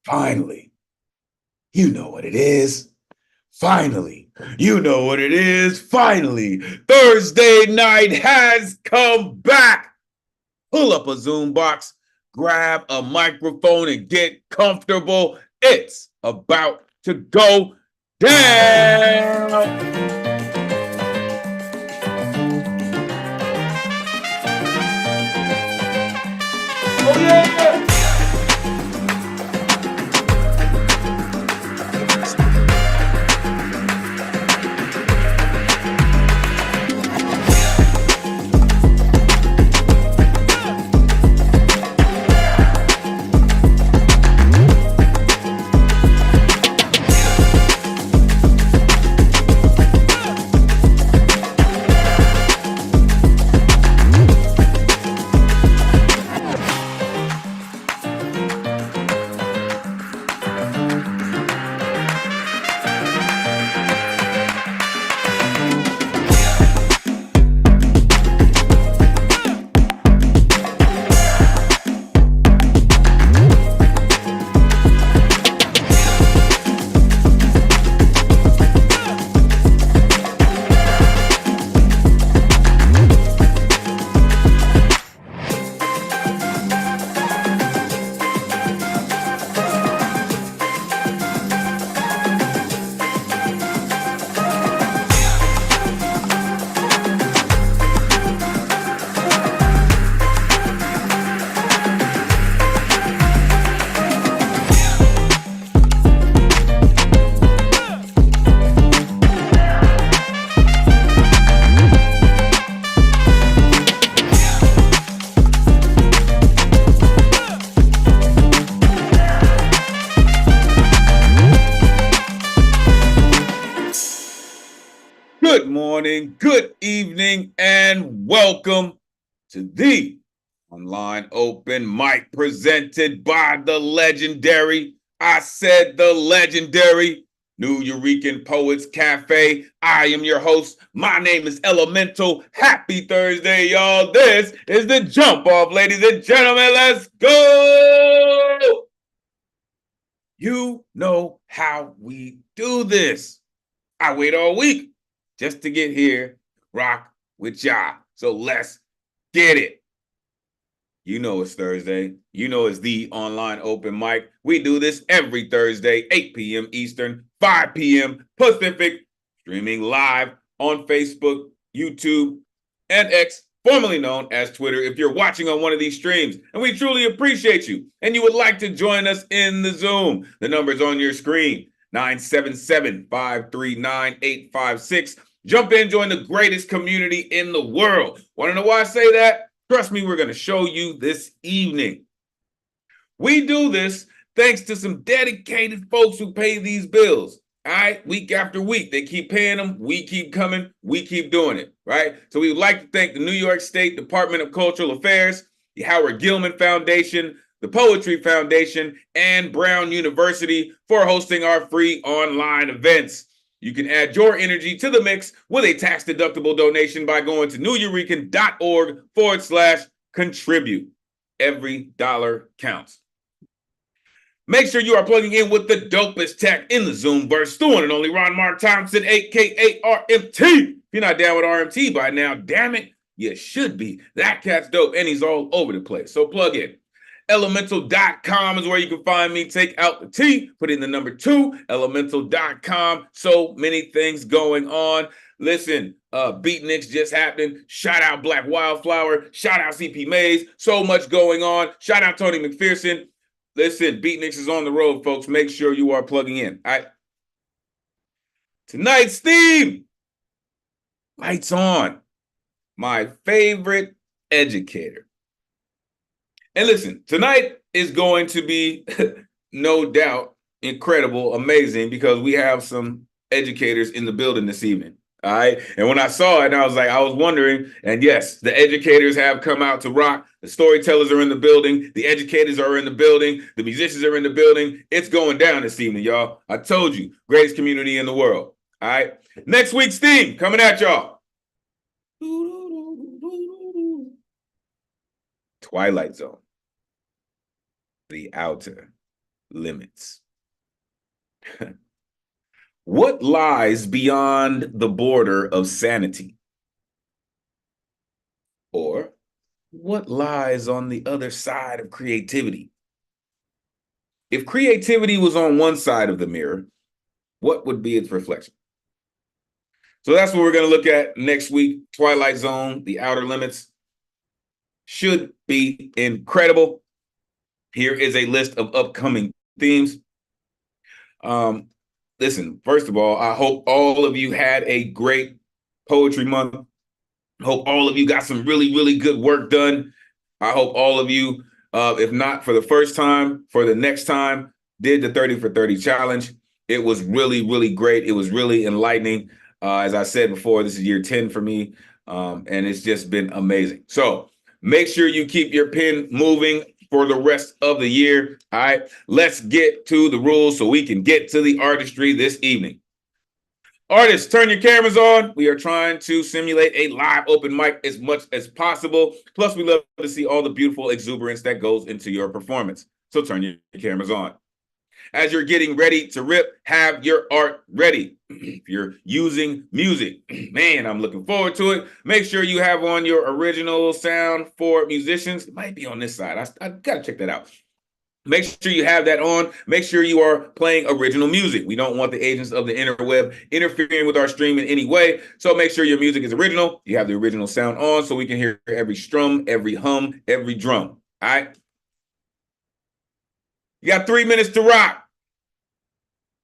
Finally, you know what it is. Finally, you know what it is. Finally, Thursday night has come back. Pull up a Zoom box, grab a microphone, and get comfortable. It's about to go down. Oh, yeah. Good morning, good evening, and welcome to the online open mic presented by the legendary, I said the legendary, Nuyorican Poets Cafe. I am your host. My name is Elemen2al. Happy Thursday, y'all. This is the jump off, ladies and gentlemen. Let's go. You know how we do this. I wait all week just to get here, rock with y'all. So let's get it. You know it's Thursday. You know it's the online open mic. We do this every Thursday, 8 p.m. Eastern, 5 p.m. Pacific, streaming live on Facebook, YouTube, and X, formerly known as Twitter, if you're watching on one of these streams. And we truly appreciate you. And you would like to join us in the Zoom. The number's on your screen. 977-539-856. Jump in, join the greatest community in the world. Want to know why I say that? Trust me, we're going to show you this evening. We do this thanks to some dedicated folks who pay these bills. All right, week after week, they keep paying them. We keep coming. We keep doing it. Right. So we would like to thank the New York State Department of Cultural Affairs, the Howard Gilman Foundation, the Poetry Foundation, and Brown University for hosting our free online events. You can add your energy to the mix with a tax-deductible donation by going to nuyorican.org/contribute. Every dollar counts. Make sure you are plugging in with the dopest tech in the Zoomverse, the one and only Ron Mark Thompson, a.k.a. RMT. If you're not down with RMT by now, damn it, you should be. That cat's dope, and he's all over the place. So plug in. Elemen2al.com is where you can find me. Take out the T, put in the number 2, Elemen2al.com. So many things going on. Listen, Beatniks just happened. Shout out Black Wildflower. Shout out CP Mays. So much going on. Shout out Tony McPherson. Listen, Beatniks is on the road, folks. Make sure you are plugging in. All right. Tonight's theme, lights on. My favorite educator. And listen, tonight is going to be, no doubt, incredible, amazing, because we have some educators in the building this evening. All right. And when I saw it, I was wondering, and yes, the educators have come out to rock. The storytellers are in the building. The educators are in the building. The musicians are in the building. It's going down this evening, y'all. I told you, greatest community in the world. All right. Next week's theme coming at y'all. Twilight Zone. The Outer limits. What lies beyond the border of sanity? Or what lies on the other side of creativity? If creativity was on one side of the mirror, what would be its reflection? So that's what we're going to look at next week. Twilight Zone, The Outer Limits. Should be incredible. Here is a list of upcoming themes. Listen, first of all, I hope all of you had a great poetry month. Hope all of you got some really, really good work done. I hope all of you, if not for the first time, for the next time, did the 30 for 30 challenge. It was really, really great. It was really enlightening. As I said before, this is year 10 for me, and it's just been amazing. So make sure you keep your pen moving for the rest of the year. All right, let's get to the rules so we can get to the artistry this evening. Artists, turn your cameras on. We are trying to simulate a live open mic as much as possible. Plus, we love to see all the beautiful exuberance that goes into your performance. So turn your cameras on. As you're getting ready to rip, have your art ready. If you're using music, man, I'm looking forward to it. Make sure you have on your original sound for musicians. It might be on this side. I got to check that out. Make sure you have that on. Make sure you are playing original music. We don't want the agents of the interweb interfering with our stream in any way. So make sure your music is original. You have the original sound on so we can hear every strum, every hum, every drum. All right. You got 3 minutes to rock.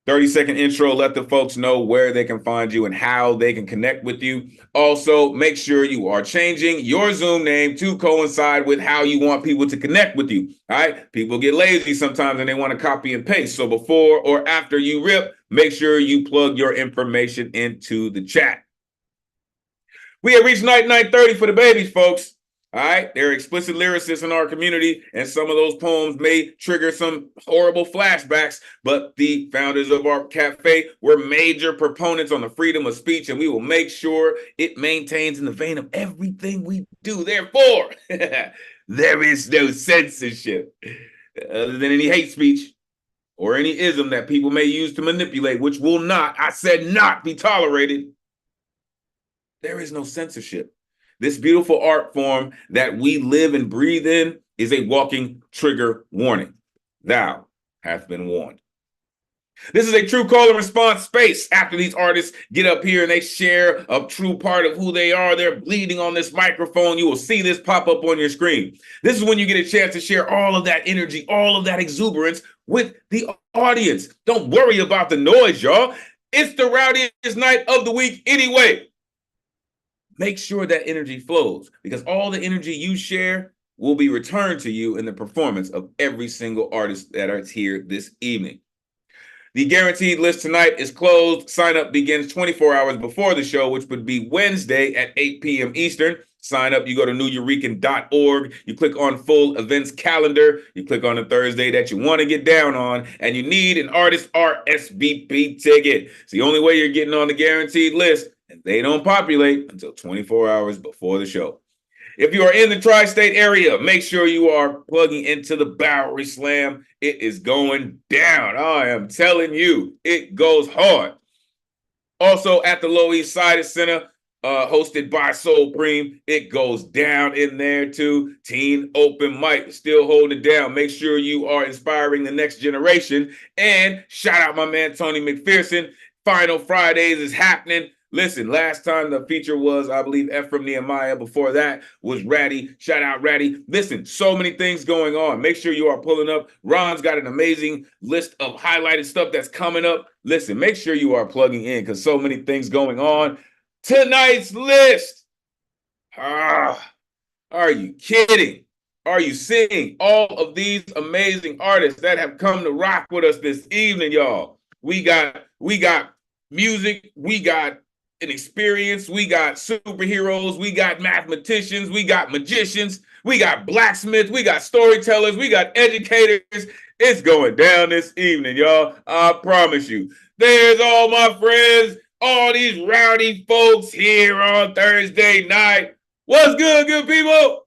30-second intro, let the folks know where they can find you and how they can connect with you. Also, make sure you are changing your Zoom name to coincide with how you want people to connect with you. All right? People get lazy sometimes and they want to copy and paste. So before or after you rip, make sure you plug your information into the chat. We have reached night 9:30 for the babies, folks. All right, there are explicit lyricists in our community, and some of those poems may trigger some horrible flashbacks, but the founders of our cafe were major proponents on the freedom of speech, and we will make sure it maintains in the vein of everything we do. Therefore, there is no censorship other than any hate speech or any ism that people may use to manipulate, which will not, I said not, be tolerated. There is no censorship. This beautiful art form that we live and breathe in is a walking trigger warning. Thou hast been warned. This is a true call and response space. After these artists get up here and they share a true part of who they are, they're bleeding on this microphone. You will see this pop up on your screen. This is when you get a chance to share all of that energy, all of that exuberance with the audience. Don't worry about the noise, y'all. It's the rowdiest night of the week anyway. Make sure that energy flows, because all the energy you share will be returned to you in the performance of every single artist that is here this evening. The guaranteed list tonight is closed. Sign up begins 24 hours before the show, which would be Wednesday at 8 p.m. Eastern. Sign up, you go to Nuyorican.org, you click on full events calendar, you click on the Thursday that you want to get down on, and you need an artist RSVP ticket. It's the only way you're getting on the guaranteed list, and they don't populate until 24 hours before the show. If you are in the tri-state area, make sure you are plugging into the Bowery Slam. It is going down. I am telling you, it goes hard. Also at the Lower East Side Center, hosted by Soul Preem, it goes down in there too. Teen Open Mic, still holding it down. Make sure you are inspiring the next generation. And shout out my man Tony McPherson. Final Fridays is happening. Listen, last time the feature was, I believe, Ephraim Nehemiah. Before that was Ratty. Shout out Ratty. Listen, so many things going on. Make sure you are pulling up. Ron's got an amazing list of highlighted stuff that's coming up. Listen, make sure you are plugging in because so many things going on. Tonight's list. Are you kidding? Are you seeing all of these amazing artists that have come to rock with us this evening, y'all? We got music. We got an experience. We got superheroes. We got mathematicians. We got magicians. We got blacksmiths. We got storytellers. We got educators. It's going down this evening, y'all. I promise you. There's all my friends, all these rowdy folks here on Thursday night. What's good, good people?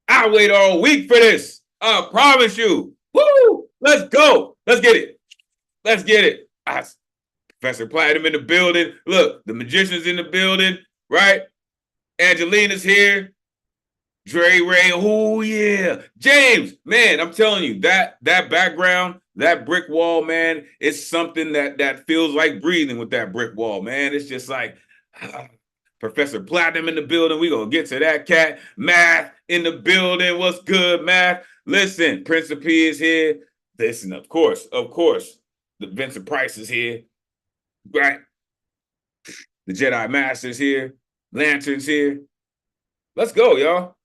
I wait all week for this. I promise you. Woo! Let's go. Let's get it. Let's get it. Professor Platinum in the building. Look, the magician's in the building, right? Angelina's here. Dre Ray, oh yeah. James, man, I'm telling you, that background, that brick wall, man, it's something that feels like breathing with that brick wall, man. It's just like Professor Platinum in the building. We're gonna get to that cat. Math in the building. What's good, Math? Listen, Principe is here. Listen, of course, the Vincent Price is here, right? The Jedi Master's here. Lantern's here. Let's go, y'all.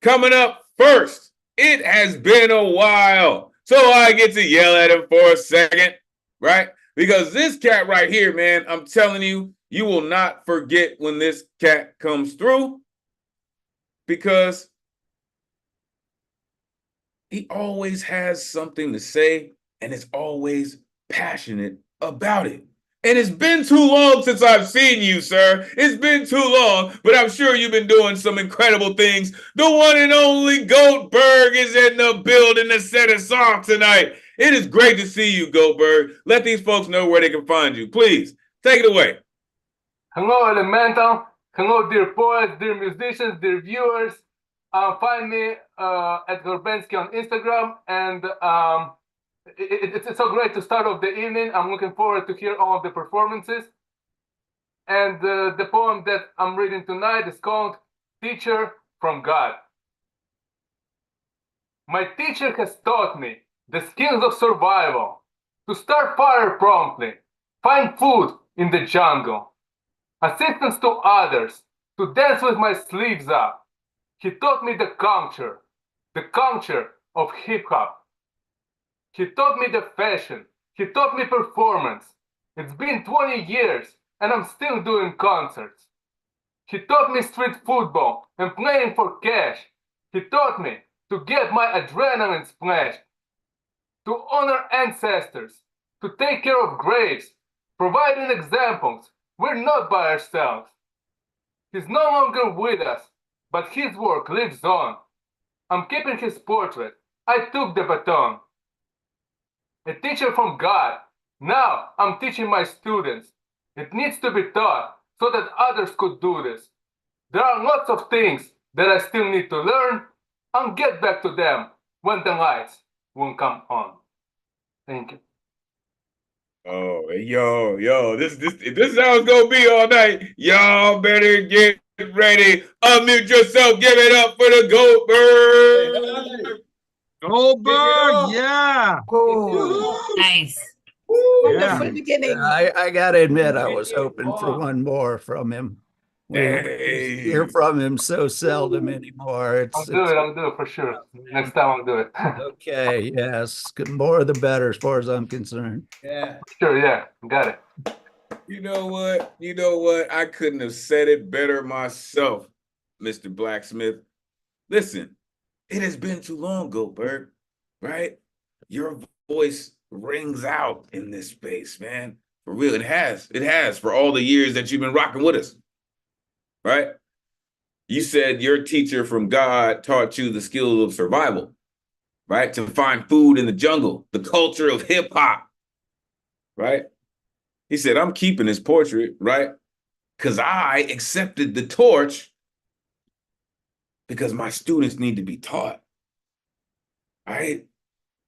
Coming up first, it has been a while, so I get to yell at him for a second, right? Because this cat right here, man, I'm telling you, you will not forget when this cat comes through, because he always has something to say and is always passionate about it. And it's been too long since I've seen you, sir. It's been too long, but I'm sure you've been doing some incredible things. The one and only Goldberg is in the building to set us off tonight. It is great to see you, Goldberg. Let these folks know where they can find you. Please, take it away. Hello, Elemen2al. Hello, dear poets, dear musicians, dear viewers. Find me at Gorbensky on Instagram, and it's so great to start off the evening. I'm looking forward to hear all of the performances. And the poem that I'm reading tonight is called Teacher from God. My teacher has taught me the skills of survival, to start fire promptly, find food in the jungle, assistance to others, to dance with my sleeves up. He taught me the culture of hip-hop. He taught me the fashion. He taught me performance. It's been 20 years and I'm still doing concerts. He taught me street football and playing for cash. He taught me to get my adrenaline splashed, to honor ancestors, to take care of graves, providing examples. We're not by ourselves. He's no longer with us, but his work lives on. I'm keeping his portrait. I took the baton. A teacher from God. Now I'm teaching my students. It needs to be taught so that others could do this. There are lots of things that I still need to learn. I'll get back to them when the lights will come on. Thank you. Oh, yo, this is how it's gonna be all night. Y'all better get ready. Unmute yourself. Give it up for the Goldberg. Goldberg, yeah. Oh, nice. Wonderful beginning. I got to admit, I was hoping for one more from him. We hear from him so seldom anymore. I'll do it for sure. Next time I'll do it. Okay, yes. More the better as far as I'm concerned. Yeah. Sure, yeah. Got it. You know what? I couldn't have said it better myself, Mr. Blacksmith. Listen, it has been too long, Goldberg, right? Your voice rings out in this space, man. For real, it has for all the years that you've been rocking with us, right? You said your teacher from God taught you the skills of survival, right? To find food in the jungle, the culture of hip hop, right? He said, I'm keeping his portrait, right? Because I accepted the torch because my students need to be taught, right?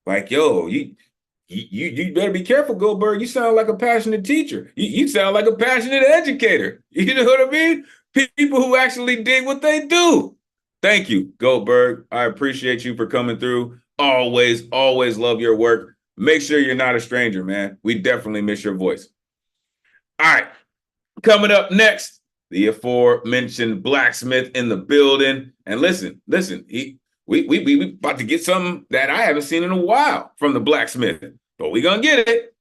Like, yo, you better be careful, Goldberg. You sound like a passionate teacher. You sound like a passionate educator. You know what I mean? People who actually dig what they do. Thank you, Goldberg. I appreciate you for coming through. Always love your work. Make sure you're not a stranger, man. We definitely miss your voice. All right, coming up next, the aforementioned Blacksmith in the building. And listen, we about to get something that I haven't seen in a while from the Blacksmith, but we gonna get it.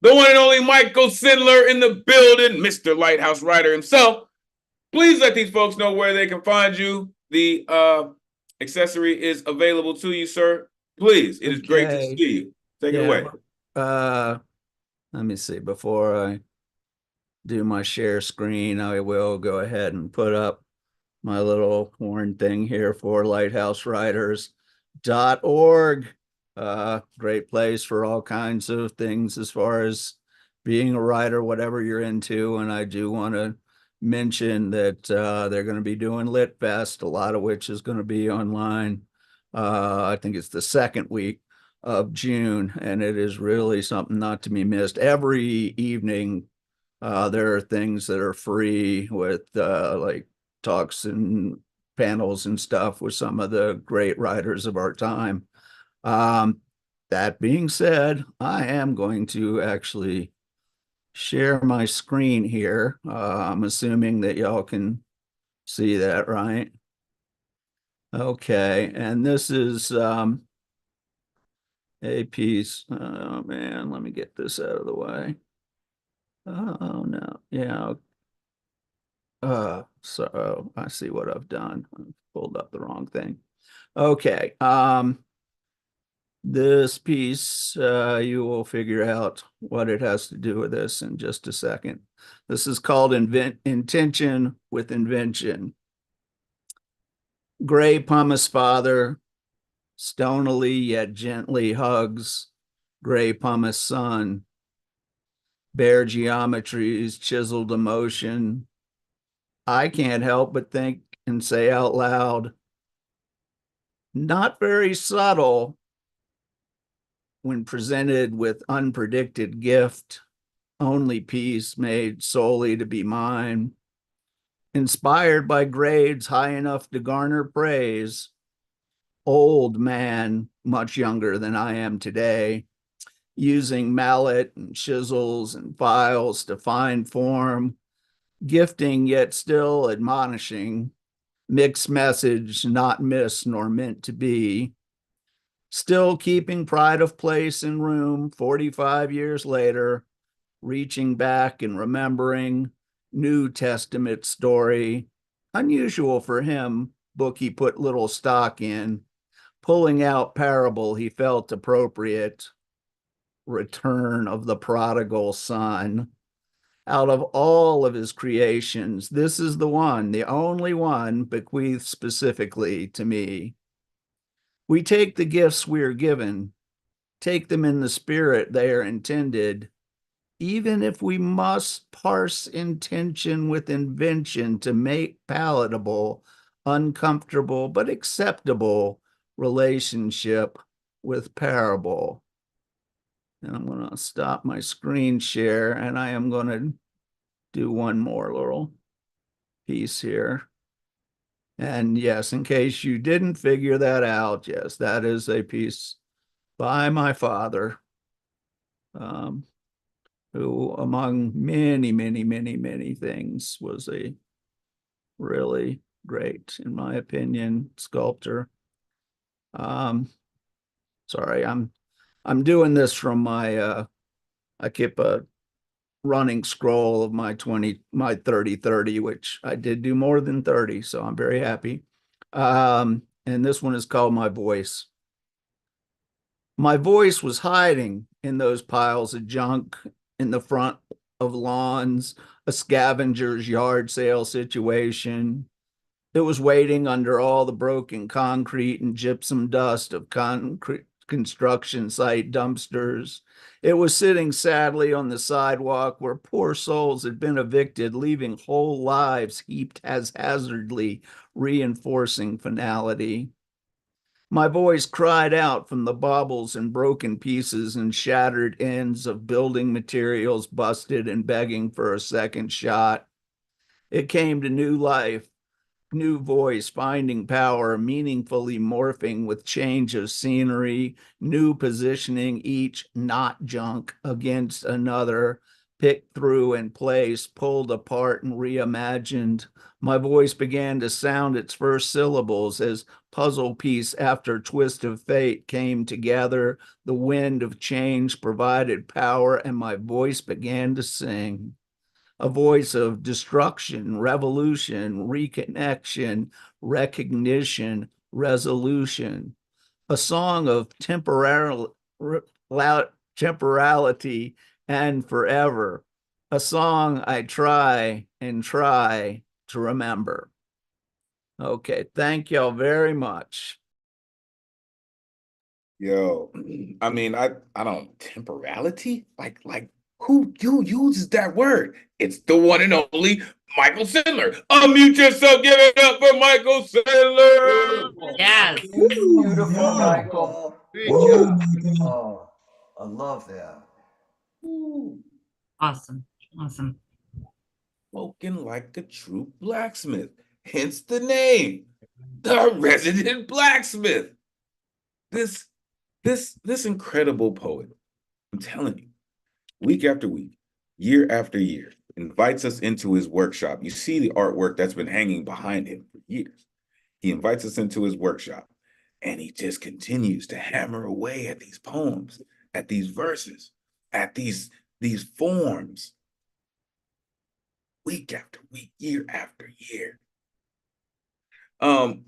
The one and only Michael Sindler in the building, Mr. Lighthouse Writer himself. Please let these folks know where they can find you. The accessory is available to you, sir. Please, it is great to see you. Take it away. Let me see. Before I do my share screen, I will go ahead and put up my little horn thing here for lighthousewriters.org. Great place for all kinds of things as far as being a writer, whatever you're into. And I do want to mention that they're going to be doing Lit Fest, a lot of which is going to be online. I think it's the second week of June, and it is really something not to be missed. Every evening, there are things that are free with like talks and panels and stuff with some of the great writers of our time. That being said, I am going to actually share my screen here. I'm assuming that y'all can see that, right? Okay, and this is a piece. Oh man, let me get this out of the way. Oh no, yeah. So I see what I've done. I pulled up the wrong thing. Okay. This piece, you will figure out what it has to do with this in just a second. This is called Intention with Invention. Gray pumice father, stonily yet gently hugs gray pumice son. Bare geometries, chiseled emotion. I can't help but think and say out loud, not very subtle when presented with unpredicted gift, only piece made solely to be mine. Inspired by grades high enough to garner praise, old man, much younger than I am today, using mallet and chisels and files to find form, gifting yet still admonishing, mixed message not missed nor meant to be, still keeping pride of place and room 45 years later, reaching back and remembering New Testament story, unusual for him, book he put little stock in, pulling out parable he felt appropriate, return of the prodigal son. Out of all of his creations, this is the one, the only one bequeathed specifically to me. We take the gifts we are given, take them in the spirit they are intended, even if we must parse intention with invention to make palatable, uncomfortable, but acceptable relationship with parable. And I'm going to stop my screen share, and I am going to do one more little piece here. And yes, in case you didn't figure that out, yes, that is a piece by my father, who, among many, many, many, many things, was a really great, in my opinion, sculptor. Sorry, I'm doing this from my I keep a running scroll of my 30-30, which I did do more than 30, so I'm very happy. And this one is called My Voice. My voice was hiding in those piles of junk in the front of lawns, a scavenger's yard sale situation. It was waiting under all the broken concrete and gypsum dust of concrete construction site dumpsters. It was sitting sadly on the sidewalk where poor souls had been evicted, leaving whole lives heaped haphazardly, reinforcing finality. My voice cried out from the baubles and broken pieces and shattered ends of building materials busted and begging for a second shot. It came to new life, new voice, finding power, meaningfully morphing with change of scenery, new positioning, each not junk against another, picked through and placed, pulled apart and reimagined. My voice began to sound its first syllables as puzzle piece after twist of fate came together. The wind of change provided power, and my voice began to sing. A voice of destruction, revolution, reconnection, recognition, resolution. A song of temporality and forever. A song I try and try to remember. Okay, thank y'all very much. Yo, I mean, I don't temporality? Like who uses that word? It's the one and only Michael Sandler. Unmute yourself, give it up for Michael Sandler. Yes. Beautiful, Michael. Great job. Oh, I love that. Awesome. Awesome. Spoken like a true blacksmith, hence the name, the resident blacksmith. This incredible poet, I'm telling you, week after week, year after year, invites us into his workshop. You see the artwork that's been hanging behind him for years. He invites us into his workshop, and he just continues to hammer away at these poems, at these verses, at these forms, week after week, year after year. The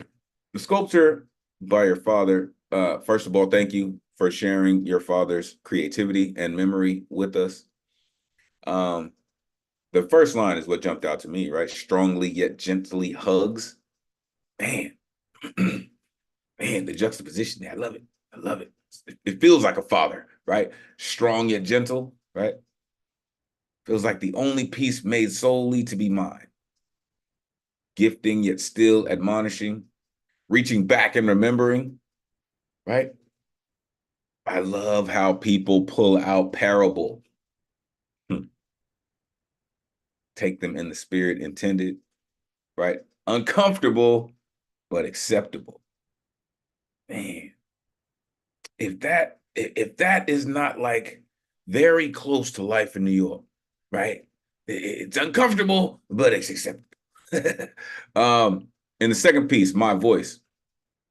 sculpture by your father, first of all, thank you for sharing your father's creativity and memory with us. The first line is what jumped out to me, right? Strongly yet gently hugs. Man, man, the juxtaposition there, I love it. I love it. It feels like a father, right? Strong yet gentle, right? Feels like the only piece made solely to be mine. Gifting yet still admonishing, reaching back and remembering, right? I love how people pull out parable. Take them in the spirit intended, right? Uncomfortable, but acceptable. Man, if that is not like very close to life in New York, right? It's uncomfortable, but it's acceptable. In the second piece, my voice.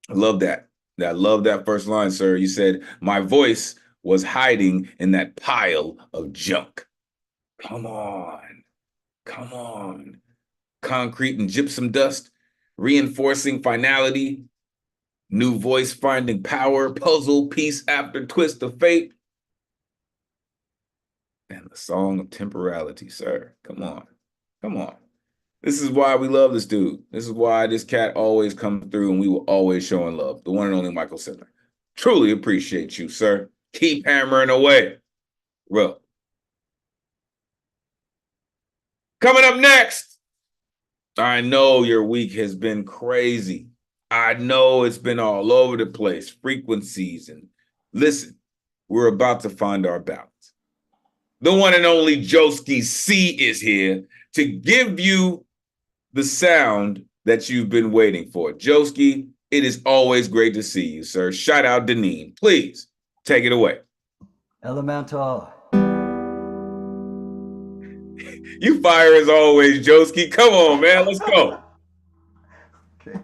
I love that. I love that first line, sir. You said, my voice was hiding in that pile of junk. Come on. Come on. Concrete and gypsum dust, reinforcing finality, new voice finding power, puzzle piece after twist of fate. And the song of temporality, sir. Come on. Come on. This is why we love this dude. This is why this cat always comes through and we will always show in love. The one and only Michael Sandler. Truly appreciate you, sir. Keep hammering away. Well, coming up next, I know your week has been crazy. I know it's been all over the place, frequencies. And listen, we're about to find our balance. The one and only Joski C is here to give you the sound that you've been waiting for. Joski, it is always great to see you, sir. Shout out Deneen. Please take it away. Elemen2al. You fire as always, Joski. Come on, man. Let's go. Okay.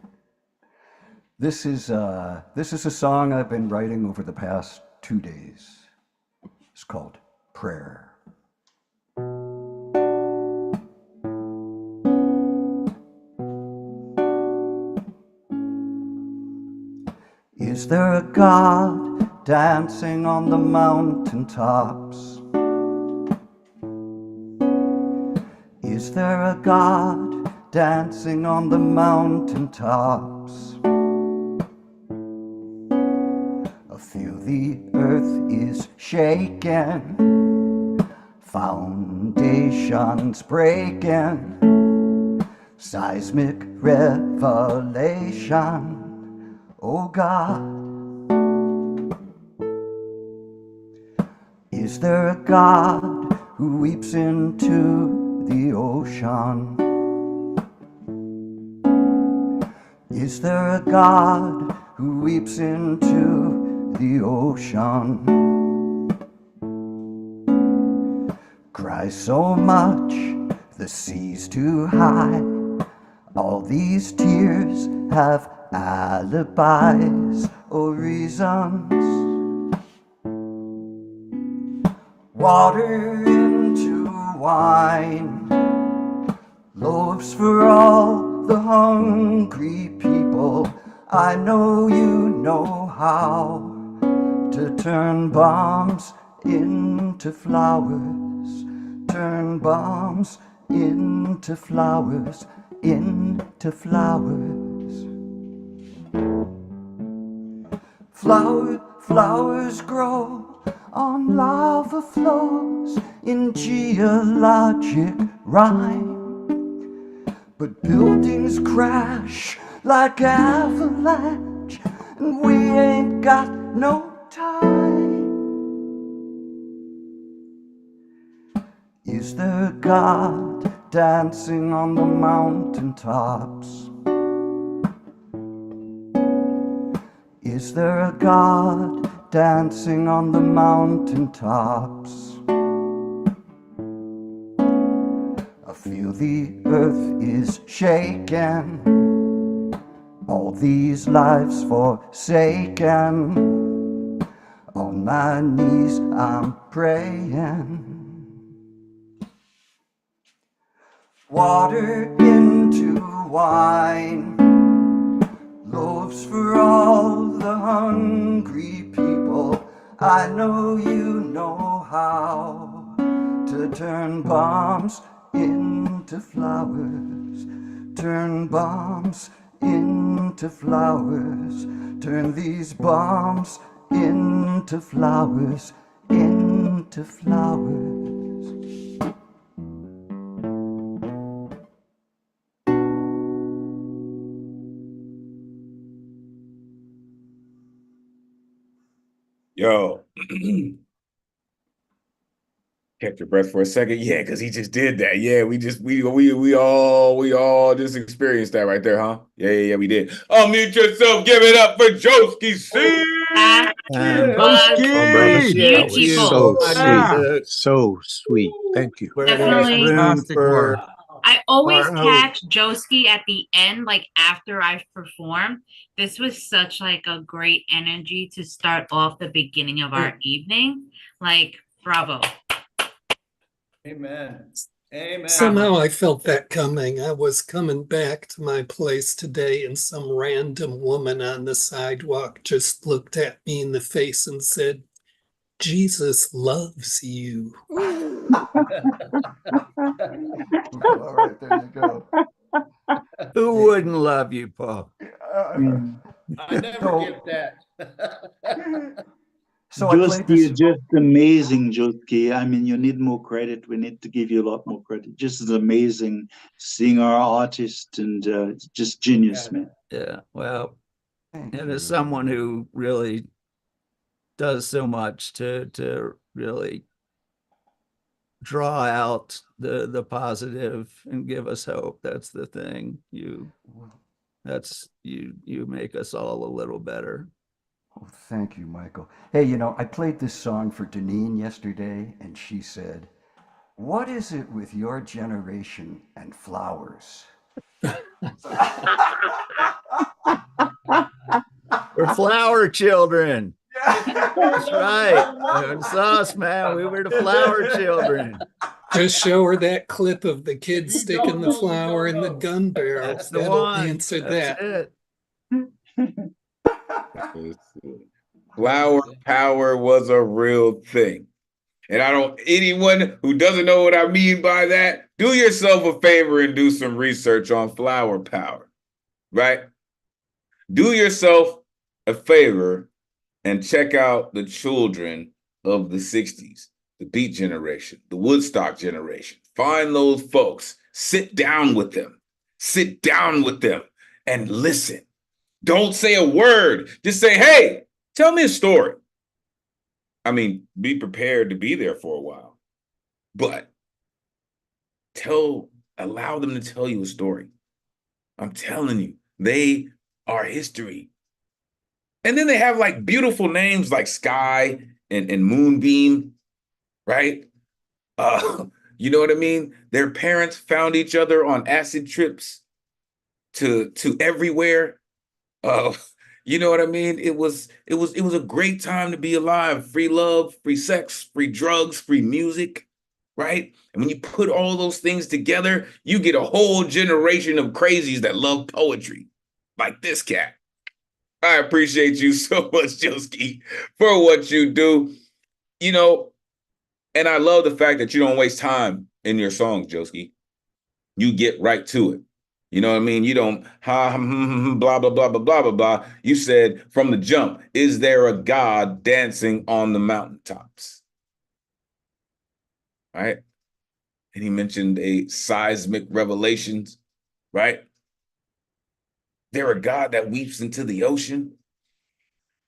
This is a song I've been writing over the past 2 days. It's called Prayer. Is there a God dancing on the mountaintops? Is there a God dancing on the mountaintops? I feel the earth is shaking, foundations breaking, seismic revelation. Oh God, is there a God who weeps into the ocean? Is there a God who weeps into the ocean? Cries so much, the sea's too high. All these tears have alibis or reasons. Water into wine, loaves for all the hungry people. I know you know how to turn bombs into flowers, turn bombs into flowers, into flowers. Flower Flowers grow on lava flows in geologic rhyme, but buildings crash like avalanche, and we ain't got no time. Is there a God dancing on the mountaintops? Is there a God dancing on the mountaintops? I feel the earth is shaken, all these lives forsaken. On my knees I'm praying. Water into wine, loaves for all the hungry people. I know you know how to turn bombs into flowers. Turn bombs into flowers. Turn these bombs into flowers, into flowers. Yo, kept your breath for a second. Yeah, because he just did that. Yeah, we all just experienced that right there, huh? Yeah, we did. Unmute yourself. Give it up for Joski C. And Broski! appreciate Beautiful. you. So I sweet. need to So sweet. Thank you. where there's Definitely. room Fantastic for work. I always our own- catch Joski at the end, like after I've performed. This was such like a great energy to start off the beginning of our evening. Like, bravo. Amen. Amen. Somehow I felt that coming. I was coming back to my place today, and some random woman on the sidewalk just looked at me in the face and said, "Jesus loves you." All right, there you go. Who wouldn't love you, Paul? I never get that. So I played Joski, you're this. just amazing, Joski. I mean, you need more credit. We need to give you a lot more credit. Just as amazing singer, artist, and just genius, man. Yeah, well, Thank and you. as someone who really does so much to really draw out the positive and give us hope. That's the thing. You make us all a little better. Oh, thank you, Michael. Hey, you know, I played this song for Deneen yesterday, and she said, "What is it with your generation and flowers?" We're flower children. That's right. It's us, man. We were the flower children. Just show her that clip of the kid sticking the flower in the gun barrel. That's the That'll one. answer That's that. it. Flower power was a real thing. And anyone who doesn't know what I mean by that, do yourself a favor and do some research on flower power, right? Do yourself a favor and check out the children of the 60s, the Beat generation, the Woodstock generation. Find those folks, sit down with them and listen. Don't say a word. Just say, hey, tell me a story. I mean, be prepared to be there for a while, but allow them to tell you a story. I'm telling you, they are history. And then they have like beautiful names like Sky and Moonbeam, right? You know what I mean? Their parents found each other on acid trips to everywhere. You know what I mean? It was a great time to be alive. Free love, free sex, free drugs, free music, right? And when you put all those things together, you get a whole generation of crazies that love poetry, like this cat. I appreciate you so much, Joski, for what you do. You know, and I love the fact that you don't waste time in your songs, Joski. You get right to it. You know what I mean? You don't blah blah blah blah blah blah blah. You said from the jump, is there a God dancing on the mountaintops? Right? And he mentioned a seismic revelations, right? There a God that weeps into the ocean?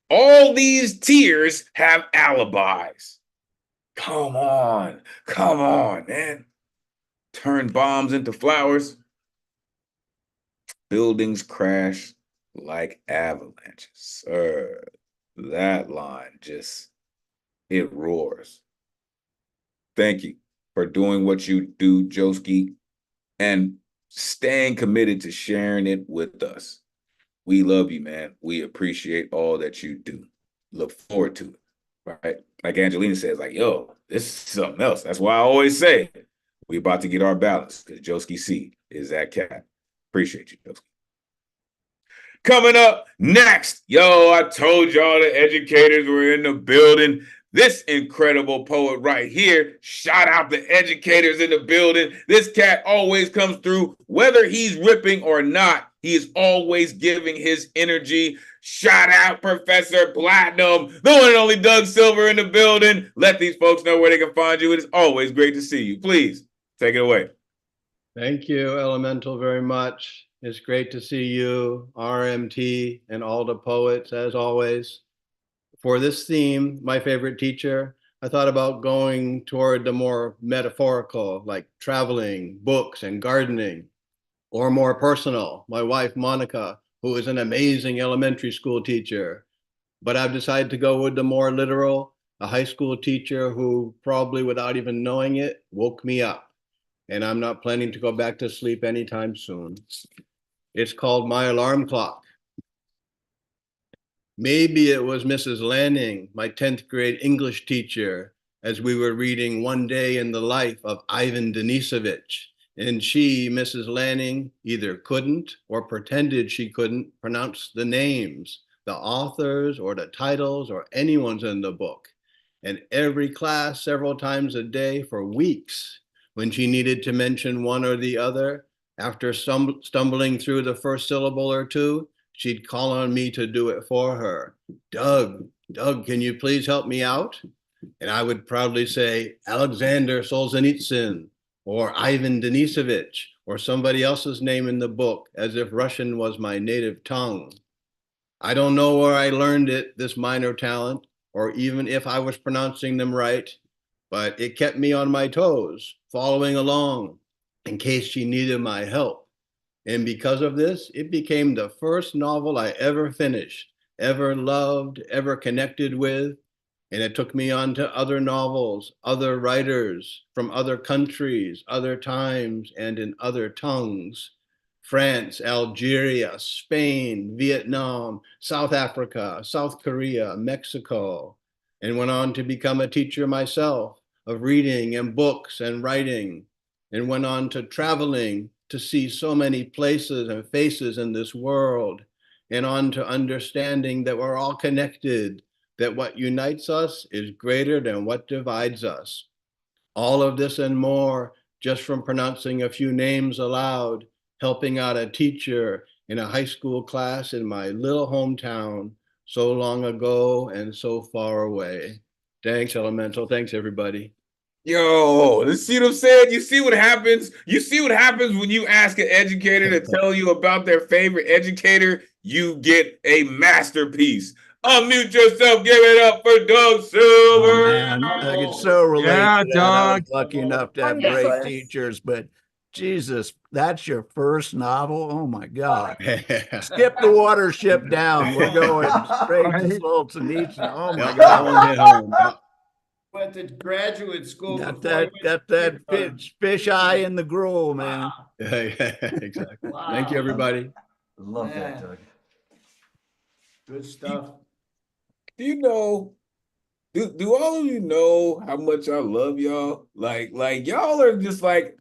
All these tears have alibis. Come on, man. Turn bombs into flowers. Buildings crash like avalanches. Sir, that line just, it roars. Thank you for doing what you do, Joski, and staying committed to sharing it with us. We love you, man. We appreciate all that you do. Look forward to it, right? Like Angelina says, like, yo, this is something else. That's why I always say we about to get our balance because Joski C is that cat. Appreciate you, Joski. Coming up next, yo, I told y'all the educators were in the building. This incredible poet right here, shout out the educators in the building. This cat always comes through, whether he's ripping or not. He is always giving his energy. Shout out Professor Platinum, the one and only Doug Silver in the building. Let these folks know where they can find you. It is always great to see you. Please take it away. Thank you, Elemental, very much. It's great to see you, RMT, and all the poets, as always. For this theme, my favorite teacher, I thought about going toward the more metaphorical, like traveling, books, and gardening, or more personal, my wife, Monica, who is an amazing elementary school teacher. But I've decided to go with the more literal, a high school teacher who probably without even knowing it, woke me up. And I'm not planning to go back to sleep anytime soon. It's called My Alarm Clock. Maybe it was Mrs. Lanning, my 10th grade English teacher, as we were reading One Day in the Life of Ivan Denisovich. And she, Mrs. Lanning, either couldn't or pretended she couldn't pronounce the names, the authors or the titles or anyone's in the book. And every class, several times a day for weeks, when she needed to mention one or the other, after stumbling through the first syllable or two, she'd call on me to do it for her. Doug, can you please help me out? And I would proudly say, Alexander Solzhenitsyn, or Ivan Denisovich, or somebody else's name in the book, as if Russian was my native tongue. I don't know where I learned it, this minor talent, or even if I was pronouncing them right, but it kept me on my toes, following along, in case she needed my help. And because of this, it became the first novel I ever finished, ever loved, ever connected with. And it took me on to other novels, other writers from other countries, other times, and in other tongues. France, Algeria, Spain, Vietnam, South Africa, South Korea, Mexico, and went on to become a teacher myself of reading and books and writing, and went on to traveling to see so many places and faces in this world, and on to understanding that we're all connected, that what unites us is greater than what divides us. All of this and more just from pronouncing a few names aloud, helping out a teacher in a high school class in my little hometown so long ago and so far away. Thanks, Elemental. Thanks, everybody. Yo, see what I'm saying? You see what happens? You see what happens when you ask an educator to tell you about their favorite educator? You get a masterpiece. Unmute yourself. Give it up for Doug Silver. Oh, man, I could so relate Yeah, to that. I was Doug. lucky enough to have great teachers, but Jesus, that's your first novel? Oh my God. Skip the watership down. We're going straight to Solzhenitsyn. Oh my God. Went to graduate school. Got that fish eye in the gruel, man. Yeah, exactly. Wow. Thank you, everybody. Love that, Doug. Good stuff. Do you know, do all of you know how much I love y'all? Like y'all are just like,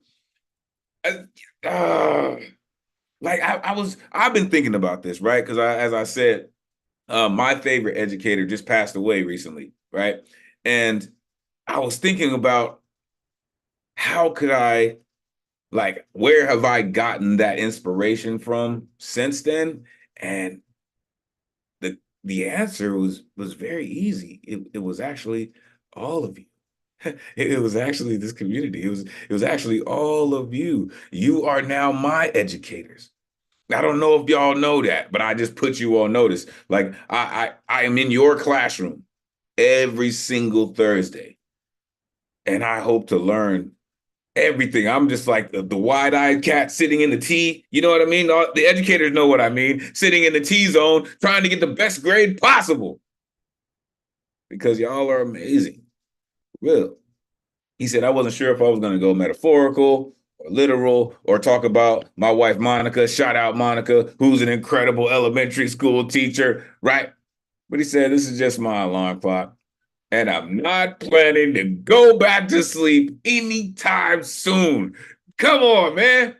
I've been thinking about this, right? Because as I said, my favorite educator just passed away recently, right? And I was thinking about how could I like, where have I gotten that inspiration from since then? And the answer was very easy. It was actually all of you. It was actually this community. It was actually all of you. You are now my educators. I don't know if y'all know that, but I just put you on notice. Like I am in your classroom every single Thursday, and I hope to learn everything. I'm just like the wide-eyed cat sitting in the T. You know what I mean? The educators know what I mean. Sitting in the T zone, trying to get the best grade possible. Because y'all are amazing. Will. He said, I wasn't sure if I was going to go metaphorical or literal or talk about my wife, Monica. Shout out Monica, who's an incredible elementary school teacher, right? But he said, this is just my alarm clock. And I'm not planning to go back to sleep anytime soon. Come on, man.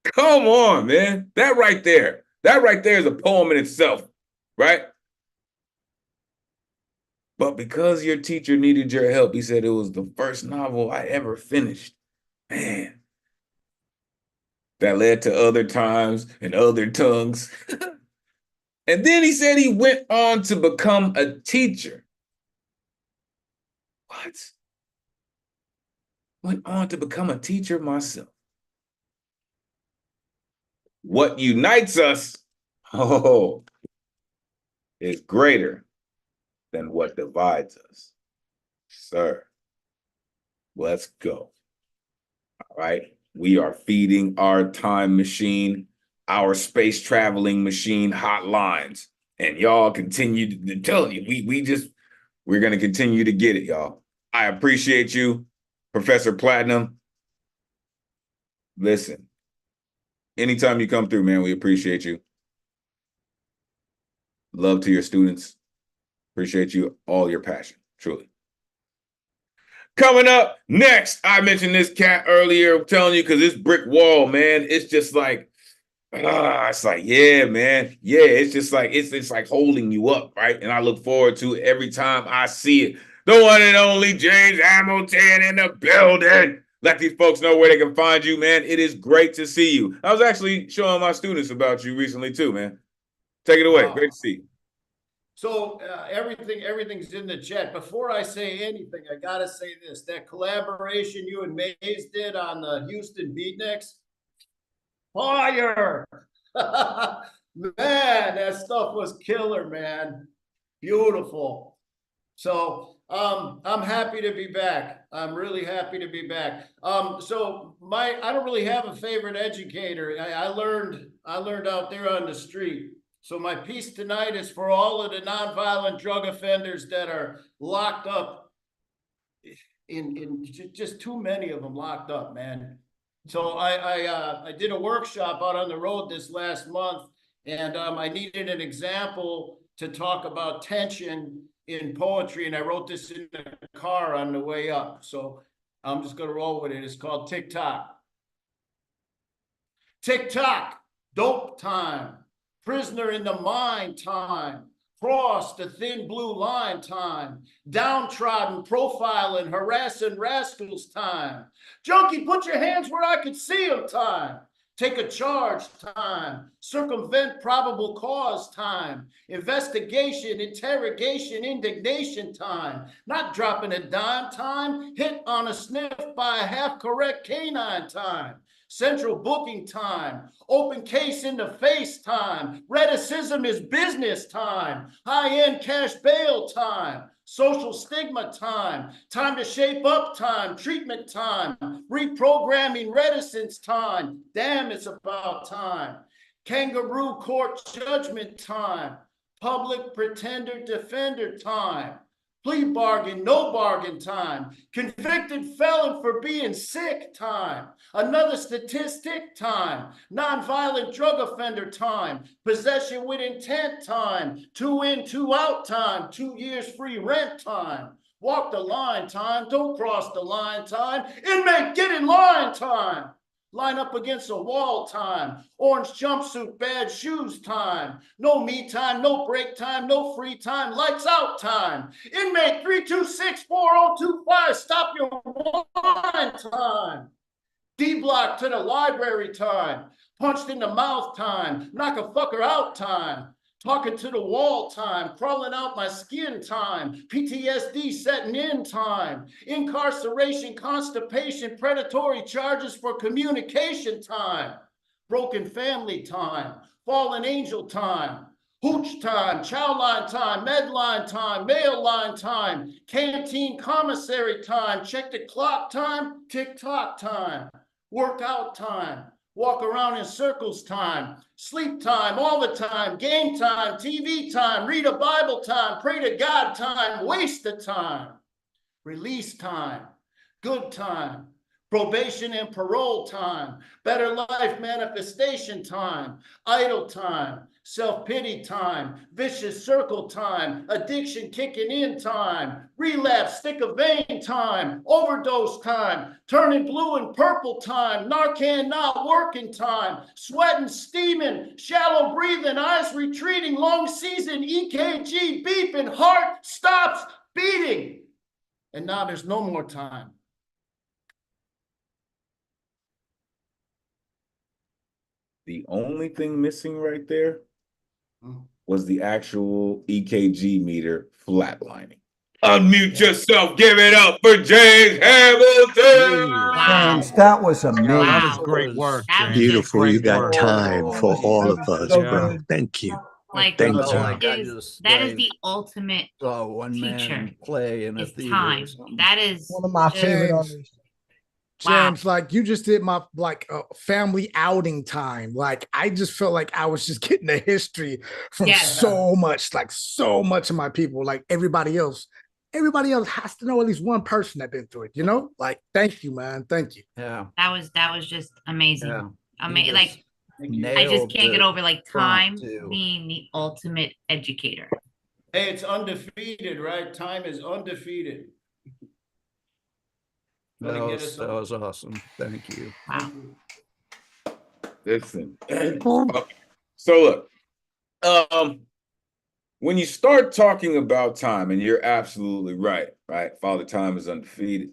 Come on, man. That right there is a poem in itself, right? But because your teacher needed your help, he said it was the first novel I ever finished. Man, that led to other times and other tongues. And then he said he went on to become a teacher. What? Went on to become a teacher myself. What unites us, is greater than what divides us. Sir, let's go. All right. We are feeding our time machine, our space traveling machine hotlines. And y'all continue to tell you, we're going to continue to get it, y'all. I appreciate you, Professor Platinum. Listen, anytime you come through, man, we appreciate you. Love to your students. Appreciate you, all your passion, truly. Coming up next, I mentioned this cat earlier. I'm telling you, because this brick wall, man, it's just like, it's like, yeah, man. Yeah, it's just like, it's like holding you up, right? And I look forward to it every time I see it. The one and only James Hamilton in the building. Let these folks know where they can find you, man. It is great to see you. I was actually showing my students about you recently too, man. Take it away. Great to see you. So everything's in the chat. Before I say anything, I gotta say this: that collaboration you and Maze did on the Houston Beatniks, fire! Man, that stuff was killer, man. Beautiful. So I'm happy to be back. I'm really happy to be back. So I don't really have a favorite educator. I learned out there on the street. So my piece tonight is for all of the nonviolent drug offenders that are locked up. In just too many of them locked up, man. So I did a workshop out on the road this last month, and I needed an example to talk about tension in poetry, and I wrote this in the car on the way up. So I'm just gonna roll with it. It's called Tick Tock. Tick Tock, dope time. Prisoner in the mind time, cross the thin blue line time, downtrodden profiling, harassing rascals time, junkie, put your hands where I could see them time, take a charge time, circumvent probable cause time, investigation, interrogation, indignation time, not dropping a dime time, hit on a sniff by a half correct canine time, central booking time, open case in the face time, reticism is business time, high-end cash bail time, social stigma time, time to shape up time, treatment time, reprogramming reticence time, damn, it's about time, kangaroo court judgment time, public pretender defender time, plea bargain, no bargain time, convicted felon for being sick time, another statistic time, nonviolent drug offender time, possession with intent time, 2 in, 2 out time, 2 years free rent time, walk the line time, don't cross the line time, inmate get in line time, line up against a wall time, orange jumpsuit, bad shoes time, no me time, no break time, no free time, lights out time, inmate 3264025, stop your line time, D-block to the library time. Punched in the mouth time. Knock a fucker out time. Talking to the wall time, crawling out my skin time, PTSD setting in time, incarceration, constipation, predatory charges for communication time, broken family time, fallen angel time, hooch time, chow line time, med line time, mail line time, canteen commissary time, check the clock time, tick-tock time, workout time, walk around in circles time, sleep time all the time, game time, TV time, read a Bible time, pray to God time, waste of time, release time, good time, probation and parole time, better life manifestation time, idle time, self-pity time, vicious circle time, addiction kicking in time, relapse, stick of vein time, overdose time, turning blue and purple time, Narcan not working time, sweating, steaming, shallow breathing, eyes retreating, long season, EKG beeping, heart stops beating. And now there's no more time. The only thing missing right there was the actual EKG meter flatlining. Unmute yourself. Give it up for James Hamilton. Wow. James, that was amazing. That Wow. was great work, That was James. just Beautiful. You got great time work. for all of That was us, so bro. good. Thank you. Like Thank Felt you. like I is just that is stayed- the ultimate saw one teacher. man play in a Is theater. time. or something. That is One of my just- favorite James. artists. Wow. James, like you just did my family outing time. Like I just felt like I was just getting the history from Yes. so much of my people. Like everybody else has to know at least one person that been through it. You know, like thank you, man, thank you. Yeah. That was just amazing. Yeah. Amazing. Like I just Nailed can't get the over like time prompt, too. being the ultimate educator. Hey, it's undefeated, right? Time is undefeated. That Gonna get was, us that up. was awesome. Thank you. Wow. Listen. So look, when you start talking about time, and you're absolutely right? Father Time is undefeated.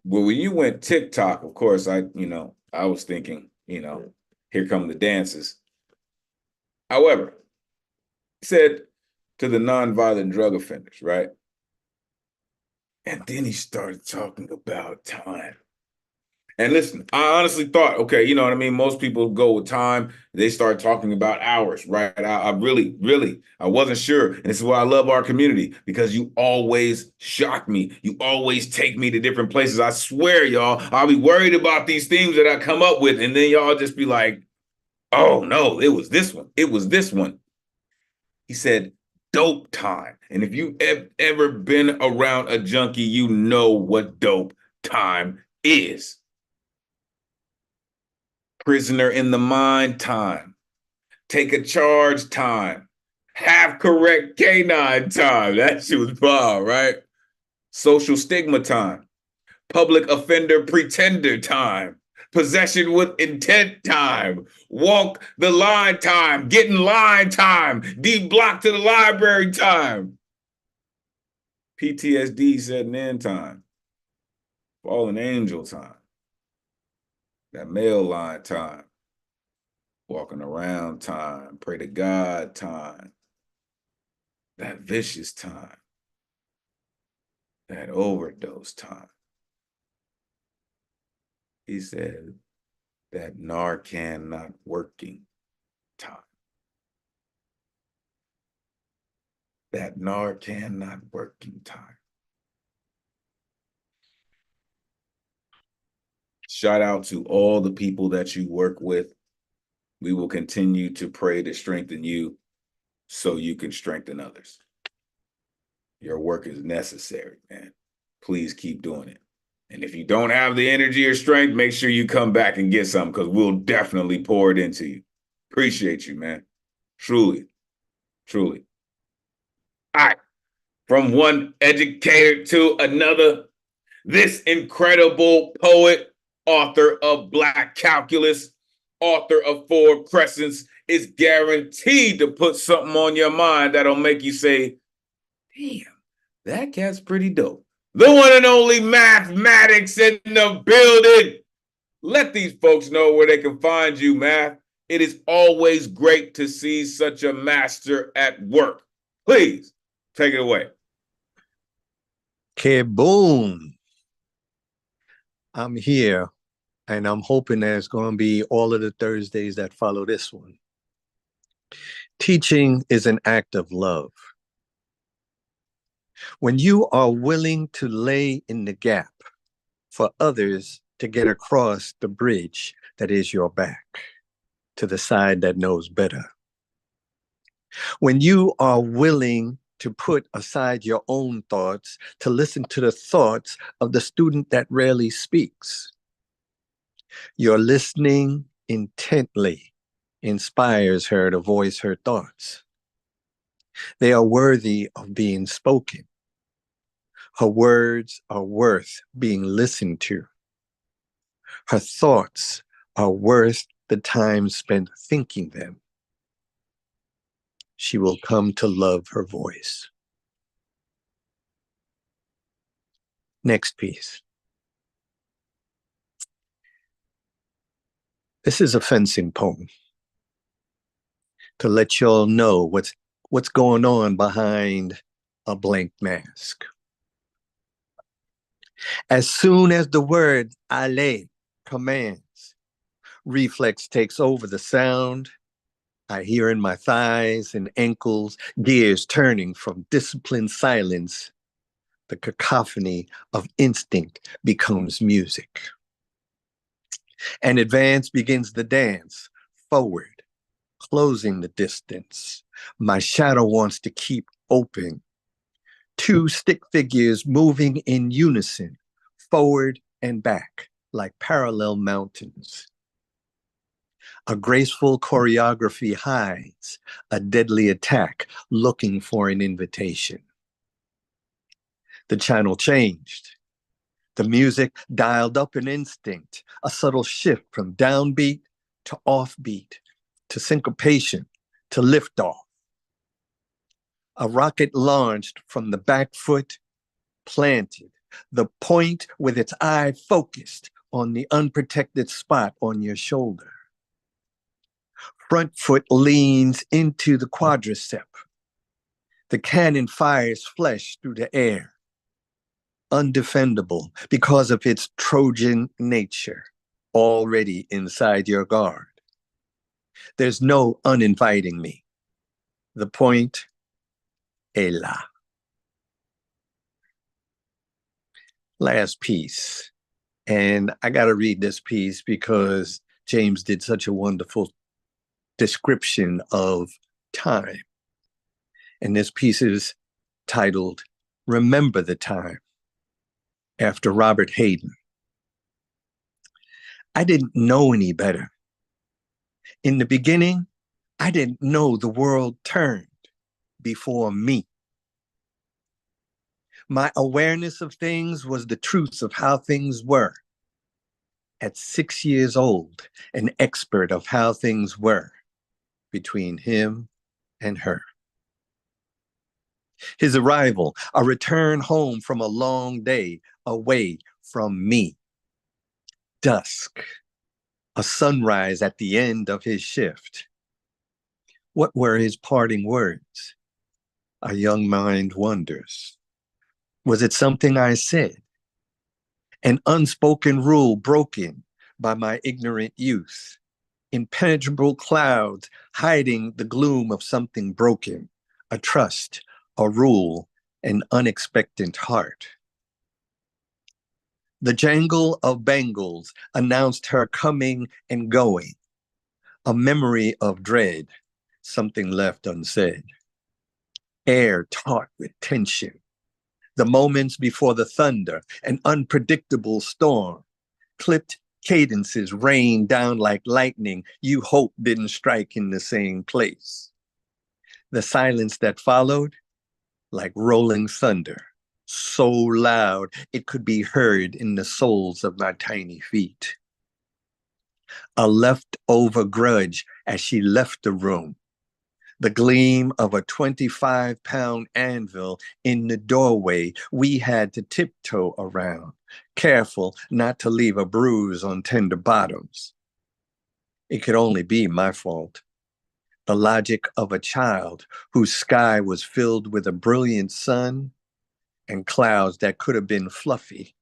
Well, when you went TikTok, of course, I was thinking, here come the dances. However, he said to the nonviolent drug offenders, right? And then he started talking about time. And listen, I honestly thought, okay, you know what I mean? Most people go with time. They start talking about hours, right? I really, I wasn't sure. And this is why I love our community, because you always shock me. You always take me to different places. I swear, y'all, I'll be worried about these themes that I come up with. And then y'all just be like, oh, no, it was this one. It was this one. He said, dope time. And if you ever been around a junkie, you know what dope time is. Prisoner in the mind time. Take a charge time. Half correct canine time. That shit was bomb, right? Social stigma time. Public offender pretender time. Possession with intent time. Walk the line time. Get in line time. D-block to the library time. PTSD setting in time. Fallen angel time. That mail line time. Walking around time. Pray to God time. That vicious time. That overdose time. He said that Narcan not working time. That Narcan not working time. Shout out to all the people that you work with. We will continue to pray to strengthen you so you can strengthen others. Your work is necessary, man. Please keep doing it. And if you don't have the energy or strength, make sure you come back and get some, because we'll definitely pour it into you. Appreciate you, man. Truly, truly. All right. From one educator to another, this incredible poet, author of Black Calculus, author of Four Crescents, is guaranteed to put something on your mind that'll make you say, damn, that cat's pretty dope. The one and only Mathematics in the building. let these folks know where they can find you, Math. It is always great to see such a master at work. Please take it away. Kaboom! I'm here, and I'm hoping there's going to be all of the Thursdays that follow this one. Teaching is an act of love. When you are willing to lay in the gap for others to get across the bridge that is your back to the side that knows better. When you are willing to put aside your own thoughts to listen to the thoughts of the student that rarely speaks. Your listening intently inspires her to voice her thoughts. They are worthy of being spoken. Her words are worth being listened to. Her thoughts are worth the time spent thinking them. She will come to love her voice. Next piece. This is a fencing poem to let y'all know what's going on behind a blank mask. As soon as the word Ale commands, reflex takes over the sound. I hear in my thighs and ankles, gears turning from disciplined silence. The cacophony of instinct becomes music. And advance begins the dance, forward, closing the distance. My shadow wants to keep open. Two stick figures moving in unison, forward and back, like parallel mountains. A graceful choreography hides a deadly attack looking for an invitation. The channel changed. The music dialed up an instinct, a subtle shift from downbeat to offbeat, to syncopation, to liftoff. A rocket launched from the back foot, planted, the point with its eye focused on the unprotected spot on your shoulder. Front foot leans into the quadricep. The cannon fires flesh through the air. Undefendable because of its Trojan nature, already inside your guard. There's no uninviting me. The point, Ela. Last piece. And I got to read this piece because James did such a wonderful description of time. And this piece is titled, Remember the Time, after Robert Hayden. I didn't know any better. In the beginning, I didn't know the world turned before me. My awareness of things was the truth of how things were. At 6 years old, an expert of how things were between him and her. His arrival, a return home from a long day away from me. Dusk, a sunrise at the end of his shift. What were his parting words? A young mind wonders. Was it something I said? An unspoken rule broken by my ignorant youth. Impenetrable clouds hiding the gloom of something broken. A trust, a rule, an unexpected heart. The jangle of bangles announced her coming and going. A memory of dread, something left unsaid. Air taut with tension. The moments before the thunder, an unpredictable storm. Clipped cadences rained down like lightning you hope didn't strike in the same place. The silence that followed, like rolling thunder, so loud it could be heard in the soles of my tiny feet. A leftover grudge as she left the room, The gleam of a 25-pound anvil in the doorway we had to tiptoe around, careful not to leave a bruise on tender bottoms. It could only be my fault. The logic of a child whose sky was filled with a brilliant sun and clouds that could have been fluffy,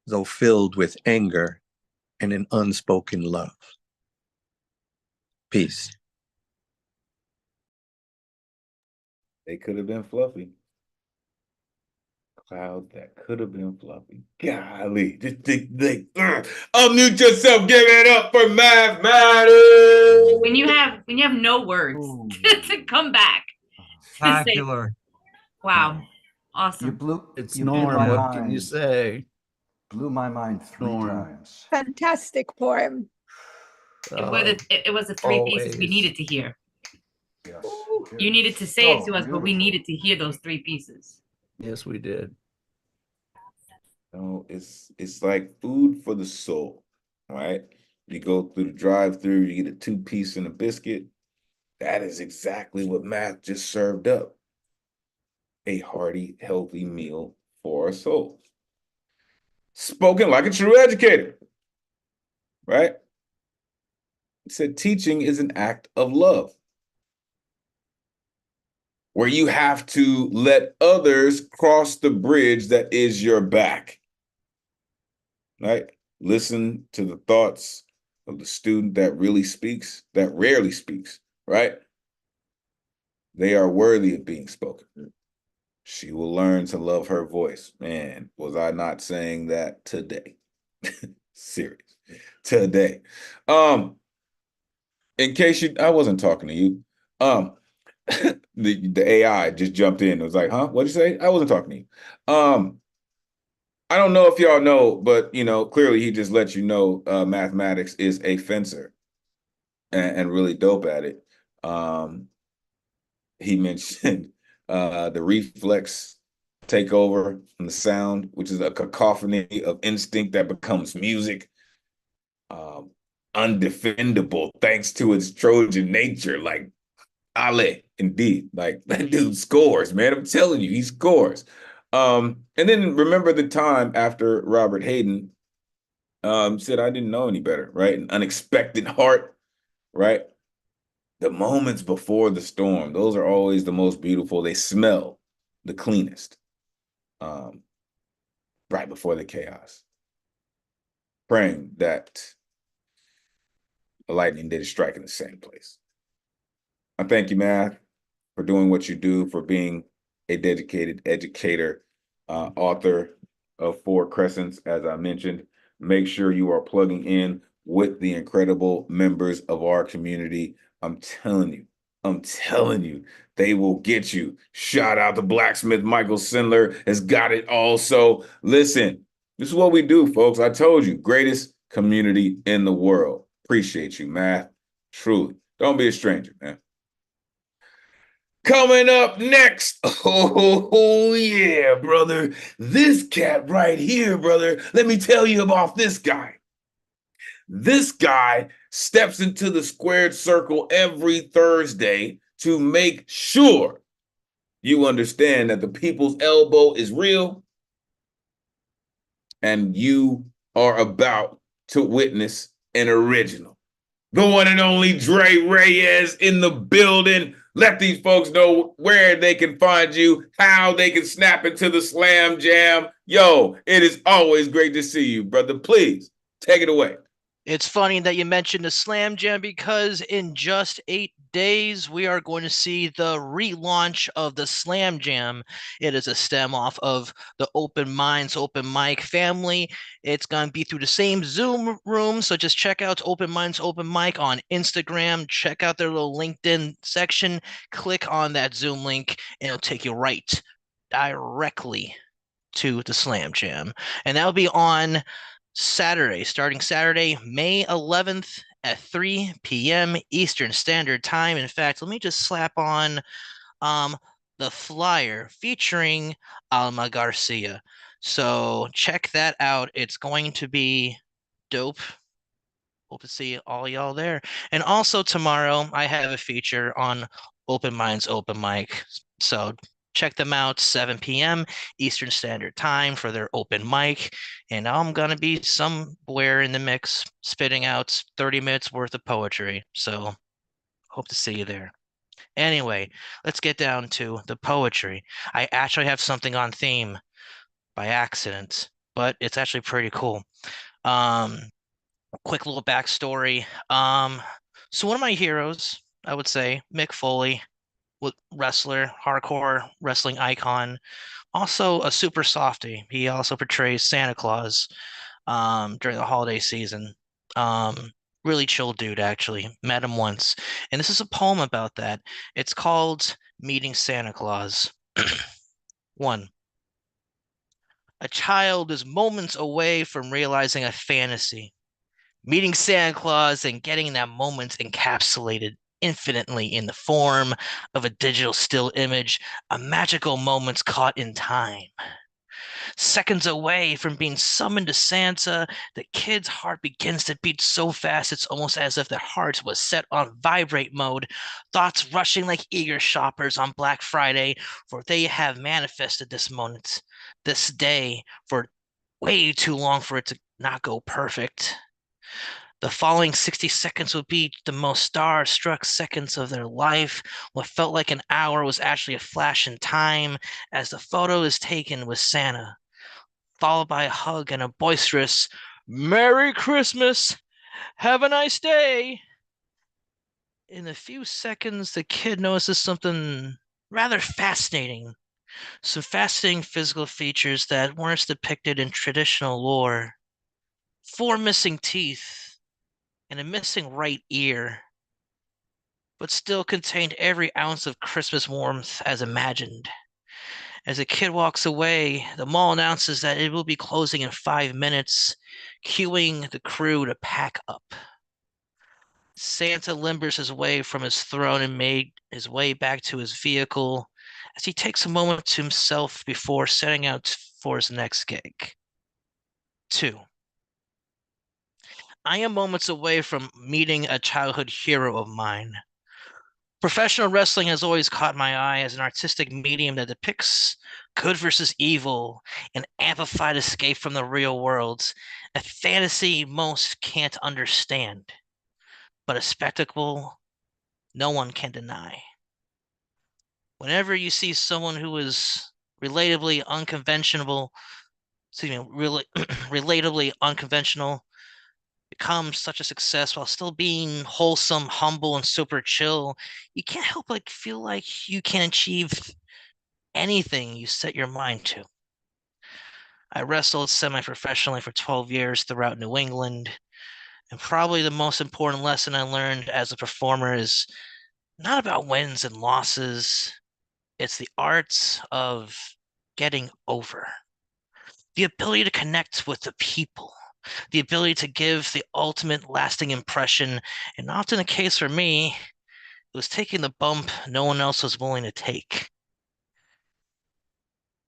though filled with anger and an unspoken love. Peace. They could have been fluffy. Clouds that could have been fluffy. Golly, just think, unmute yourself, give it up for mathematics. When you have no words to come back. Spectacular. Wow. Awesome. It's you Norm. blew my What can you mind. say? Blew my mind three times. Fantastic poem. It was the three pieces we needed to hear. Yes. You needed to say it to us, but we needed to hear those three pieces. Yes, we did. No, it's like food for the soul, right? You go through the drive-through, you get a 2-piece and a biscuit. That is exactly what Math just served up. A hearty, healthy meal for our souls. Spoken like a true educator, right? He said teaching is an act of love, where you have to let others cross the bridge that is your back, right? Listen to the thoughts of the student that really speaks, that rarely speaks, right? They are worthy of being spoken. She will learn to love her voice. Man, was I not saying that today? Serious. Today. In case I wasn't talking to you. The AI just jumped in. It was like, huh? What'd you say? I wasn't talking to you. I don't know if y'all know, but clearly he just let you know mathematics is a fencer and really dope at it. He mentioned the reflex takeover and the sound, which is a cacophony of instinct that becomes music. Undefendable thanks to its Trojan nature, like Ale, indeed. Like that dude scores, man. I'm telling you, he scores. And then remember the time after Robert Hayden said, I didn't know any better, right? An unexpected heart, right? The moments before the storm, those are always the most beautiful. They smell the cleanest, right before the chaos. Praying that the lightning didn't strike in the same place. I thank you, Math, for doing what you do, for being a dedicated educator, author of 4 Crescents, as I mentioned. Make sure you are plugging in with the incredible members of our community. I'm telling you, they will get you. Shout out to Blacksmith Michael Sindler has got it also. Listen, this is what we do, folks. I told you, greatest community in the world. Appreciate you, Math. Truly. Don't be a stranger, man. Coming up next, oh yeah, brother. This cat right here, brother. Let me tell you about this guy. This guy steps into the squared circle every Thursday to make sure you understand that the people's elbow is real and you are about to witness an original. The one and only Dre Reyes in the building. Let these folks know where they can find you, how they can snap into the Slam Jam. Yo, it is always great to see you, brother. Please take it away. It's funny that you mentioned the Slam Jam because in just 8 days, we are going to see the relaunch of the Slam Jam. It is a stem off of the Open Minds, Open Mic family. It's going to be through the same Zoom room. So just check out Open Minds, Open Mic on Instagram. Check out their little LinkedIn section. Click on that Zoom link and it'll take you right directly to the Slam Jam. And that'll be on Saturday, starting Saturday, May 11th at 3 p.m. Eastern Standard Time. In fact, let me just slap on the flyer featuring Alma Garcia. So check that out. It's going to be dope. Hope to see all y'all there. And also tomorrow, I have a feature on Open Minds Open Mic. So check them out, 7 p.m. Eastern Standard Time for their open mic. And I'm going to be somewhere in the mix spitting out 30 minutes worth of poetry. So hope to see you there. Anyway, let's get down to the poetry. I actually have something on theme by accident, but it's actually pretty cool. Quick little backstory. So one of my heroes, I would say, Mick Foley, wrestler, hardcore wrestling icon, also a super softie. He also portrays Santa Claus during the holiday season. Really chill dude, actually. Met him once. And this is a poem about that. It's called Meeting Santa Claus. 1. A child is moments away from realizing a fantasy. Meeting Santa Claus and getting that moment encapsulated infinitely in the form of a digital still image, a magical moment caught in time. Seconds away from being summoned to Santa, the kid's heart begins to beat so fast it's almost as if their heart was set on vibrate mode, thoughts rushing like eager shoppers on Black Friday, for they have manifested this moment, this day, for way too long for it to not go perfect. The following 60 seconds would be the most star-struck seconds of their life. What felt like an hour was actually a flash in time as the photo is taken with Santa, followed by a hug and a boisterous "Merry Christmas! Have a nice day!" In a few seconds, the kid notices something rather fascinating. Some fascinating physical features that weren't depicted in traditional lore. 4 missing teeth and a missing right ear, but still contained every ounce of Christmas warmth as imagined. As the kid walks away, the mall announces that it will be closing in 5 minutes, cueing the crew to pack up. Santa limbers his way from his throne and made his way back to his vehicle as he takes a moment to himself before setting out for his next gig. 2. I am moments away from meeting a childhood hero of mine. Professional wrestling has always caught my eye as an artistic medium that depicts good versus evil, an amplified escape from the real world, a fantasy most can't understand, but a spectacle no one can deny. Whenever you see someone who is relatably unconventional, relatably unconventional, become such a success while still being wholesome, humble, and super chill, you can't help but feel like you can achieve anything you set your mind to. I wrestled semi-professionally for 12 years throughout New England, and probably the most important lesson I learned as a performer is not about wins and losses. It's the art of getting over. The ability to connect with the people, the ability to give the ultimate lasting impression, and often the case for me, it was taking the bump no one else was willing to take.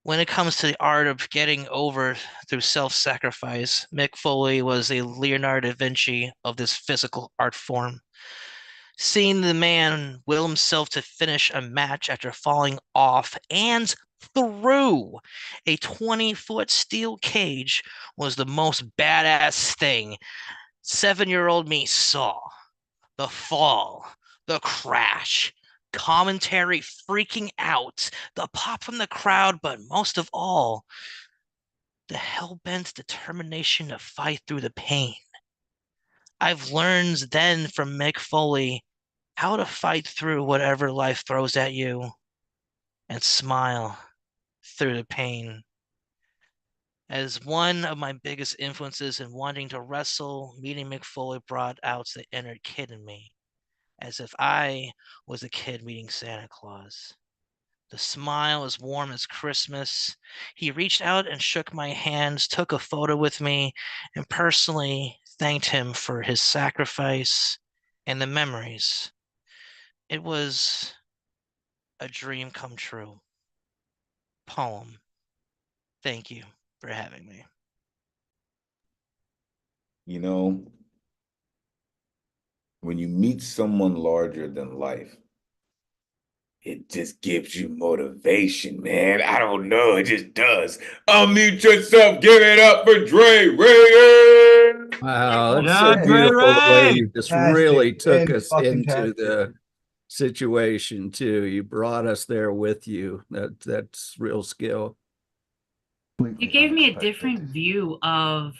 When it comes to the art of getting over through self-sacrifice, Mick Foley was a Leonardo da Vinci of this physical art form. Seeing the man will himself to finish a match after falling off and through a 20-foot steel cage was the most badass thing 7-year-old me saw. The fall, the crash, commentary freaking out, the pop from the crowd, but most of all, the hell-bent determination to fight through the pain. I've learned then from Mick Foley how to fight through whatever life throws at you and smile through the pain. As one of my biggest influences in wanting to wrestle, meeting Mick Foley brought out the inner kid in me, as if I was a kid meeting Santa Claus. The smile as warm as Christmas. He reached out and shook my hands, took a photo with me, and personally thanked him for his sacrifice and the memories. It was a dream come true. Poem. Thank you for having me. You know, when you meet someone larger than life, it just gives you motivation, man. I don't know. It just does. Unmute yourself. Give it up for Dre Ray. Wow, that's Yeah, so Dre beautiful the way Ray. you just really took us fucking into the situation too. You brought us there with you. That's real skill. You gave me a different view of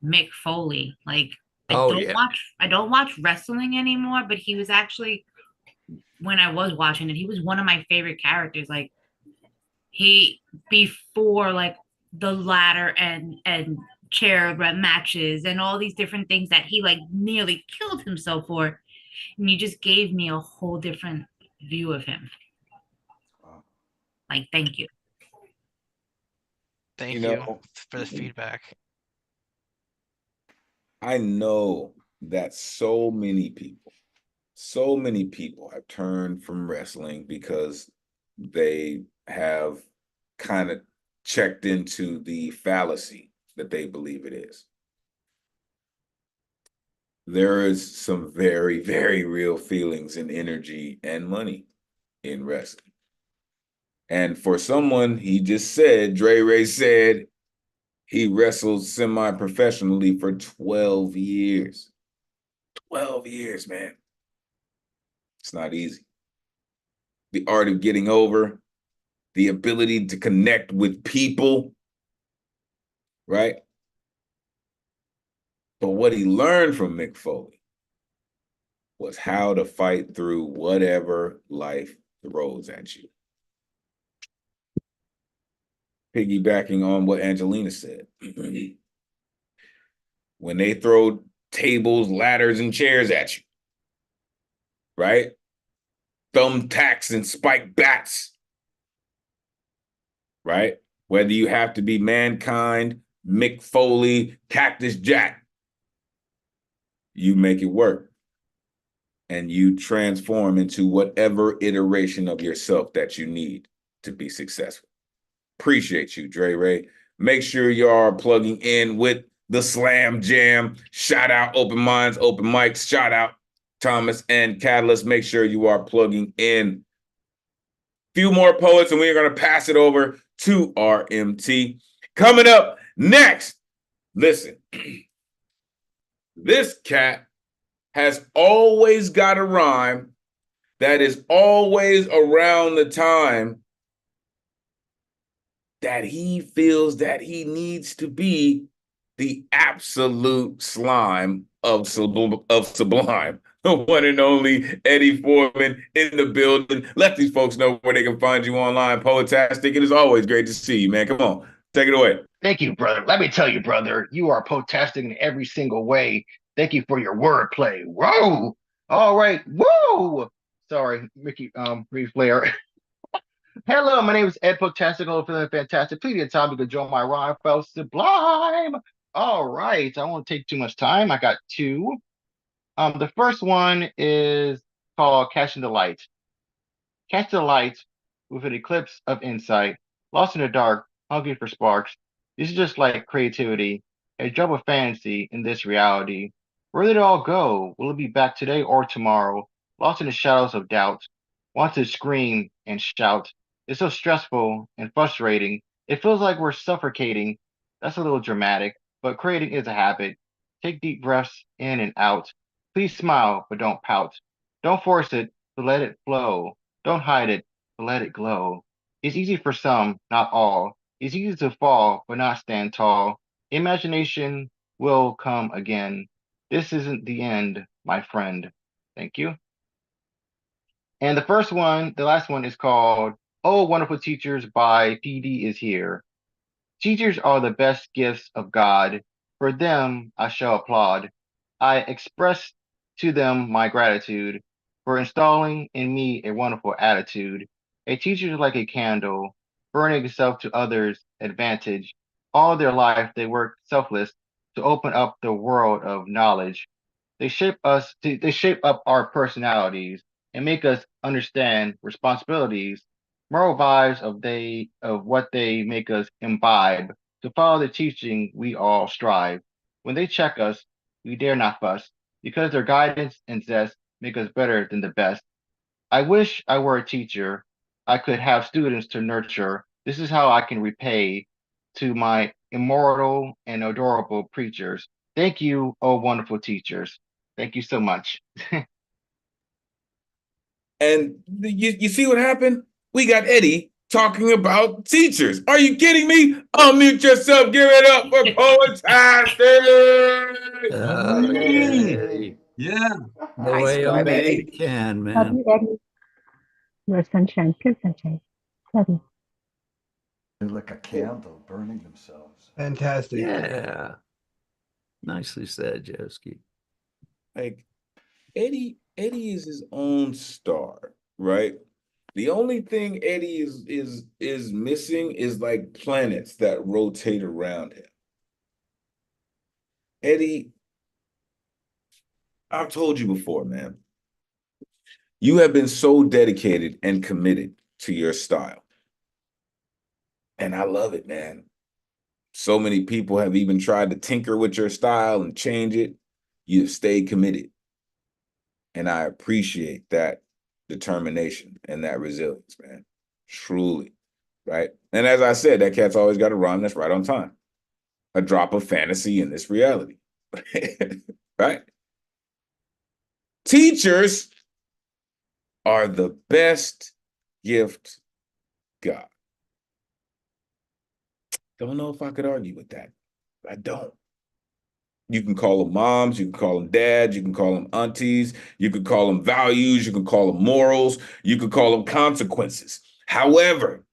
Mick Foley. Like I don't watch wrestling anymore, but he was actually, when I was watching it, he was one of my favorite characters. Like he, before like the ladder and chair matches and all these different things that he like nearly killed himself for, and you just gave me a whole different view of him. Like, thank you. Thank you for the feedback. I know that so many people have turned from wrestling because they have kind of checked into the fallacy that they believe it is. There is some very, very real feelings and energy and money in wrestling. And for someone, he just said, Dre Ray said, he wrestled semi-professionally for 12 years. 12 years, man. It's not easy. The art of getting over, the ability to connect with people, right? But what he learned from Mick Foley was how to fight through whatever life throws at you. Piggybacking on what Angelina said. When they throw tables, ladders, and chairs at you, right? Thumbtacks and spiked bats, right? Whether you have to be Mankind, Mick Foley, Cactus Jack, you make it work. And you transform into whatever iteration of yourself that you need to be successful. Appreciate you, Dre Ray. Make sure you are plugging in with the Slam Jam. Shout out Open Minds, Open Mics. Shout out Thomas and Catalyst. Make sure you are plugging in. Few more poets, and we're going to pass it over to RMT. Coming up next, listen. This cat has always got a rhyme that is always around the time that he feels that he needs to be the absolute slime of Sublime. The one and only Eddie Foreman in the building. Let these folks know where they can find you online, Poetastic. It is always great to see you, man. Come on, take it away. Thank you, brother. Let me tell you, brother, you are poetastic in every single way. Thank you for your wordplay. Whoa! All right. Whoa! Sorry, Mickey, reflare. Hello, my name is Ed Poetastic. I'm feeling fantastic. Please get time to join my rhyme felt sublime. All right. I won't take too much time. I got two. The first one is called Catching the Light. Catch the light with an eclipse of insight, lost in the dark, hungry for sparks. This is just like creativity, a drop of fantasy in this reality. Where did it all go? Will it be back today or tomorrow? Lost in the shadows of doubt. Want to scream and shout. It's so stressful and frustrating. It feels like we're suffocating. That's a little dramatic, but creating is a habit. Take deep breaths in and out. Please smile, but don't pout. Don't force it, but let it flow. Don't hide it, but let it glow. It's easy for some, not all. It's easy to fall, but not stand tall. Imagination will come again. This isn't the end, my friend. Thank you. And the last one is called Oh Wonderful Teachers by PD is Here. Teachers are the best gifts of God. For them, I shall applaud. I express to them my gratitude for installing in me a wonderful attitude. A teacher is like a candle, burning itself to others' advantage. All their life, they work selfless to open up the world of knowledge. They shape up our personalities and make us understand responsibilities, moral vibes of what they make us imbibe. To follow the teaching, we all strive. When they check us, we dare not fuss, because their guidance and zest make us better than the best. I wish I were a teacher. I could have students to nurture. This is how I can repay to my immortal and adorable preachers. Thank you, oh wonderful teachers. Thank you so much. And you see what happened? We got Eddie talking about teachers. Are you kidding me? Unmute yourself. Give it up for Poetastic. Yeah. The High way score, only baby. you can, Love man. you, Eddie. You're sunshine, pure sunshine. Love you. They're like a candle burning themselves. Fantastic. Yeah. Nicely said, Joski. Like Eddie is his own star, right? The only thing Eddie is missing is like planets that rotate around him. Eddie, I've told you before, man. You have been so dedicated and committed to your style. And I love it, man. So many people have even tried to tinker with your style and change it. You've stayed committed. And I appreciate that determination and that resilience, man. Truly, right? And as I said, that cat's always got a rhyme that's right on time. A drop of fantasy in this reality, right? Teachers are the best gift God. Don't know if I could argue with that. I don't. You can call them moms, you can call them dads, you can call them aunties, you can call them values, you can call them morals, you can call them consequences. However,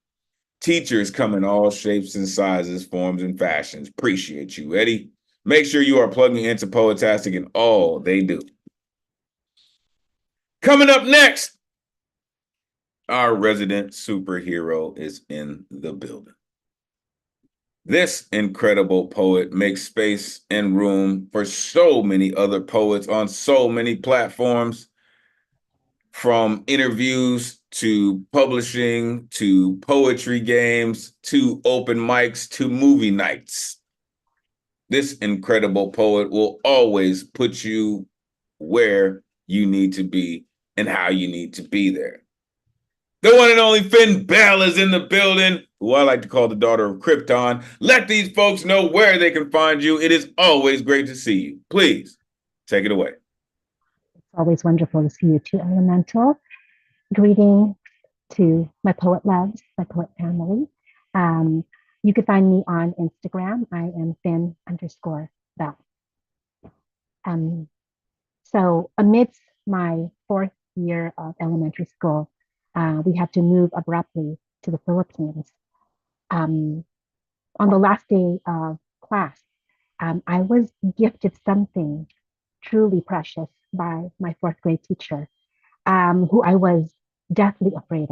teachers come in all shapes and sizes, forms and fashions. Appreciate you, Eddie. Make sure you are plugging into Poetastic in all they do. Coming up next, our resident superhero is in the building. This incredible poet makes space and room for so many other poets on so many platforms, from interviews to publishing to poetry games to open mics to movie nights. This incredible poet will always put you where you need to be and how you need to be there. The one and only Finn Bell is in the building, who I like to call the daughter of Krypton. Let these folks know where they can find you. It is always great to see you. Please take it away. It's always wonderful to see you too, Elemental. Greeting to my poet loves, my poet family. You can find me on Instagram. I am Finn_Bell. So amidst my 4th year of elementary school, we had to move abruptly to the Philippines. On the last day of class, I was gifted something truly precious by my 4th grade teacher, who I was deathly afraid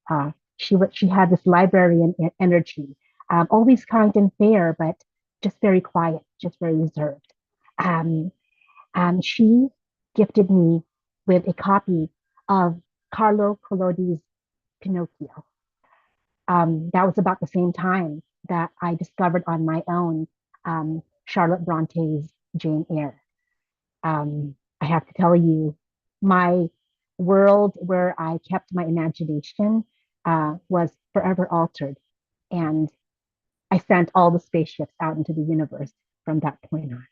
of. She had this librarian energy, always kind and fair, but just very quiet, just very reserved. She gifted me with a copy of Carlo Collodi's Pinocchio. That was about the same time that I discovered on my own Charlotte Bronte's Jane Eyre. I have to tell you, my world where I kept my imagination was forever altered. And I sent all the spaceships out into the universe from that point on.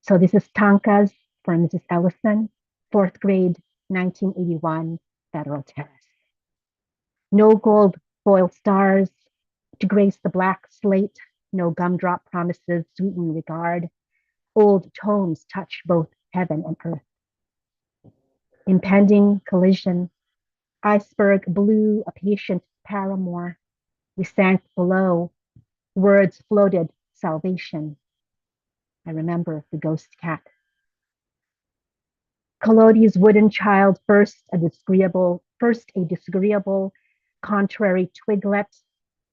So this is Tankas for Mrs. Ellison, 4th grade, 1981, Federal Terrace. No gold foil stars to grace the black slate, no gumdrop promises sweeten regard. Old tomes touch both heaven and earth. Impending collision, iceberg blew a patient paramour. We sank below, words floated salvation. I remember the ghost cat. Collodi's wooden child, first a disagreeable, contrary twiglet,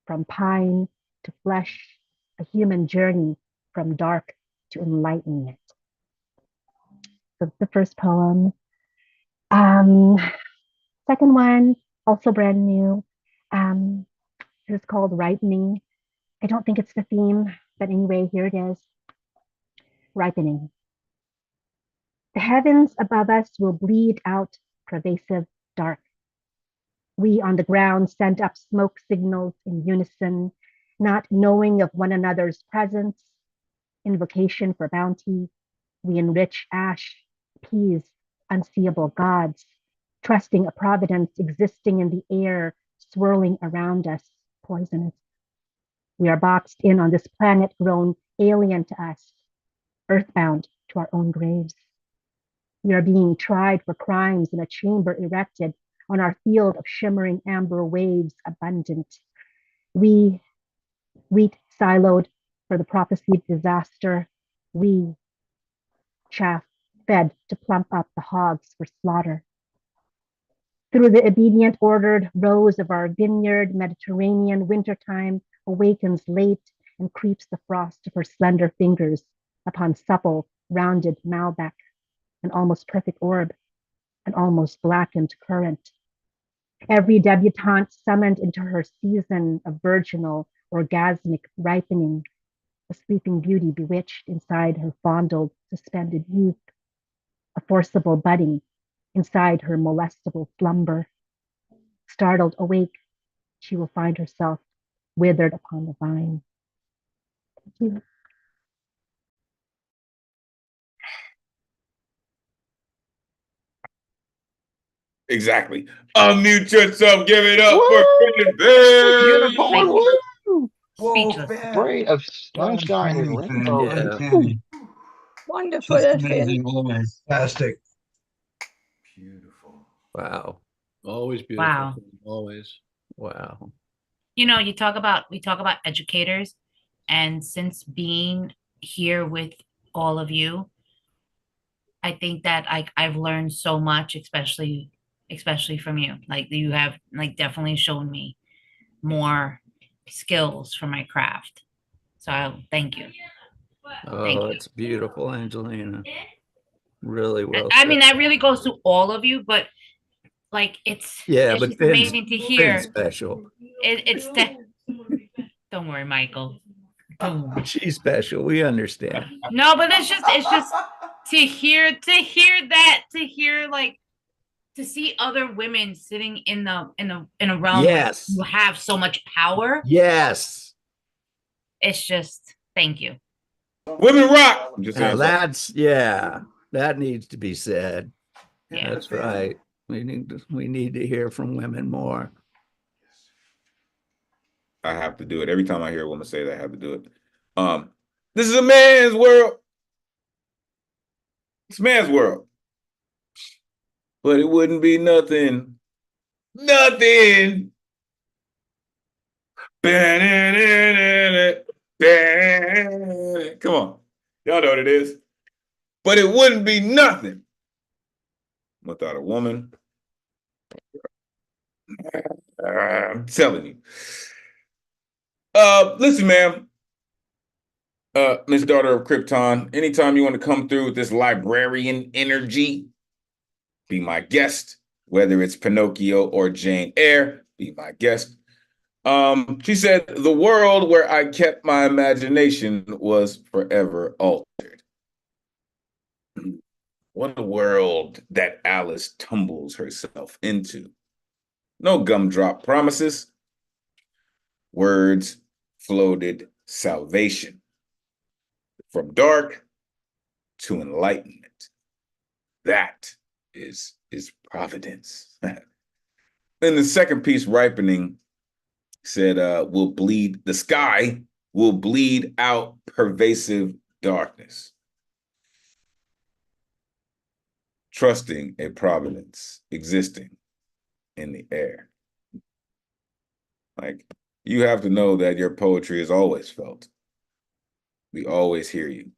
from pine to flesh, a human journey from dark to enlightenment. So the first poem. Second one, also brand new. It's called Ripening. I don't think it's the theme, but anyway, here it is. Ripening. The heavens above us will bleed out pervasive dark We on the ground send up smoke signals in unison, not knowing of one another's presence, invocation for bounty. We enrich ash, peas, unseeable gods, trusting a providence existing in the air, swirling around us, poisonous. We are boxed in on this planet grown alien to us, earthbound to our own graves. We are being tried for crimes in a chamber erected on our field of shimmering amber waves abundant. We, wheat siloed for the prophesied disaster. We, chaff fed to plump up the hogs for slaughter. Through the obedient ordered rows of our vineyard, Mediterranean wintertime awakens late and creeps the frost of her slender fingers upon supple, rounded Malbec, an almost perfect orb, an almost blackened current. Every debutante summoned into her season of virginal, orgasmic ripening, a sleeping beauty bewitched inside her fondled, suspended youth, a forcible budding inside her molestable slumber. Startled awake, she will find herself withered upon the vine. Thank you. Exactly. Unmute yourself. Give it up for Chris Berry. Whoa, spray of sunshine and rainbow. Uncanny. Wonderful, Just Phil. amazing, always. Fantastic. Beautiful. Wow. Always beautiful. Wow. Always. Wow. You know, we talk about educators, and since being here with all of you, I think that I've learned so much, especially from you. Like, you have definitely shown me more skills for my craft. So thank you. Oh, it's beautiful, Angelina. Really well I said. mean, that really goes to all of you, but like it's but just amazing to hear. Finn's special. It's don't worry, Michael. Don't worry. She's special. We understand. No, but it's just to hear like to see other women sitting in a realm Yes. where you have so much power. Yes. It's just thank you. Women rock. Now that needs to be said. Yeah. That's right. We need to hear from women more. I have to do it. Every time I hear a woman say that, I have to do it. This is a man's world. It's a man's world. But it wouldn't be nothing. Nothing. Come on. Y'all know what it is. But it wouldn't be nothing without a woman. I'm telling you. Listen, ma'am. Miss Daughter of Krypton, anytime you want to come through with this librarian energy, be my guest. Whether it's Pinocchio or Jane Eyre, be my guest. She said, the world where I kept my imagination was forever altered. What a world that Alice tumbles herself into. No gumdrop promises. Words floated salvation. From dark to enlightenment. That is providence. In the second piece, Ripening, said, the sky will bleed out pervasive darkness. Trusting a providence existing in the air. Like, you have to know that your poetry is always felt. We always hear you.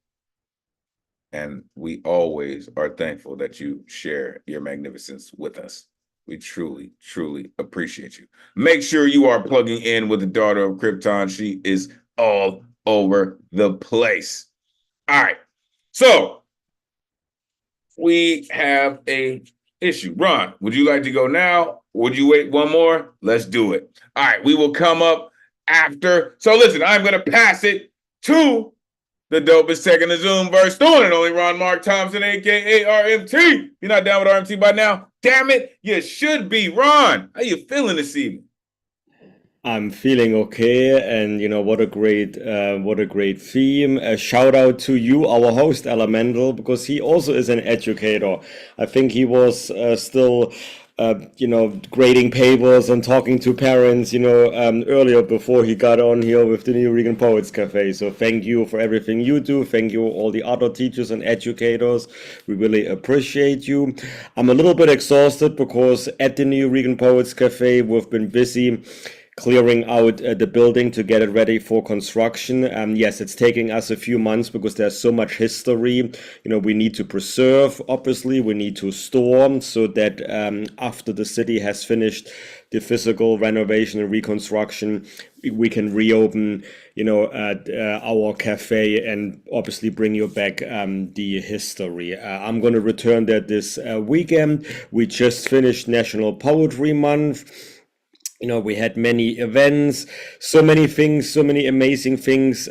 And we always are thankful that you share your magnificence with us. We truly, truly appreciate you. Make sure you are plugging in with the Daughter of Krypton. She is all over the place. All right. So we have a issue. Ron, would you like to go now? Would you wait one more? Let's do it. All right. We will come up after. So listen, I'm going to pass it to the dopest tech in the Zoom verse, the one and only Ron Mark Thompson, aka RMT. If you're not down with RMT by now, damn it, you should be. Ron, how you feeling this evening? I'm feeling okay, and what a great theme. A shout out to you, our host Elemen2al, because he also is an educator. I think he was still grading papers and talking to parents, earlier before he got on here with the Nuyorican Poets Cafe. So thank you for everything you do. Thank you all the other teachers and educators. We really appreciate you. I'm a little bit exhausted because at the Nuyorican Poets Cafe we've been busy clearing out the building to get it ready for construction. Yes, it's taking us a few months because there's so much history. We need to preserve, obviously, we need to store so that after the city has finished the physical renovation and reconstruction, we can reopen, our cafe and obviously bring you back the history. I'm going to return there this weekend. We just finished National Poetry Month. We had many events, so many things, so many amazing things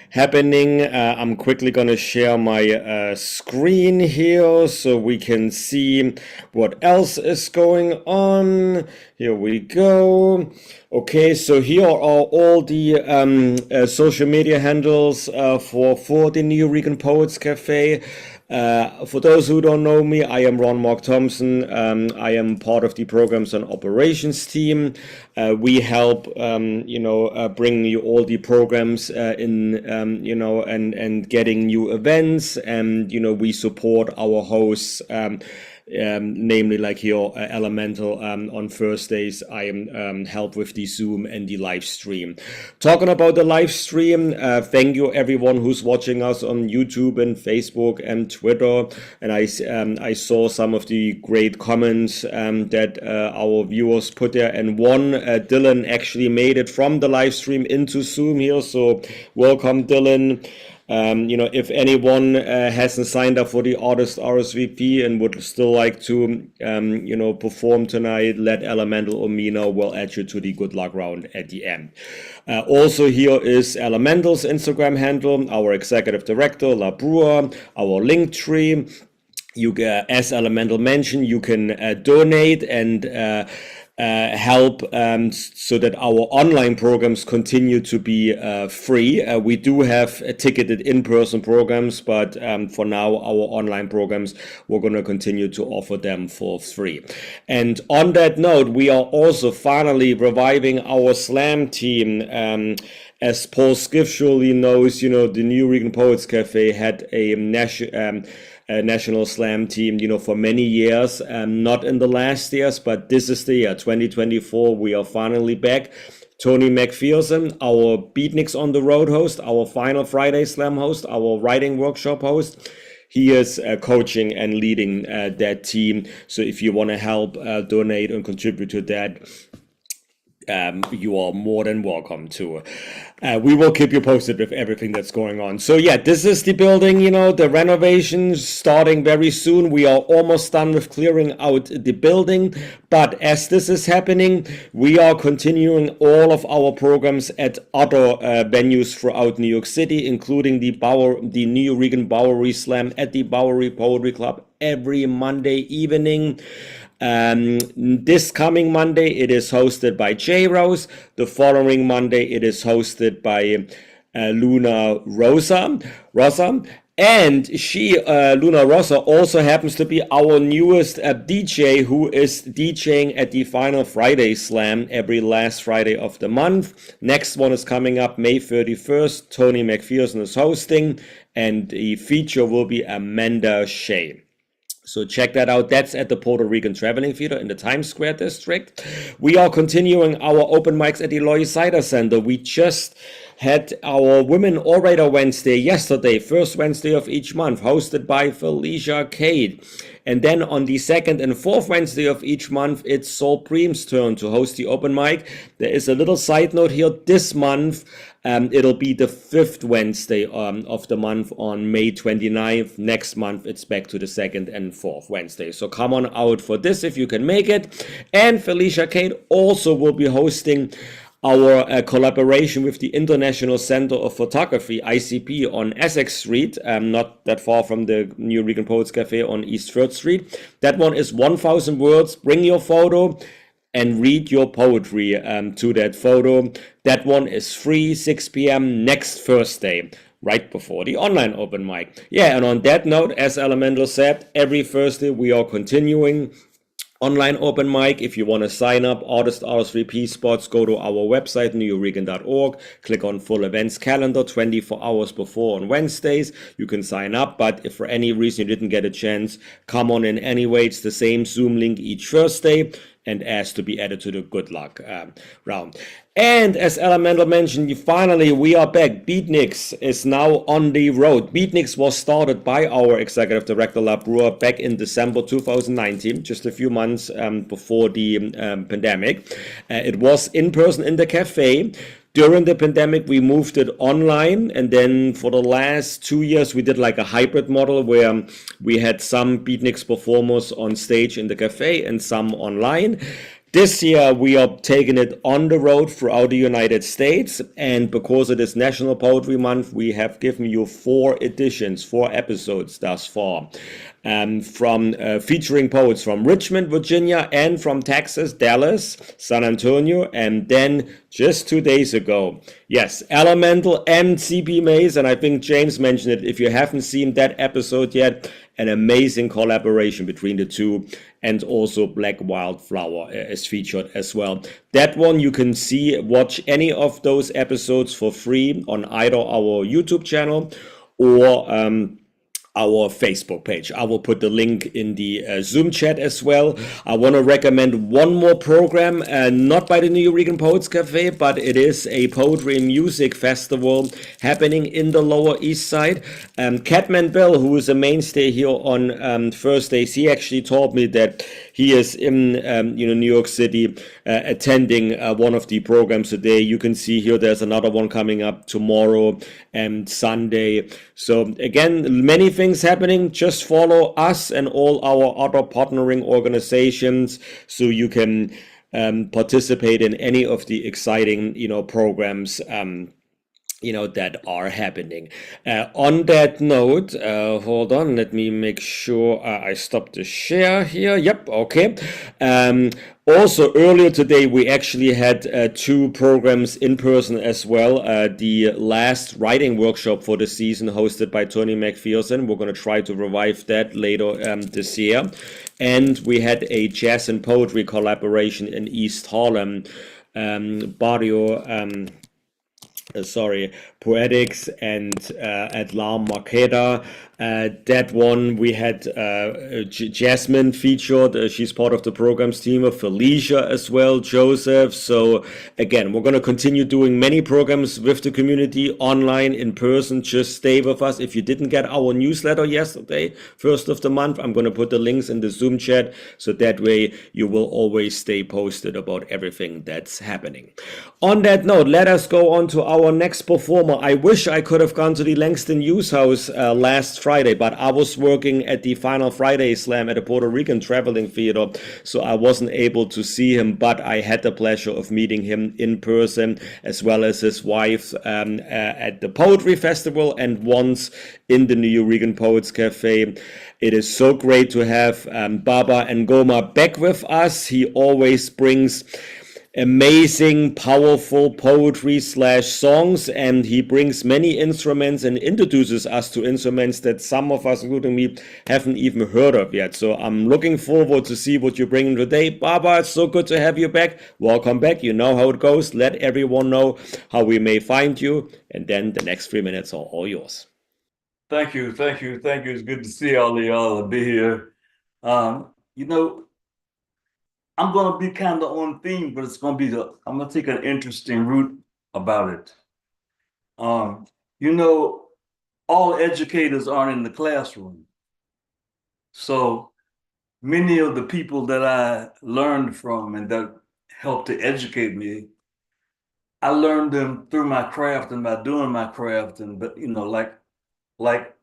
happening. I'm quickly going to share my screen here so we can see what else is going on. Here we go. Okay, so here are all the social media handles for the Nuyorican Poets Cafe. For those who don't know me, I am Ron Mark Thompson. I am part of the programs and operations team. We help, bringing you all the programs in, and getting new events. And, we support our hosts, namely like here Elemen2al. On Thursdays I am help with the Zoom and the live stream. Talking about the live stream, thank you everyone who's watching us on YouTube and Facebook and Twitter. And I saw some of the great comments that our viewers put there, and one Dylan actually made it from the live stream into Zoom here, so welcome Dylan. If anyone hasn't signed up for the artist RSVP and would still like to, perform tonight, let Elemen2al or me know. We'll add you to the good luck round at the end. Also here is Elemen2al's Instagram handle, our executive director, La Brewer, our link tree. You, as Elemen2al mentioned, you can donate and help so that our online programs continue to be free. We do have ticketed in-person programs, but for now our online programs, we're going to continue to offer them for free. And on that note, we are also finally reviving our slam team. As Paul Skiff surely knows, the Nuyorican Poets Cafe had a national slam team, for many years, not in the last years, but this is the year 2024. We are finally back. Tony McPherson, our Beatniks on the Road host, our final Friday slam host, our writing workshop host. He is coaching and leading that team. So if you want to help donate and contribute to that, you are more than welcome to. We will keep you posted with everything that's going on. So yeah, this is the building, the renovations starting very soon. We are almost done with clearing out the building. But as this is happening, we are continuing all of our programs at other venues throughout New York City, including the Nuyorican Bowery Slam at the Bowery Poetry Club every Monday evening. This coming Monday it is hosted by J Rose. The following Monday it is hosted by Luna Rosa, and she Luna Rosa also happens to be our newest DJ, who is DJing at the final Friday Slam every last Friday of the month. Next one is coming up May 31st. Tony McPherson is hosting, and the feature will be Amanda Shea. So check that out. That's at the Puerto Rican Traveling Theater in the Times Square district. We are continuing our open mics at the Lois Cider Center. We just had our Women Orator Wednesday yesterday, first Wednesday of each month, hosted by Felicia Cade. And then on the second and fourth Wednesday of each month, it's Saul Bream's turn to host the open mic. There is a little side note here. This month, it'll be the fifth Wednesday of the month on May 29th. Next month, it's back to the second and fourth Wednesday. So come on out for this if you can make it. And Felicia Cade also will be hosting our collaboration with the International Center of Photography, ICP, on Essex Street, not that far from the Nuyorican Poets Cafe on East 3rd Street. That one is 1,000 words. Bring your photo and read your poetry to that photo. That one is free, 6 p.m. next Thursday, right before the online open mic. Yeah, and on that note, as Elemen2al said, every Thursday we are continuing online open mic. If you want to sign up, artist RSVP spots, go to our website, nuyorican.org, click on full events calendar 24 hours before on Wednesdays. You can sign up, but if for any reason you didn't get a chance, come on in anyway. It's the same Zoom link each Thursday and ask to be added to the good luck round. And as Elemen2al mentioned, finally we are back. Beatniks is now on the road. Beatniks was started by our executive director La Brewer back in December 2019, just a few months before the pandemic. It was in person in the cafe. During the pandemic, we moved it online, and then for the last 2 years, we did like a hybrid model where we had some Beatniks performers on stage in the cafe and some online. This year, we are taking it on the road throughout the United States, and because it is National Poetry Month, we have given you 4 editions, 4 episodes thus far, from featuring poets from Richmond, Virginia, and from Texas, Dallas, San Antonio, and then just 2 days ago, yes, Elemen2al and CP Mays, and I think James mentioned it. If you haven't seen that episode yet, an amazing collaboration between the two, and also Black Wildflower is featured as well. That one you can watch any of those episodes for free on either our YouTube channel or our Facebook page. I will put the link in the Zoom chat as well. I want to recommend one more program, not by the Nuyorican Poets Cafe, but it is a poetry and music festival happening in the Lower East Side. Catman Bell, who is a mainstay here on Thursdays, he actually told me that he is in New York City attending one of the programs today. You can see here there's another one coming up tomorrow and Sunday. So again, many things happening. Just follow us and all our other partnering organizations so you can participate in any of the exciting programs that are happening. On that note, hold on, let me make sure I stop the share here. Yep, okay. Also, earlier today, we actually had 2 programs in person as well. The last writing workshop for the season hosted by Tony McPherson. We're going to try to revive that later this year. And we had a jazz and poetry collaboration in East Harlem. Barrio... Poetics and at La Marqueta. That one we had Jasmine featured. She's part of the programs team of Felicia as well, Joseph. So again, we're going to continue doing many programs with the community online, in person. Just stay with us. If you didn't get our newsletter yesterday, first of the month, I'm going to put the links in the Zoom chat so that way you will always stay posted about everything that's happening. On that note, let us go on to our next performer. I wish I could have gone to the Langston Hughes House last Friday, but I was working at the Final Friday Slam at the Puerto Rican Traveling Theater, so I wasn't able to see him, but I had the pleasure of meeting him in person, as well as his wife at the Poetry Festival and once in the Nuyorican Poets Cafe. It is so great to have Baba Ngoma back with us. He always brings amazing, powerful poetry / songs, and he brings many instruments and introduces us to instruments that some of us, including me, haven't even heard of yet. So I'm looking forward to see what you're bringing today. Baba, it's so good to have you back. Welcome back. You know how it goes. Let everyone know how we may find you, and then the next 3 minutes are all yours. Thank you. It's good to see all of y'all and be here. I'm going to be kind of on theme, but it's going to be I'm going to take an interesting route about it. All educators aren't in the classroom. So many of the people that I learned from and that helped to educate me, I learned them through my craft and by doing my craft. Like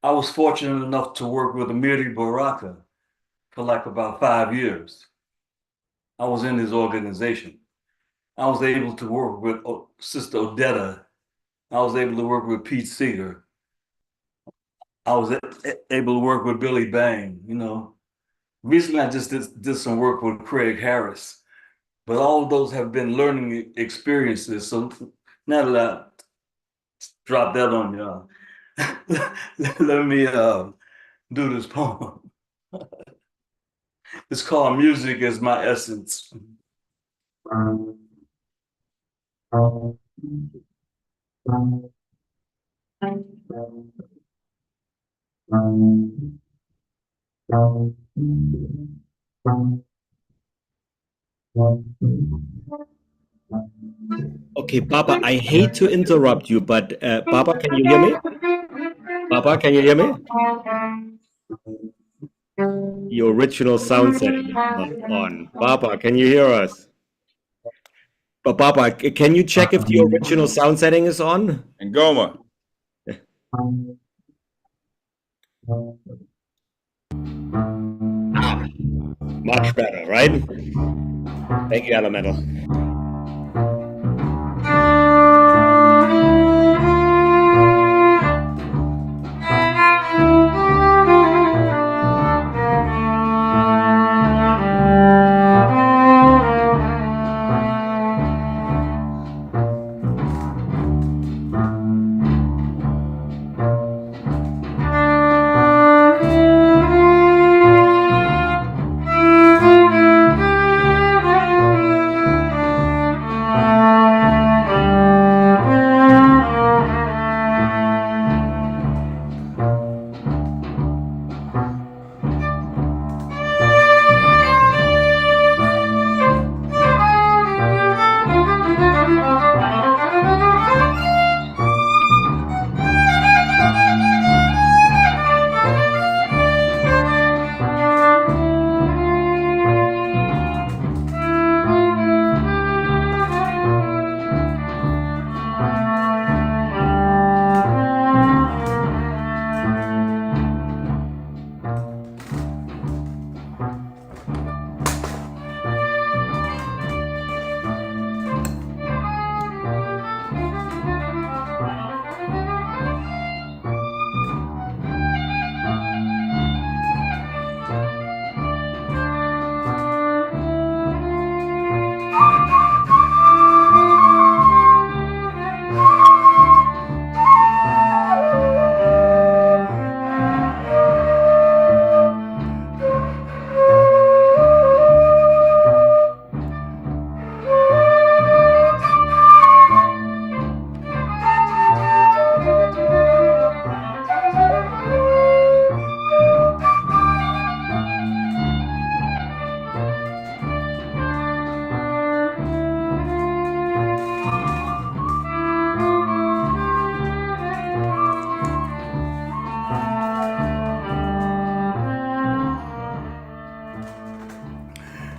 I was fortunate enough to work with Amiri Baraka for like about 5 years. I was in his organization. I was able to work with Sister Odetta. I was able to work with Pete Seeger. I was able to work with Billy Bang, you know. Recently, I just did some work with Craig Harris, but all of those have been learning experiences. So now that I drop that on you, let me do this poem. It's called Music is My Essence. Okay, Papa, I hate to interrupt you, but Papa, can you hear me? Papa, can you hear me? The original sound setting is not on. Papa, can you hear us? But Papa, can you check if the original sound setting is on? And Goma. Much better, right? Thank you, Elemental.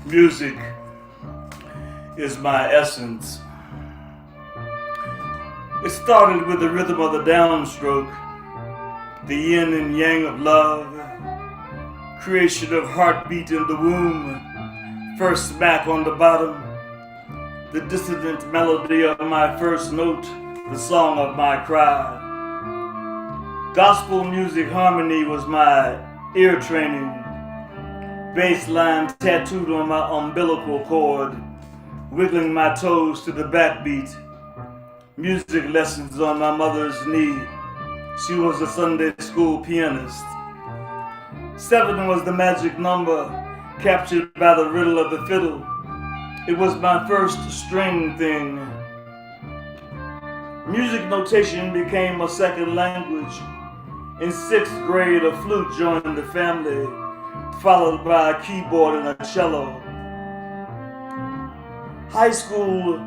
Music is my essence. It started with the rhythm of the downstroke, the yin and yang of love, creation of heartbeat in the womb, first smack on the bottom, the dissonant melody of my first note, the song of my cry. Gospel music harmony was my ear training, bass line tattooed on my umbilical cord, wiggling my toes to the backbeat. Music lessons on my mother's knee. She was a Sunday school pianist. 7 was the magic number, captured by the riddle of the fiddle. It was my first string thing. Music notation became a second language. In 6th grade, a flute joined the family, followed by a keyboard and a cello. High school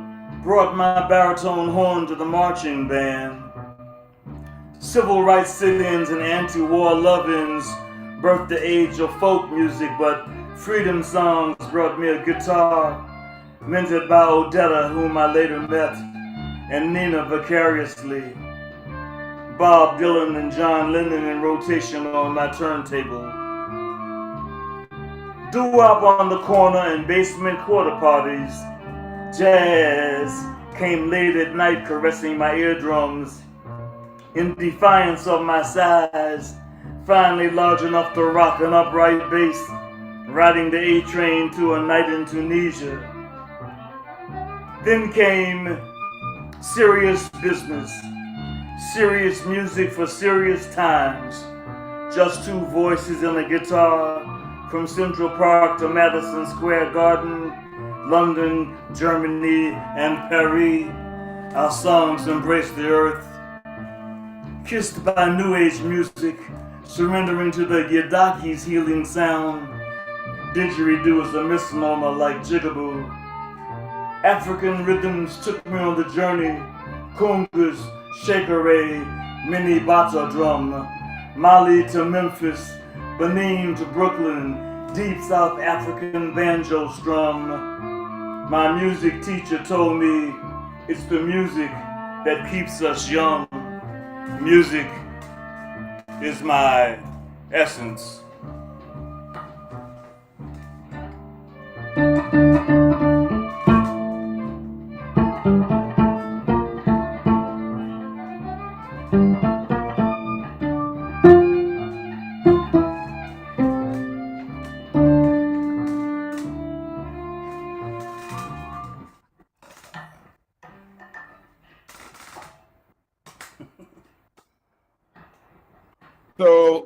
brought my baritone horn to the marching band. Civil rights sit-ins and anti-war love-ins birthed the age of folk music, but freedom songs brought me a guitar, minted by Odetta, whom I later met, and Nina vicariously. Bob Dylan and John Lennon in rotation on my turntable. Doo-wop on the corner and basement quarter parties, Jazz came late at night caressing my eardrums. In defiance of my size, finally large enough to rock an upright bass, riding the A train to a night in Tunisia. Then came serious business, serious music for serious times. Just two voices and a guitar, from Central Park to Madison Square Garden, London, Germany, and Paris. Our songs embrace the earth. Kissed by New Age music, surrendering to the Yadaki's healing sound. Didgeridoo is a misnomer like jigaboo. African rhythms took me on the journey. Congas, shakere, mini bata drum. Mali to Memphis, Benin to Brooklyn, deep South African banjo strum. My music teacher told me it's the music that keeps us young. Music is my essence. So,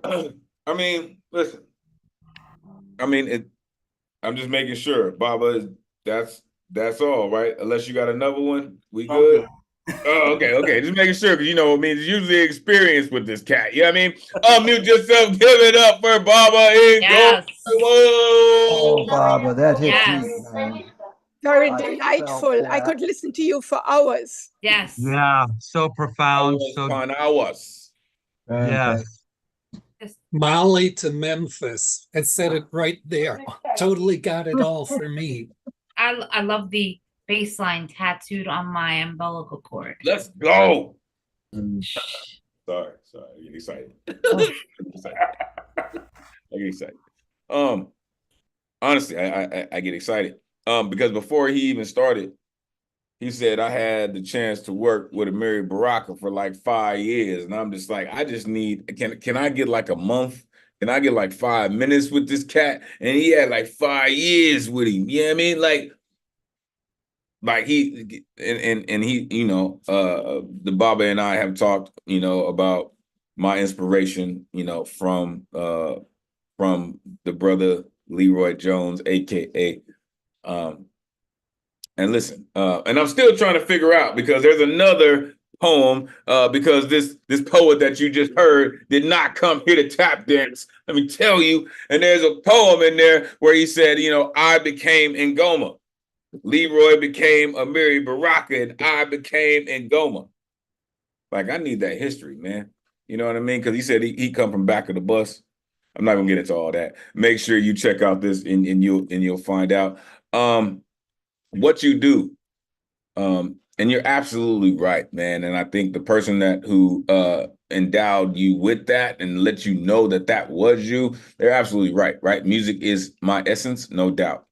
I mean, listen. I mean, I'm just making sure, Baba. That's all, right? Unless you got another one, we good. Okay. Oh, okay. Just making sure, because you know, I mean, it's usually experience with this cat. You know what I mean? Unmute yourself, give it up for Baba in Yes. Oh, Baba, that hit deep, man. Very I delightful. felt I that. could listen to you for hours. Yes. Yeah, so profound. So hours. yes. Mali to Memphis. I said it right there. Totally got it all for me. I love the bass line tattooed on my umbilical cord. Let's go. Sorry, I get excited. I get excited. Honestly, I get excited. Because before he even started, he said I had the chance to work with Amiri Baraka for like 5 years. And I'm just like, I just need, can I get like a month? Can I get like 5 minutes with this cat? And he had like 5 years with him. You know what I mean? Like he and he, you know, the Baba and I have talked, you know, about my inspiration, you know, from the brother Leroy Jones, aka and listen, and I'm still trying to figure out, because there's another poem, because this poet that you just heard did not come here to tap dance, let me tell you. And there's a poem in there where he said, you know, I became Ngoma. Leroy became Amiri Baraka, and I became Ngoma. Like, I need that history, man. You know what I mean? Because he said he come from back of the bus. I'm not gonna get into all that. Make sure you check out this, and you'll find out what you do. And you're absolutely right, man. And I think the person who endowed you with that and let you know that was you, they're absolutely right, right? Music is my essence, no doubt.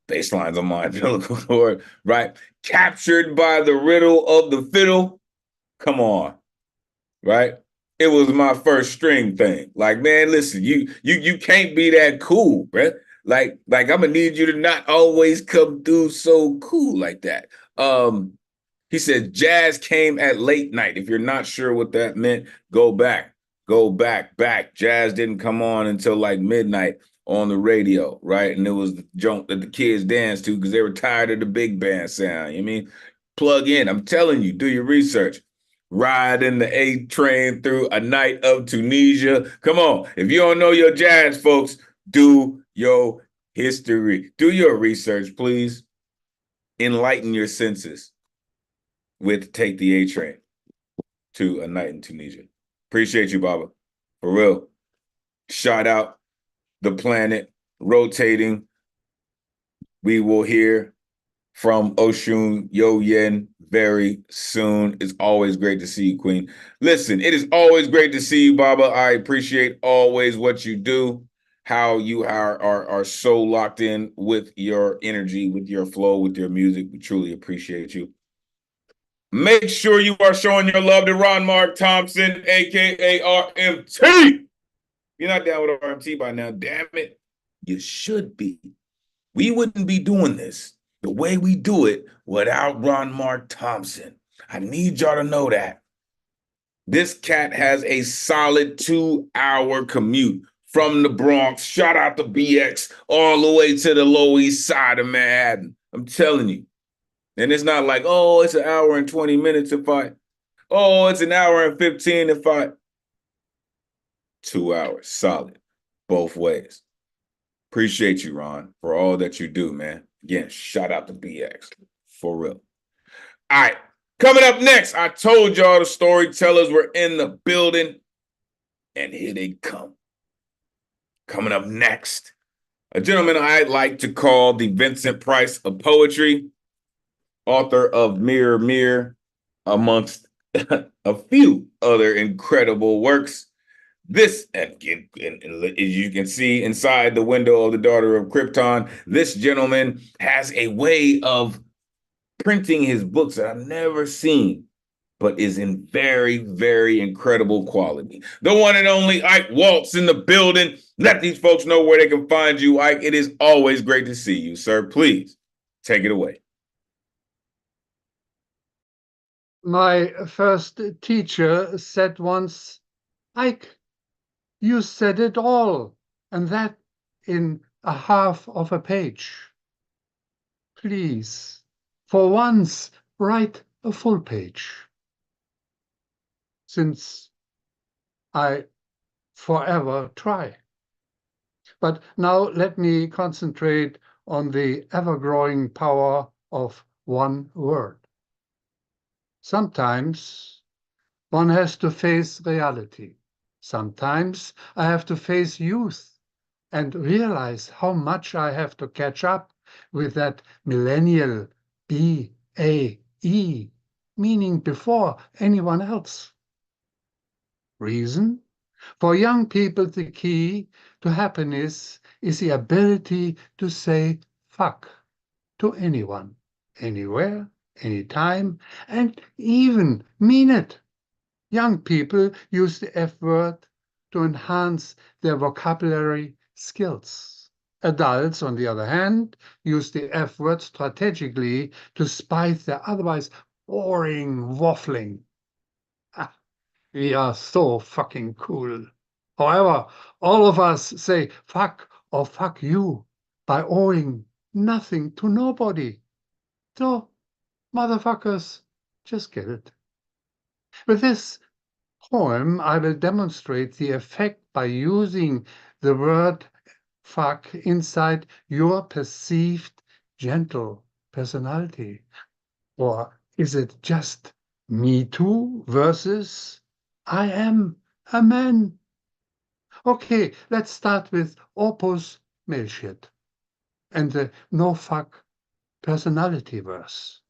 Bass lines on my umbilical cord, right? Captured by the riddle of the fiddle. Come on, right? It was my first string thing. Like, man, listen, you can't be that cool, bro. Like I'm gonna need you to not always come through so cool like that. He said jazz came at late night. If you're not sure what that meant, go back. Jazz didn't come on until like midnight on the radio, right? And it was the junk that the kids danced to because they were tired of the big band sound. You mean, plug in. I'm telling you, do your research. Ride in the A train through a night of Tunisia. Come on. If you don't know your jazz, folks, do your history. Do your research, please. Enlighten your senses with Take the A Train to a night in Tunisia. Appreciate you, Baba. For real. Shout out the planet rotating. We will hear from Oshun Yoyen very soon. It's always great to see you, Queen. Listen, it is always great to see you, Baba. I appreciate always what you do. how you are so locked in with your energy, with your flow, with your music. We truly appreciate you. Make sure you are showing your love to Ron Mark Thompson, aka RMT. You're not down with RMT by now, damn it. You should be. We wouldn't be doing this the way we do it without Ron Mark Thompson. I need y'all to know that. This cat has a solid 2-hour commute from the Bronx, shout out to BX, all the way to the Lower East Side of Manhattan. I'm telling you. And it's not like, oh, it's an hour and 20 minutes if oh, it's an hour and 15 if 2 hours, solid, both ways. Appreciate you, Ron, for all that you do, man. Again, shout out to BX, for real. All right, coming up next, I told y'all the storytellers were in the building, and here they come. Coming up next, a gentleman I'd like to call the Vincent Price of poetry, author of Mirror, Mirror, amongst a few other incredible works. This, and as you can see inside the window of the Daughter of Krypton, this gentleman has a way of printing his books that I've never seen, but is in very, very incredible quality. The one and only Ike Waltz in the building. Let these folks know where they can find you, Ike. It is always great to see you, sir. Please take it away. My first teacher said once, Ike, you said it all, and that in a half of a page. Please, for once, write a full page. Since I forever try. But now let me concentrate on the ever-growing power of one word. Sometimes one has to face reality. Sometimes I have to face youth and realize how much I have to catch up with that millennial BAE, meaning before anyone else. Reason? For young people, the key to happiness is the ability to say fuck to anyone, anywhere, anytime, and even mean it. Young people use the F word to enhance their vocabulary skills. Adults, on the other hand, use the F word strategically to spice their otherwise boring waffling. We are so fucking cool. However, all of us say fuck or fuck you by owing nothing to nobody. So, motherfuckers, just get it. With this poem, I will demonstrate the effect by using the word fuck inside your perceived gentle personality. Or is it just me too versus I am a man? Okay, let's start with opus male shit and the no fuck personality verse.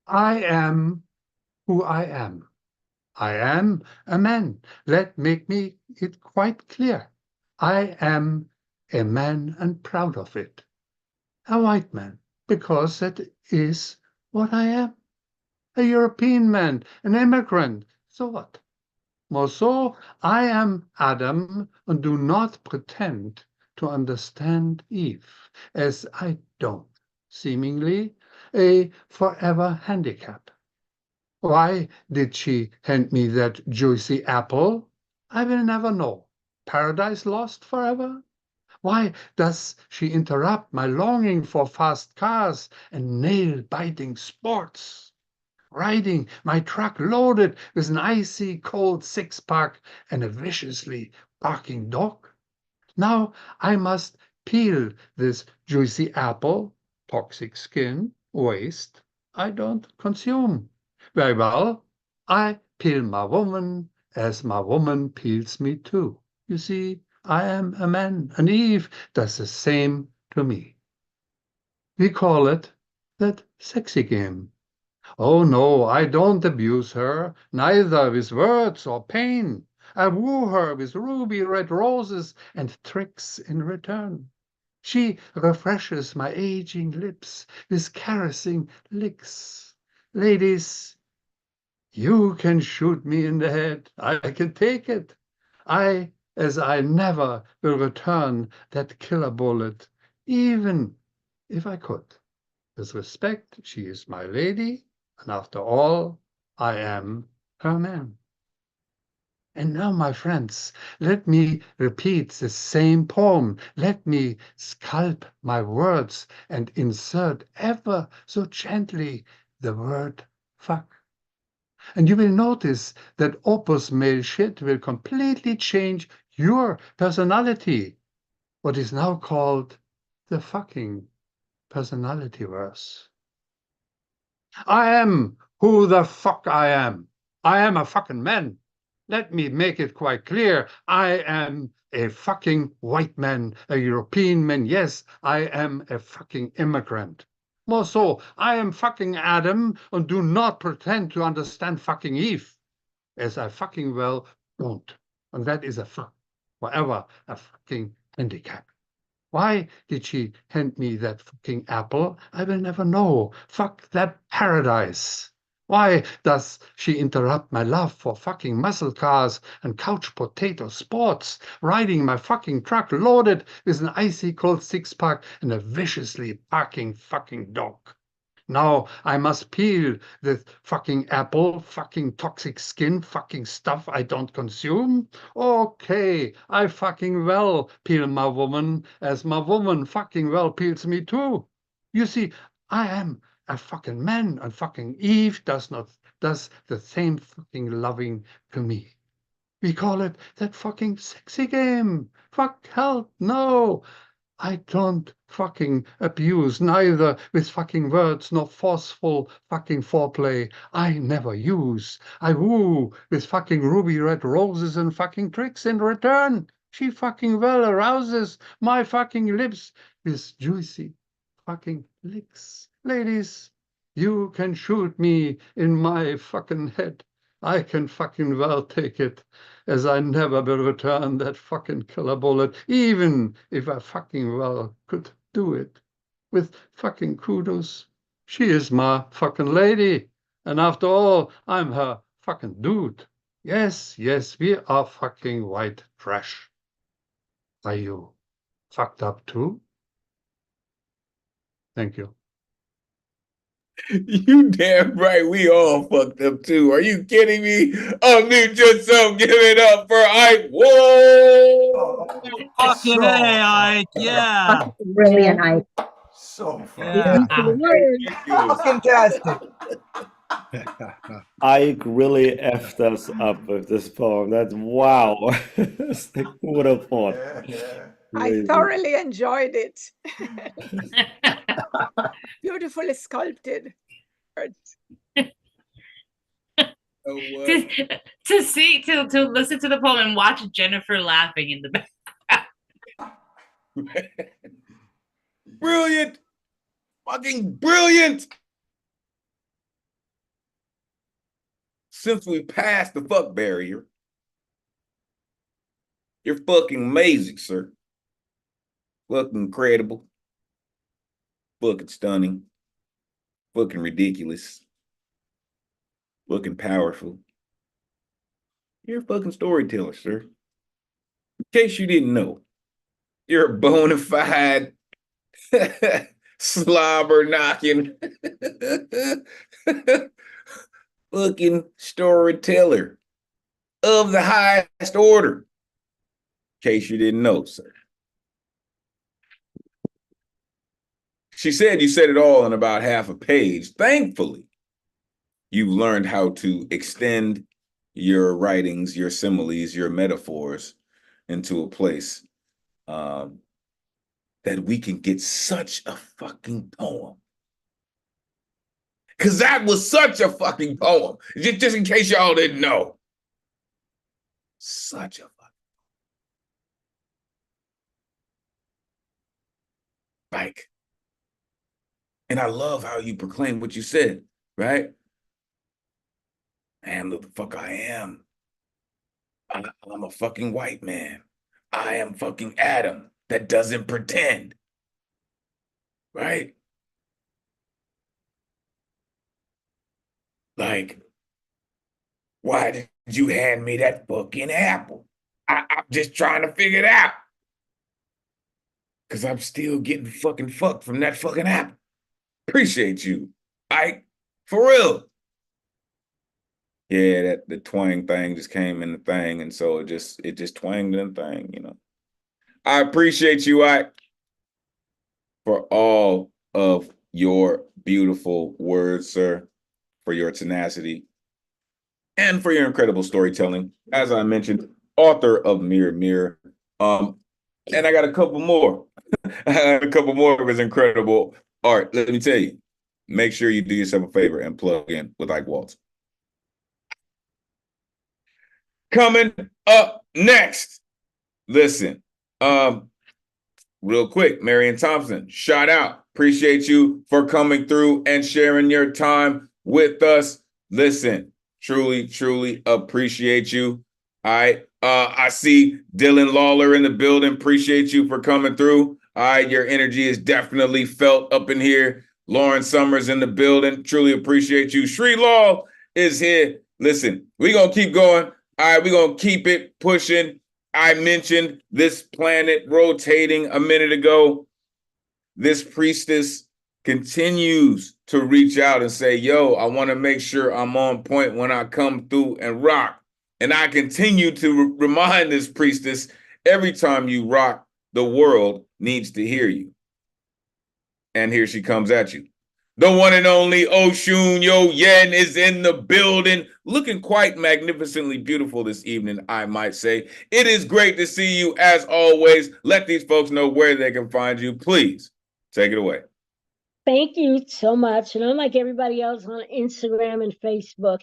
I am who I am. I am a man. Let make me it quite clear. I am a man and proud of it. A white man, because that is what I am. A European man, an immigrant. So what? More so, I am Adam and do not pretend to understand Eve, as I don't, seemingly a forever handicap. Why did she hand me that juicy apple? I will never know. Paradise lost forever? Why does she interrupt my longing for fast cars and nail-biting sports? Riding my truck loaded with an icy cold six-pack and a viciously barking dog? Now I must peel this juicy apple, toxic skin, waste I don't consume. Very well, I peel my woman as my woman peels me too. You see, I am a man, and Eve does the same to me. We call it that sexy game. Oh no, I don't abuse her, neither with words or pain. I woo her with ruby red roses and tricks in return. She refreshes my aging lips with caressing licks. Ladies, you can shoot me in the head. I can take it. As I never will return that killer bullet, even if I could. With respect, she is my lady, and after all, I am her man. And now, my friends, let me repeat the same poem. Let me sculpt my words and insert ever so gently the word fuck. And you will notice that opus male shit will completely change your personality, what is now called the fucking personality verse. I am who the fuck I am. I am a fucking man. Let me make it quite clear. I am a fucking white man, a European man. Yes, I am a fucking immigrant. More so, I am fucking Adam and do not pretend to understand fucking Eve, as I fucking well don't. And that is a fuck, forever a fucking handicap. Why did she hand me that fucking apple? I will never know. Fuck that paradise. Why does she interrupt my love for fucking muscle cars and couch potato sports, riding my fucking truck loaded with an icy cold six-pack and a viciously barking fucking dog? Now I must peel the fucking apple, fucking toxic skin, fucking stuff I don't consume? Okay, I fucking well peel my woman as my woman fucking well peels me too. You see, I am a fucking man and fucking Eve does the same fucking loving to me. We call it that fucking sexy game. Fuck hell, no. I don't fucking abuse, neither with fucking words nor forceful fucking foreplay. I never use. I woo with fucking ruby red roses and fucking tricks in return. She fucking well arouses my fucking lips with juicy fucking licks. Ladies, you can shoot me in my fucking head. I can fucking well take it, as I never will return that fucking killer bullet, even if I fucking well could do it. With fucking kudos, she is my fucking lady, and after all, I'm her fucking dude. Yes, yes, we are fucking white trash. Are you fucked up too? Thank you. You damn right, we all fucked up too. Are you kidding me? Unmute yourself, give it up for Ike. Whoa! Fucking A, Ike, yeah. Brilliant, Ike. So fun. Yeah. Fantastic. Ike really effed us up with this poem. That's wow. Who would have thought? I Crazy. thoroughly enjoyed it. Beautifully sculpted. To listen to the poem and watch Jennifer laughing in the back. Brilliant! Fucking brilliant! Since we passed the fuck barrier, you're fucking amazing, sir. Fucking incredible. Fucking stunning. Fucking ridiculous. Fucking powerful. You're a fucking storyteller, sir. In case you didn't know, you're a bona fide slobber knocking fucking storyteller of the highest order. In case you didn't know, sir. She said you said it all in about half a page. Thankfully, you've learned how to extend your writings, your similes, your metaphors into a place that we can get such a fucking poem. Because that was such a fucking poem. Just in case y'all didn't know. Such a fucking like. And I love how you proclaim what you said, right? I am who the fuck I am. I'm a fucking white man. I am fucking Adam that doesn't pretend. Right? Like, why did you hand me that fucking apple? I'm just trying to figure it out. Because I'm still getting fucking fucked from that fucking apple. Appreciate you. For real. Yeah, that the twang thing just came in the thing, and so it just twanged in the thing, you know. I appreciate you, for all of your beautiful words, sir, for your tenacity, and for your incredible storytelling. As I mentioned, author of Mirror Mirror. And I got a couple more. A couple more of his incredible art. Let me tell you, make sure you do yourself a favor and plug in with Ike Waltz. Coming up next, listen, real quick, Marion Thompson, shout out. Appreciate you for coming through and sharing your time with us. Listen, truly, truly appreciate you. All right. I see Dylan Lawler in the building. Appreciate you for coming through. All right. Your energy is definitely felt up in here. Lauren Summers in the building. Truly appreciate you. Sri Law is here. Listen, we're going to keep going. All right. We're going to keep it pushing. I mentioned this planet rotating a minute ago. This priestess continues to reach out and say, yo, I want to make sure I'm on point when I come through and rock. And I continue to remind this priestess, every time you rock, the world needs to hear you. And here she comes at you. The one and only Oshun Yo Yen is in the building, looking quite magnificently beautiful this evening, I might say. It is great to see you as always. Let these folks know where they can find you. Please take it away. Thank you so much. And unlike everybody else on Instagram and Facebook,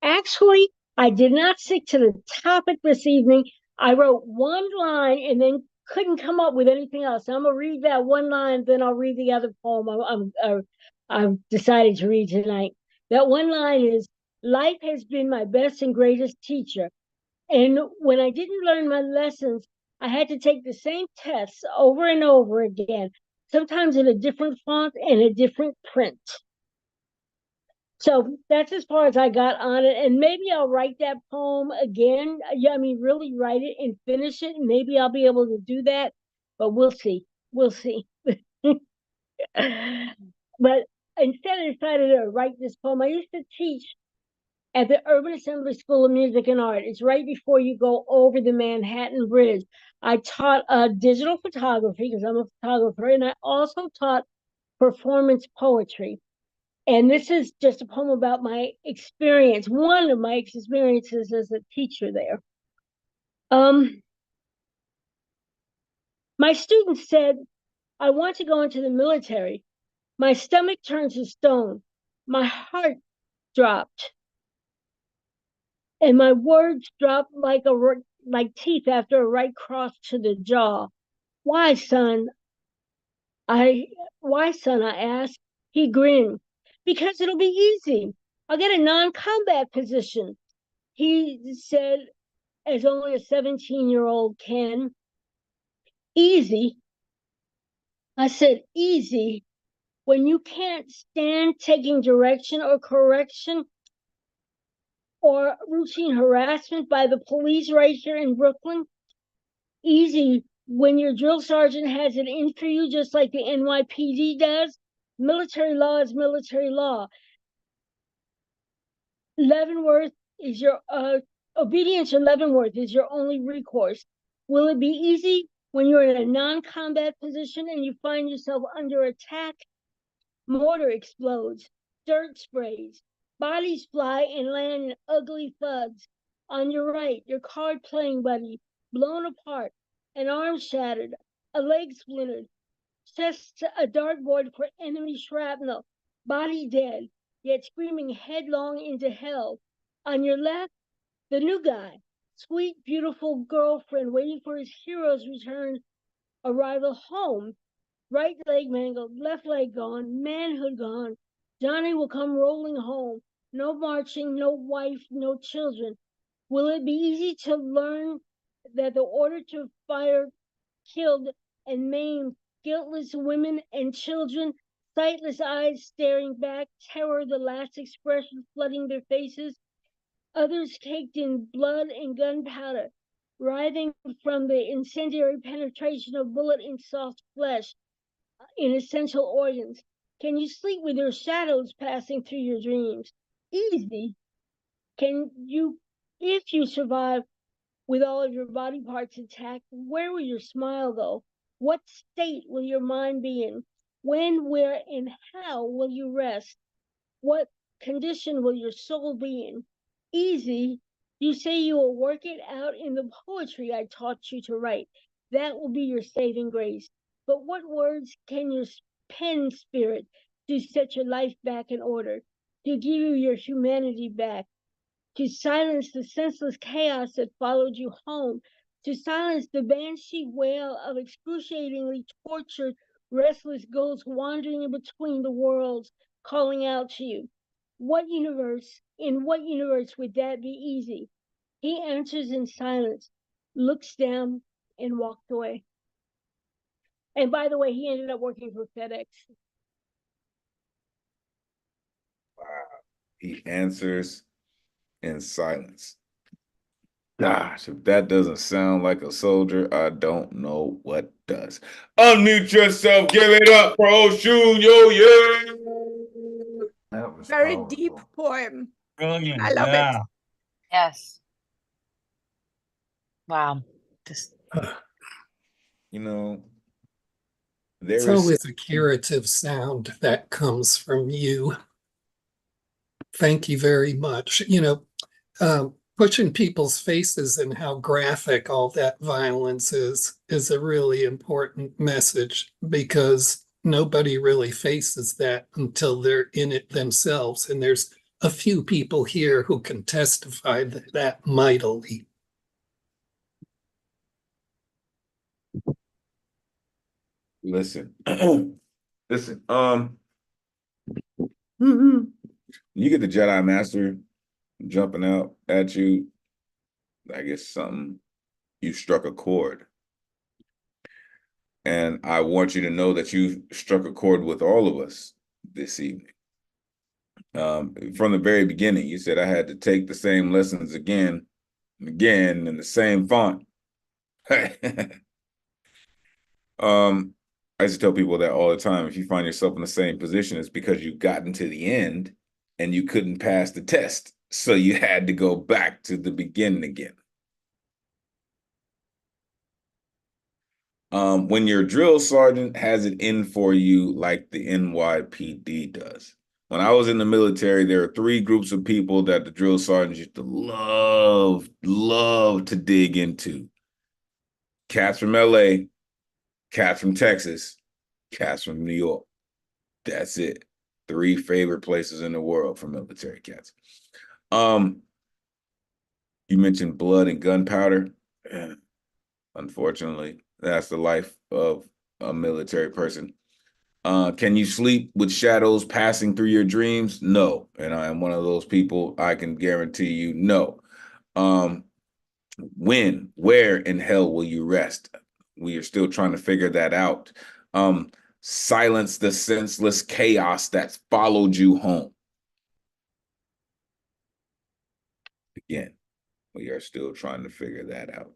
actually, I did not stick to the topic this evening. I wrote one line and then couldn't come up with anything else. I'm gonna read that one line, then I'll read the other poem I've decided to read tonight. That one line is, life has been my best and greatest teacher. And when I didn't learn my lessons, I had to take the same tests over and over again, sometimes in a different font and a different print. So that's as far as I got on it. And maybe I'll write that poem again. Yeah, I mean, really write it and finish it. And maybe I'll be able to do that. But we'll see. We'll see. But instead, I decided to write this poem. I used to teach at the Urban Assembly School of Music and Art. It's right before you go over the Manhattan Bridge. I taught digital photography because I'm a photographer, and I also taught performance poetry. And this is just a poem about my experience, one of my experiences as a teacher there. My student said, I want to go into the military. My stomach turned to stone. My heart dropped. And my words dropped like teeth after a right cross to the jaw. Why, son? I asked. He grinned. Because it'll be easy. I'll get a non-combat position. He said, as only a 17-year-old can. Easy. I said, easy. When you can't stand taking direction or correction or routine harassment by the police right here in Brooklyn. Easy when your drill sergeant has it in for you, just like the NYPD does. Military law is military law. Leavenworth is your obedience to Leavenworth is your only recourse. Will it be easy when you're in a non-combat position and you find yourself under attack? Mortar explodes, dirt sprays, bodies fly and land in ugly thuds. On your right, your card playing buddy blown apart, an arm shattered, a leg splintered, chest a dartboard for enemy shrapnel, body dead, yet screaming headlong into hell. On your left, the new guy, sweet, beautiful girlfriend waiting for his hero's return, arrival home. Right leg mangled, left leg gone, manhood gone. Johnny will come rolling home. No marching, no wife, no children. Will it be easy to learn that the order to fire killed and maimed guiltless women and children, sightless eyes staring back, terror the last expression flooding their faces, others caked in blood and gunpowder, writhing from the incendiary penetration of bullet in soft flesh, in essential organs? Can you sleep with your shadows passing through your dreams? Easy. Can you, if you survive with all of your body parts intact, where will your smile go? What state will your mind be in? When, where, and how will you rest? What condition will your soul be in? Easy. You say you will work it out in the poetry I taught you to write. That will be your saving grace. But what words can your pen spirit to set your life back in order, to give you your humanity back, to silence the senseless chaos that followed you home, to silence the banshee wail of excruciatingly tortured, restless ghosts wandering in between the worlds, calling out to you? In what universe would that be easy? He answers in silence, looks down, and walked away. And by the way, he ended up working for FedEx. Wow. He answers in silence. Gosh, if that doesn't sound like a soldier, I don't know what does. Unmute yourself. Give it up for Oshun. Yo, yeah. That was Very powerful. deep poem. Brilliant. I love Yeah. it. Yes. Wow. Just You know, It's always a curative sound that comes from you. Thank you very much. Pushing people's faces and how graphic all that violence is a really important message, because nobody really faces that until they're in it themselves. And there's a few people here who can testify that mightily. Listen. Listen. You get the Jedi Master jumping out at you, I guess something, you struck a chord. And I want you to know that you struck a chord with all of us this evening. From the very beginning, you said I had to take the same lessons again and again in the same font. I used to tell people that all the time. If you find yourself in the same position, it's because you've gotten to the end and you couldn't pass the test. So you had to go back to the beginning again. When your drill sergeant has it in for you like the NYPD does. When I was in the military, there are 3 groups of people that the drill sergeants used to love to dig into. Cats from LA, cats from Texas, cats from New York. That's it. 3 favorite places in the world for military cats. You mentioned blood and gunpowder. Unfortunately, that's the life of a military person. Can you sleep with shadows passing through your dreams? No. And I am one of those people. I can guarantee you no. When, where in hell will you rest? We are still trying to figure that out. Silence the senseless chaos that's followed you home. Again, we are still trying to figure that out.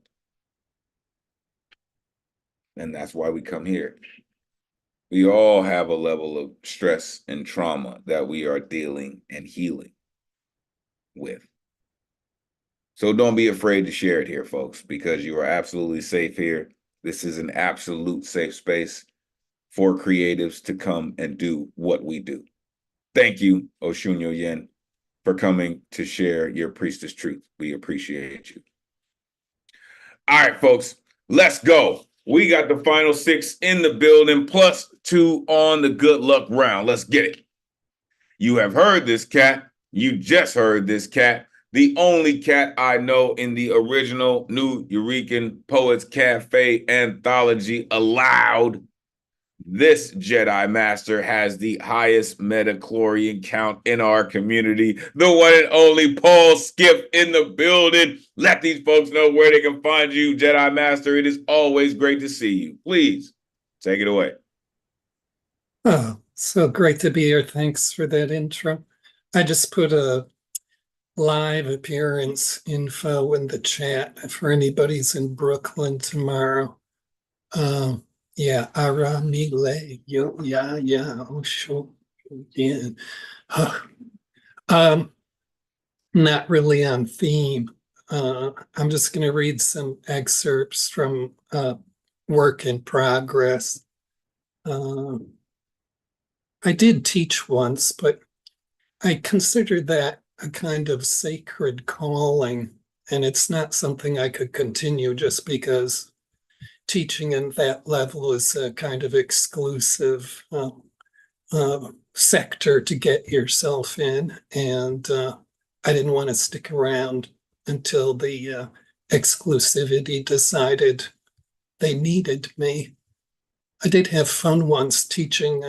And that's why we come here. We all have a level of stress and trauma that we are dealing and healing with. So don't be afraid to share it here, folks, because you are absolutely safe here. This is an absolute safe space for creatives to come and do what we do. Thank you, Oshunyo Yen, for coming to share your priestess truth. We appreciate you. All right, folks, let's go. We got the final 6 in the building, plus 2 on the good luck round. Let's get it. You have heard this cat. You just heard this cat. The only cat I know in the original Nuyorican Poets Cafe anthology allowed. this Jedi Master has the highest metachlorian count in our community. The one and only Paul Skip in the building. Let these folks know where they can find you, Jedi Master. It is always great to see you. Please take it away. Oh, so great to be here. Thanks for that intro. I just put a live appearance info in the chat for anybody's in Brooklyn tomorrow. Yeah, Ara Mile, yeah, oh sure, yeah. Not really on theme. I'm just going to read some excerpts from Work in Progress. I did teach once, but I consider that a kind of sacred calling, and it's not something I could continue just because teaching in that level is a kind of exclusive sector to get yourself in. And I didn't want to stick around until the exclusivity decided they needed me. I did have fun once teaching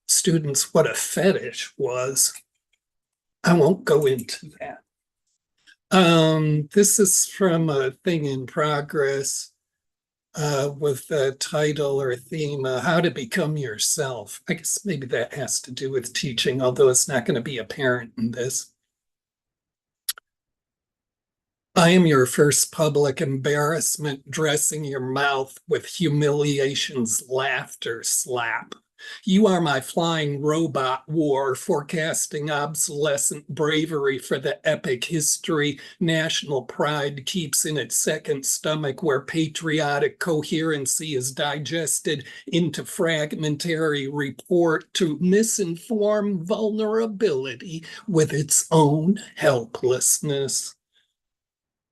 students what a fetish was. I won't go into that. This is from a thing in progress with a title or a theme, How to Become Yourself. I guess maybe that has to do with teaching, although it's not going to be apparent in this. I am your first public embarrassment, dressing your mouth with humiliation's laughter slap. You are my flying robot war, forecasting obsolescent bravery for the epic history national pride keeps in its second stomach, where patriotic coherency is digested into fragmentary report to misinform vulnerability with its own helplessness.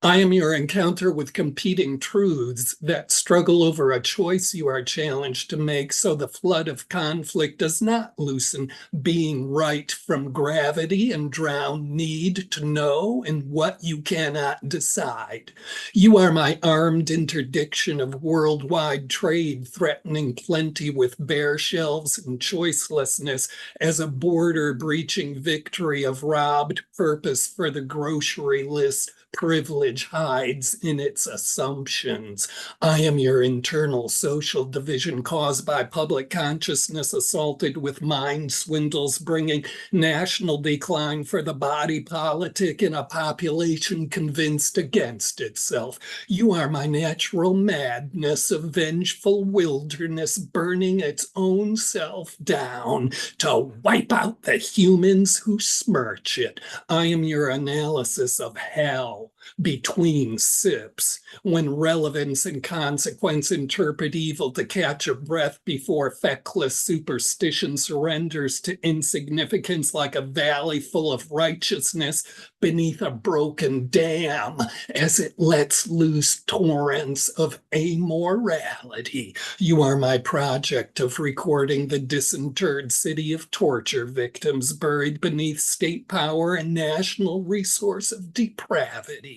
I am your encounter with competing truths that struggle over a choice you are challenged to make, so the flood of conflict does not loosen being right from gravity and drown need to know in what you cannot decide. You are my armed interdiction of worldwide trade, threatening plenty with bare shelves and choicelessness as a border-breaching victory of robbed purpose for the grocery list. Privilege hides in its assumptions. I am your internal social division caused by public consciousness assaulted with mind swindles, bringing national decline for the body politic in a population convinced against itself. You are my natural madness, a vengeful wilderness burning its own self down to wipe out the humans who smirch it. I am your analysis of hell between sips, when relevance and consequence interpret evil to catch a breath before feckless superstition surrenders to insignificance like a valley full of righteousness beneath a broken dam as it lets loose torrents of amorality. You are my project of recording the disinterred city of torture victims buried beneath state power and national resource of depravity.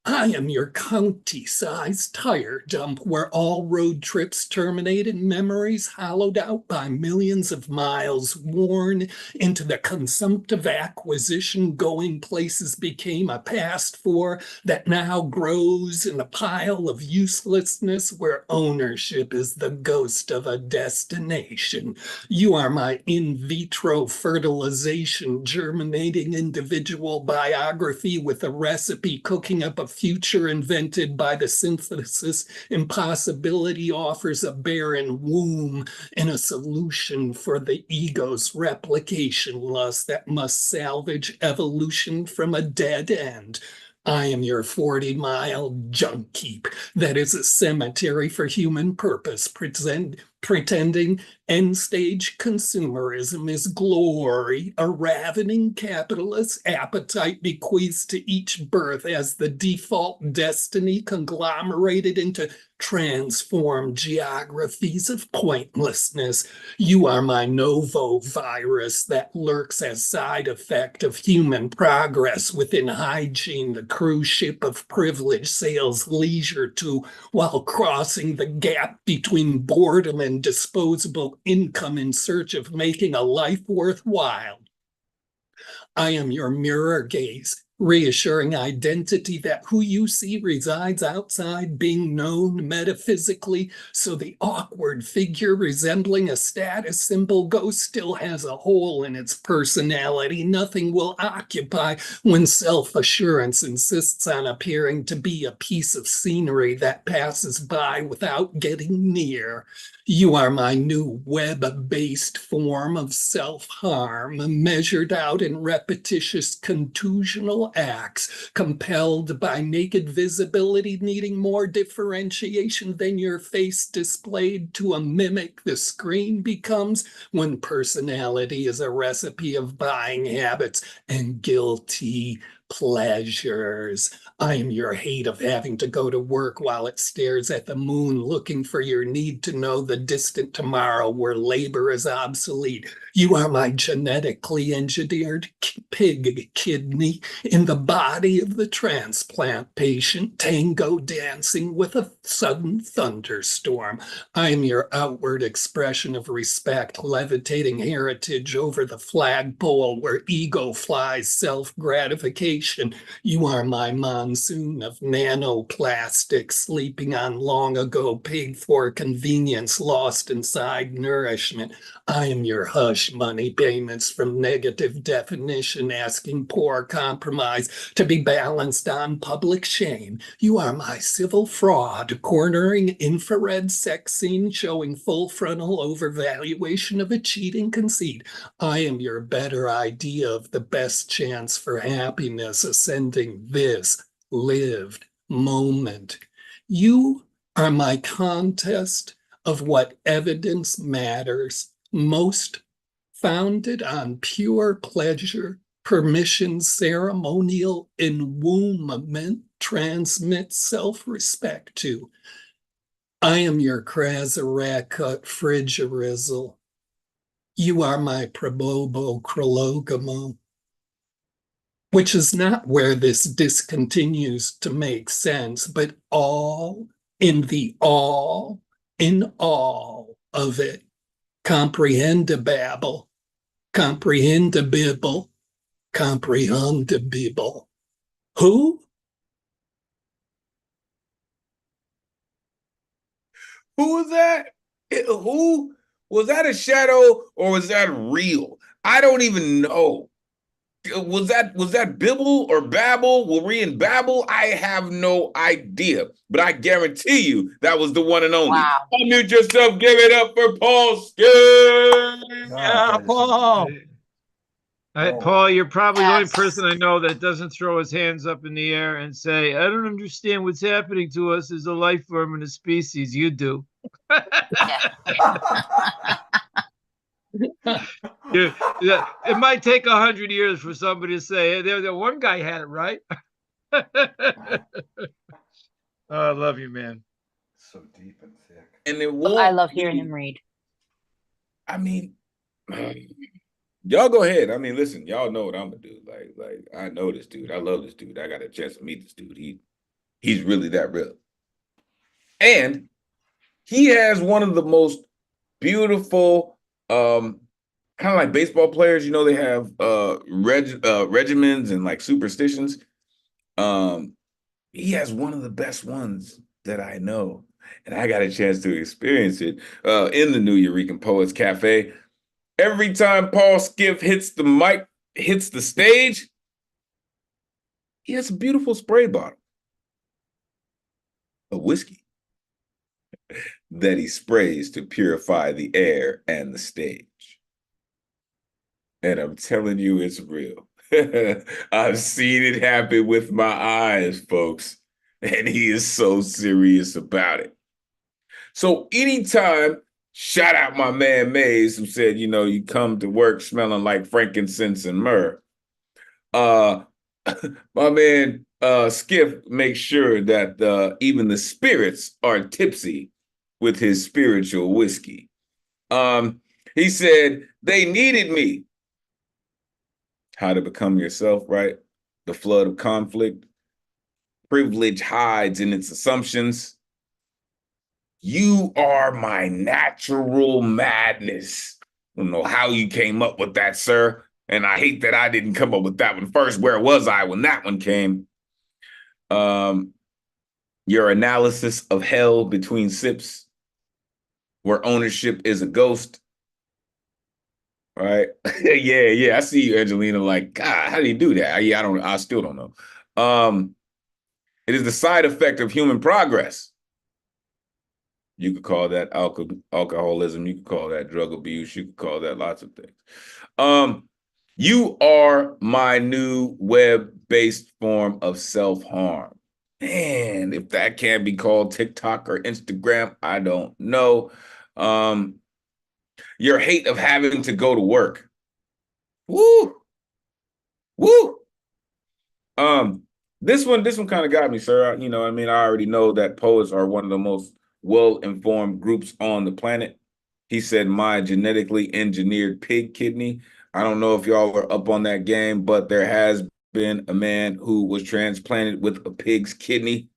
I am your county-sized tire dump where all road trips terminate and memories hollowed out by millions of miles worn into the consumptive acquisition going places became a past for that now grows in a pile of uselessness where ownership is the ghost of a destination. You are my in vitro fertilization germinating individual biography with a recipe cooking up a future invented by the synthesis impossibility offers a barren womb and a solution for the ego's replication lust that must salvage evolution from a dead end. I am your 40-mile junk heap that is a cemetery for human purpose, pretending End-stage consumerism is glory, a ravening capitalist appetite bequeaths to each birth as the default destiny conglomerated into transformed geographies of pointlessness. You are my novo virus that lurks as side effect of human progress within hygiene, the cruise ship of privilege sails leisure to while crossing the gap between boredom and disposable income in search of making a life worthwhile. I am your mirror gaze, reassuring identity that who you see resides outside being known metaphysically, so the awkward figure resembling a status symbol ghost still has a hole in its personality nothing will occupy when self-assurance insists on appearing to be a piece of scenery that passes by without getting near. You are my new web-based form of self-harm, measured out in repetitious contusional acts, compelled by naked visibility needing more differentiation than your face displayed to a mimic the screen becomes when personality is a recipe of buying habits and guilty pleasures. I am your hate of having to go to work while it stares at the moon, looking for your need to know the distant tomorrow where labor is obsolete. You are my genetically engineered pig kidney in the body of the transplant patient, tango dancing with a sudden thunderstorm. I am your outward expression of respect, levitating heritage over the flagpole where ego flies self-gratification. You are my monsoon of nanoplastic sleeping on long ago paid for convenience lost inside nourishment. I am your hush money payments from negative definition asking poor compromise to be balanced on public shame. You are my civil fraud, cornering infrared sex scene showing full frontal overvaluation of a cheating conceit. I am your better idea of the best chance for happiness ascending this lived moment. You are my contest of what evidence matters most, founded on pure pleasure, permission, ceremonial enwombment, transmit self-respect to. I am your Krasaracut frigorizzle. You are my Probobo Krologamo, which is not where this discontinues to make sense, but all in all of it. Comprehendababble, comprehendabibble, comprehendabibble. Who? Who was that? Who? Was that a shadow or was that real? I don't even know. Was that Bibble or Babel? Were we in Babel? I have no idea, but I guarantee you that was the one and only. Wow. Unmute yourself. Give it up for Paul Skip. Yeah, Paul. Paul, you're probably the only Yes. person I know that doesn't throw his hands up in the air and say, I don't understand what's happening to us as a life form and a species. You do. It might take 100 years for somebody to say, hey, the one guy had it right. Oh, I love you, man. So deep and thick. And it I love hearing him read. I mean, y'all go ahead. I mean, listen, y'all know what I'm gonna do. Like I know this dude. I love this dude. I got a chance to meet this dude. He's really that real. And he has one of the most beautiful, kind of like baseball players, you know, they have regimens and like superstitions. He has one of the best ones that I know. And I got a chance to experience it in the Nuyorican Poets Cafe. Every time Paul Skiff hits the mic, hits the stage, he has a beautiful spray bottle of whiskey that he sprays to purify the air and the stage. And I'm telling you, it's real. I've seen it happen with my eyes, folks. And he is so serious about it. So anytime Shout out my man Mays, who said, you know, you come to work smelling like frankincense and myrrh. My man Skiff makes sure that even the spirits are tipsy with his spiritual whiskey. He said, they needed me. How to become yourself, right? The flood of conflict. Privilege hides in its assumptions. You are my natural madness. I don't know how you came up with that, sir. And I hate that I didn't come up with that one first. Where was I when that one came? Your analysis of hell between sips, where ownership is a ghost. Right? yeah. I see you, Angelina, like, God, how do you do that? Yeah, I still don't know. It is the side effect of human progress. You could call that alcoholism. You could call that drug abuse. You could call that lots of things. You are my new web-based form of self-harm. Man, if that can be called TikTok or Instagram, I don't know. Your hate of having to go to work. Woo! This one kind of got me, sir. You know, I mean, I already know that poets are one of the most well-informed groups on the planet. He said, my genetically engineered pig kidney. I don't know if y'all are up on that game, but there has been a man who was transplanted with a pig's kidney.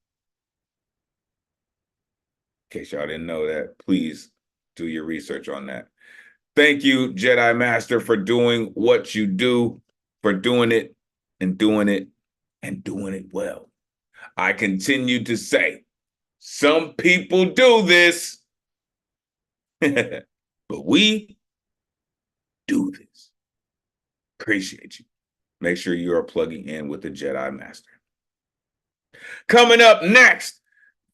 In case y'all didn't know that, please do your research on that. Thank you, Jedi Master, for doing what you do, for doing it and doing it and doing it well. I continue to say, some people do this, but we do this. Appreciate you. Make sure you are plugging in with the Jedi Master. Coming up next,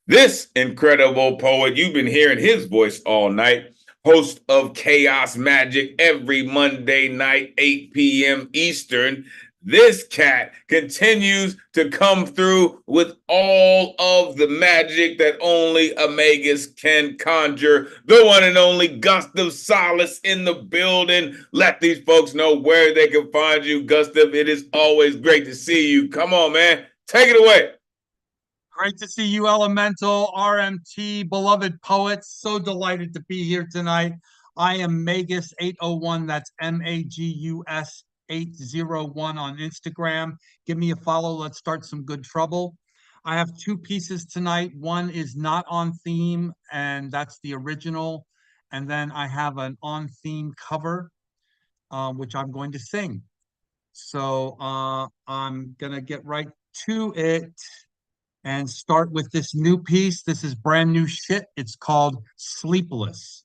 this incredible poet, you've been hearing his voice all night, host of Chaos Magic every Monday night, 8 p.m. Eastern. This cat continues to come through with all of the magic that only a Magus can conjure. The one and only Gustav Solace in the building. Let these folks know where they can find you, Gustav. It is always great to see you. Come on, man. Take it away. Great to see you, Elemental, RMT, beloved poets. So delighted to be here tonight. I am Magus 801. That's MAGUS 801 on Instagram. Give me a follow. Let's start some good trouble. I have two pieces tonight. One is not on theme, and that's the original. And then I have an on theme cover, which I'm going to sing. So I'm going to get right to it and start with this new piece. This is brand new shit. It's called Sleepless.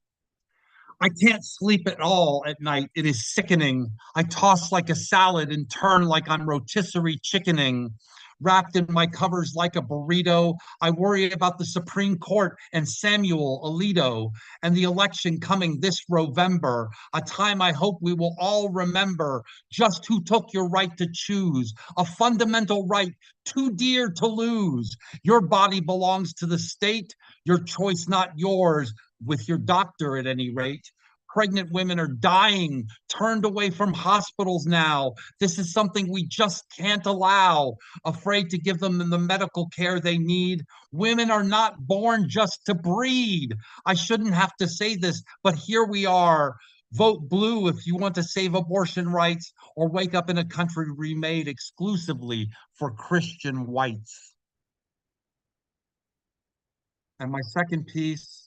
I can't sleep at all at night. It is sickening. I toss like a salad and turn like I'm rotisserie chickening. Wrapped in my covers like a burrito, I worry about the Supreme Court and Samuel Alito and the election coming this November, a time I hope we will all remember just who took your right to choose, a fundamental right too dear to lose. Your body belongs to the state, your choice not yours, with your doctor at any rate. Pregnant women are dying, turned away from hospitals now. This is something we just can't allow, afraid to give them the medical care they need. Women are not born just to breed. I shouldn't have to say this, but here we are. Vote blue if you want to save abortion rights, or wake up in a country remade exclusively for Christian whites. And my second piece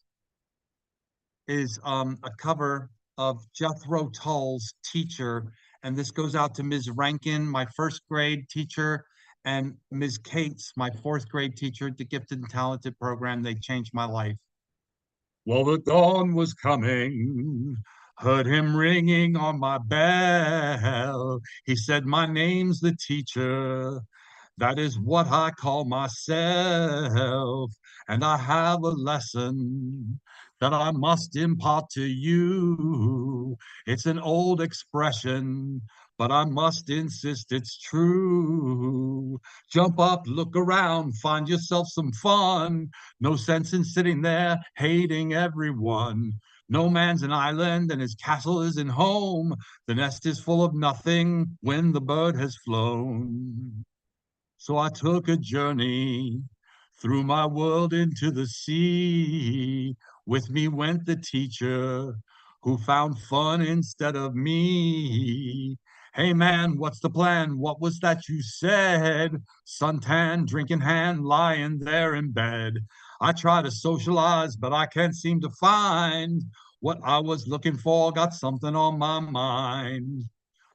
is a cover of Jethro Tull's Teacher. And this goes out to Ms. Rankin, my first grade teacher, and Ms. Cates, my fourth grade teacher, the Gifted and Talented program. They changed my life. Well, the dawn was coming, heard him ringing on my bell. He said, my name's the teacher. That is what I call myself. And I have a lesson that I must impart to you. It's an old expression, but I must insist it's true. Jump up, look around, find yourself some fun. No sense in sitting there hating everyone. No man's an island and his castle isn't home. The nest is full of nothing when the bird has flown. So I took a journey through my world into the sea. With me went the teacher who found fun instead of me. Hey man, what's the plan? What was that you said? Suntan, drink in hand, lying there in bed. I try to socialize, but I can't seem to find what I was looking for. Got something on my mind.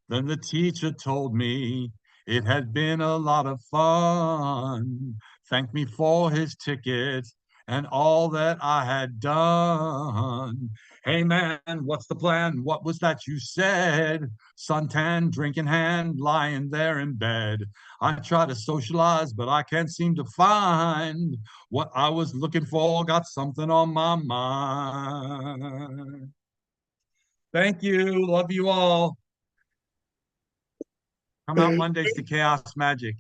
Then the teacher told me it had been a lot of fun. Thanked me for his ticket and all that I had done. Hey man, what's the plan? What was that you said? Suntan, drink in hand, lying there in bed. I try to socialize, but I can't seem to find what I was looking for. Got something on my mind. Thank you. Love you all. Come out Mondays to Chaos Magic.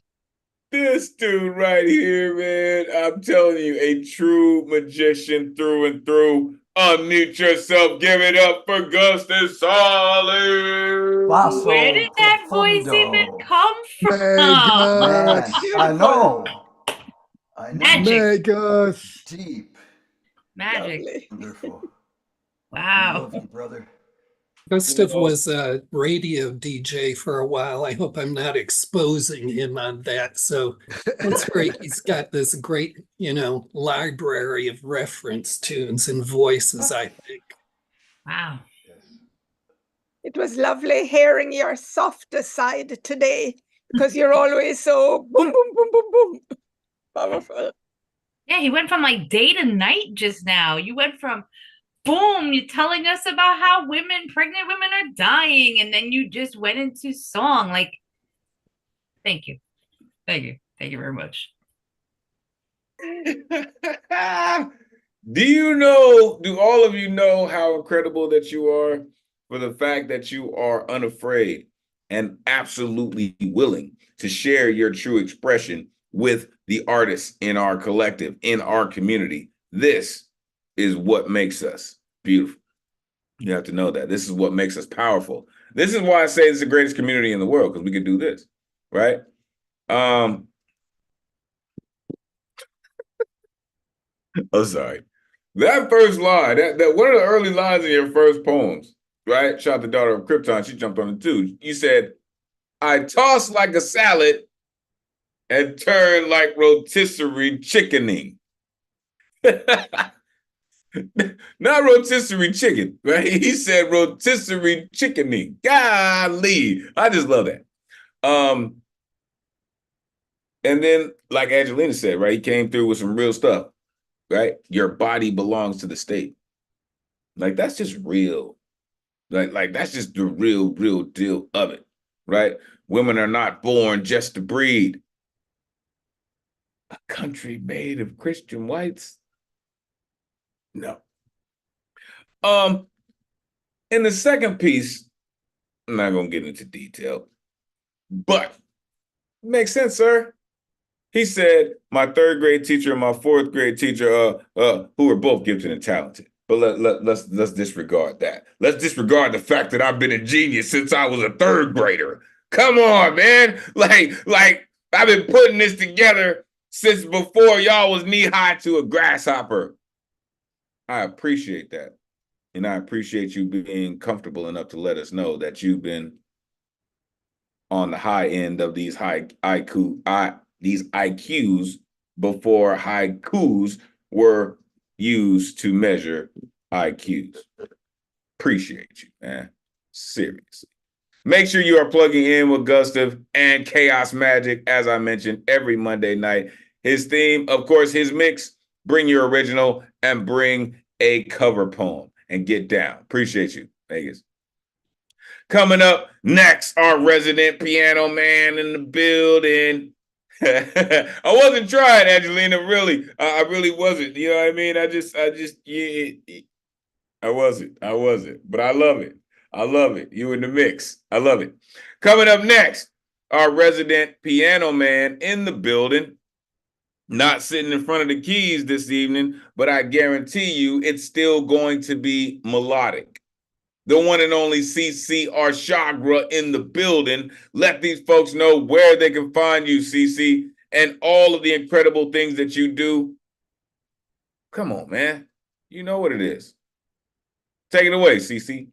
This dude right here, man, I'm telling you, a true magician through and through. Unmute yourself. Give it up for Gustus Solid. Where did that voice even come from? Man, I know. Magic. Deep. Magic. Wonderful. Wow. Love you, brother. Gustav was a radio DJ for a while. I hope I'm not exposing him on that. So that's great. He's got this great, library of reference tunes and voices, I think. Wow. It was lovely hearing your softer side today because you're always so boom, boom, boom, boom, boom. Powerful. Yeah, he went from like day to night just now. You went from boom, you're telling us about how pregnant women are dying, and then you just went into song. Like, thank you. Thank you. Thank you very much. Do all of you know how incredible that you are for the fact that you are unafraid and absolutely willing to share your true expression with the artists in our collective, in our community? This is what makes us beautiful. You have to know that. This is what makes us powerful. This is why I say it's the greatest community in the world, because we can do this, right? I'm sorry. That first line, that one of the early lines in your first poems, right? Shout out the daughter of Krypton, she jumped on it too. You said, I toss like a salad and turn like rotisserie chickening. Not rotisserie chicken, right? He said rotisserie chickening. Golly, I just love that. And then, like Angelina said, right, he came through with some real stuff, right? Your body belongs to the state. Like, that's just real. Like that's just the real deal of it, right? Women are not born just to breed. A country made of Christian whites? No. In the second piece, I'm not gonna get into detail, but makes sense, sir. He said, my third grade teacher and my fourth grade teacher, who are both gifted and talented. But let's disregard that. Let's disregard the fact that I've been a genius since I was a third grader. Come on, man. Like I've been putting this together since before y'all was knee-high to a grasshopper. I appreciate that. And I appreciate you being comfortable enough to let us know that you've been on the high end of these these IQs before haikus were used to measure IQs. Appreciate you, man. Seriously. Make sure you are plugging in with Gustav and Chaos Magic, as I mentioned, every Monday night. His theme, of course, his mix, bring your original and bring a cover poem and get down. Appreciate you, Vegas. Coming up next, our resident piano man in the building. I wasn't trying, Angelina, really. I really wasn't. You know what I mean? I wasn't. But I love it. I love it. You in the mix. I love it. Coming up next, our resident piano man in the building. not sitting in front of the keys this evening, but I guarantee you it's still going to be melodic. The one and only CC Arshagra in the building. Let these folks know where they can find you, CC, and all of the incredible things that you do. Come on, man. You know what it is. Take it away, CC.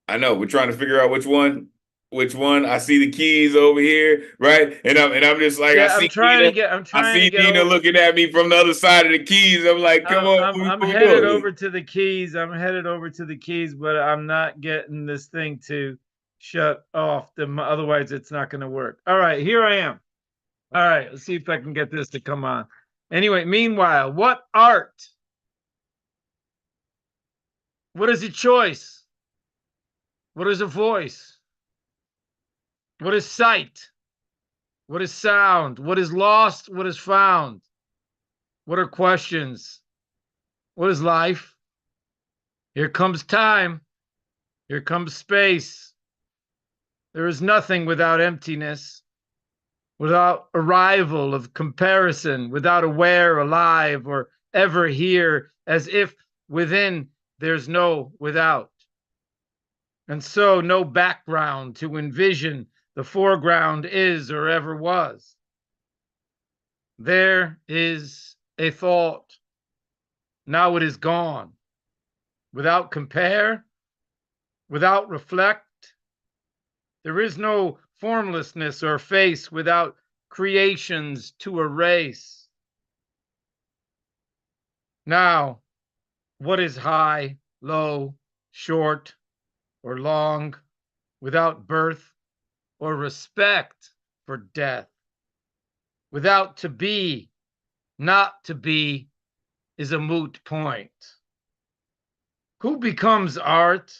I know we're trying to figure out which one. I see the keys over here, right? And I'm just like, Yeah, I see I'm trying Nina, to get Nina over. looking at me from the other side of the keys. I'm like, come on, I'm what we headed doing? over to the keys. I'm headed over to the keys, but I'm not getting this thing to shut off. Otherwise, it's not going to work. All right, here I am. All right, let's see if I can get this to come on. Anyway, meanwhile, what art? What is a choice? What is a voice? What is sight? What is sound? What is lost? What is found? What are questions? What is life? Here comes time. Here comes space. There is nothing without emptiness, without arrival of comparison, without aware, alive, or ever here, as if within there's no without. And so no background to envision the foreground is or ever was. There is a thought. Now it is gone. Without compare, without reflect, there is no formlessness or face without creations to erase. Now, what is high, low, short, or long, without birth or respect for death? Without to be, not to be, is a moot point. Who becomes art?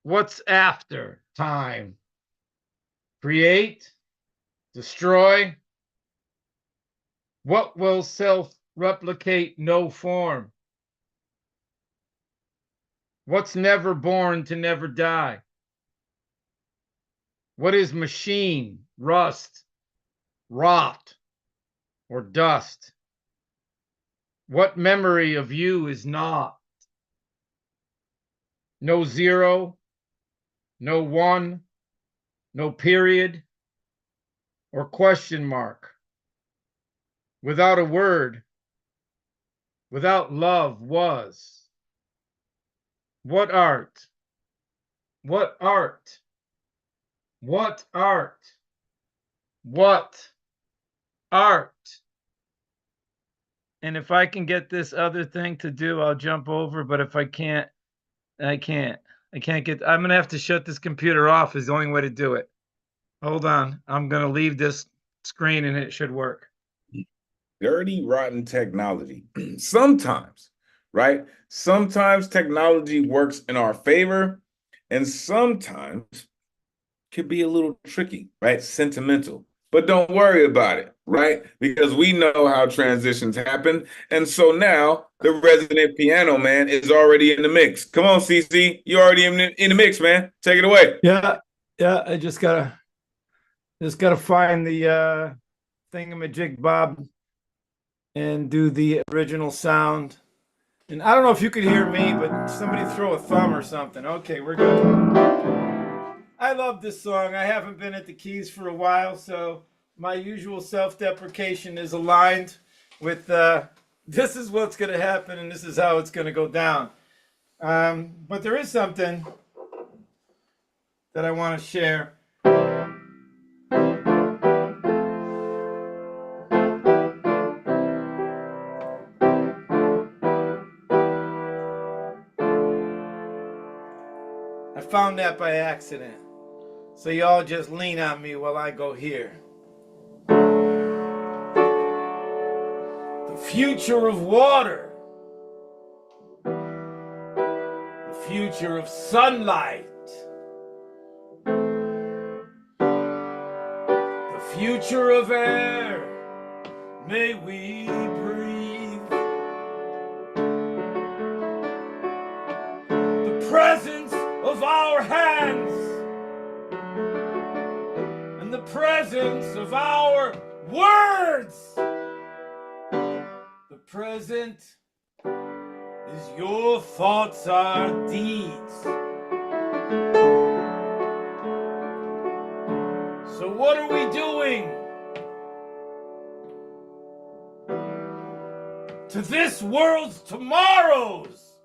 What's after time? Create? Destroy? What will self-replicate no form? What's never born to never die? What is machine, rust, rot, or dust? What memory of you is not? No zero, no one, no period, or question mark. Without a word, without love was. What art? What art? What art? What art? And if I can get this other thing to do, I'll jump over. But if I can't, I can't. I'm going to have to shut this computer off is the only way to do it. Hold on. I'm going to leave this screen and it should work. Dirty, rotten technology. Sometimes, right? Sometimes technology works in our favor, and sometimes can be a little tricky, right? Sentimental. But don't worry about it, right? Because we know how transitions happen. And so now the resident piano man is already in the mix. Come on, CC. You already in the mix, man. Take it away. Yeah. I just gotta find the thingamajig bob and do the original sound. And I don't know if you could hear me, but somebody throw a thumb or something. Okay, we're good. I love this song. I haven't been at the keys for a while, so my usual self-deprecation is aligned with this is what's going to happen and this is how it's going to go down. But there is something that I want to share. I found that by accident. So y'all just lean on me while I go here. The future of water. The future of sunlight. The future of air. May we breathe. The presence of our hands. And the presence of our words. The present is your thoughts are deeds. So what are we doing to this world's tomorrows,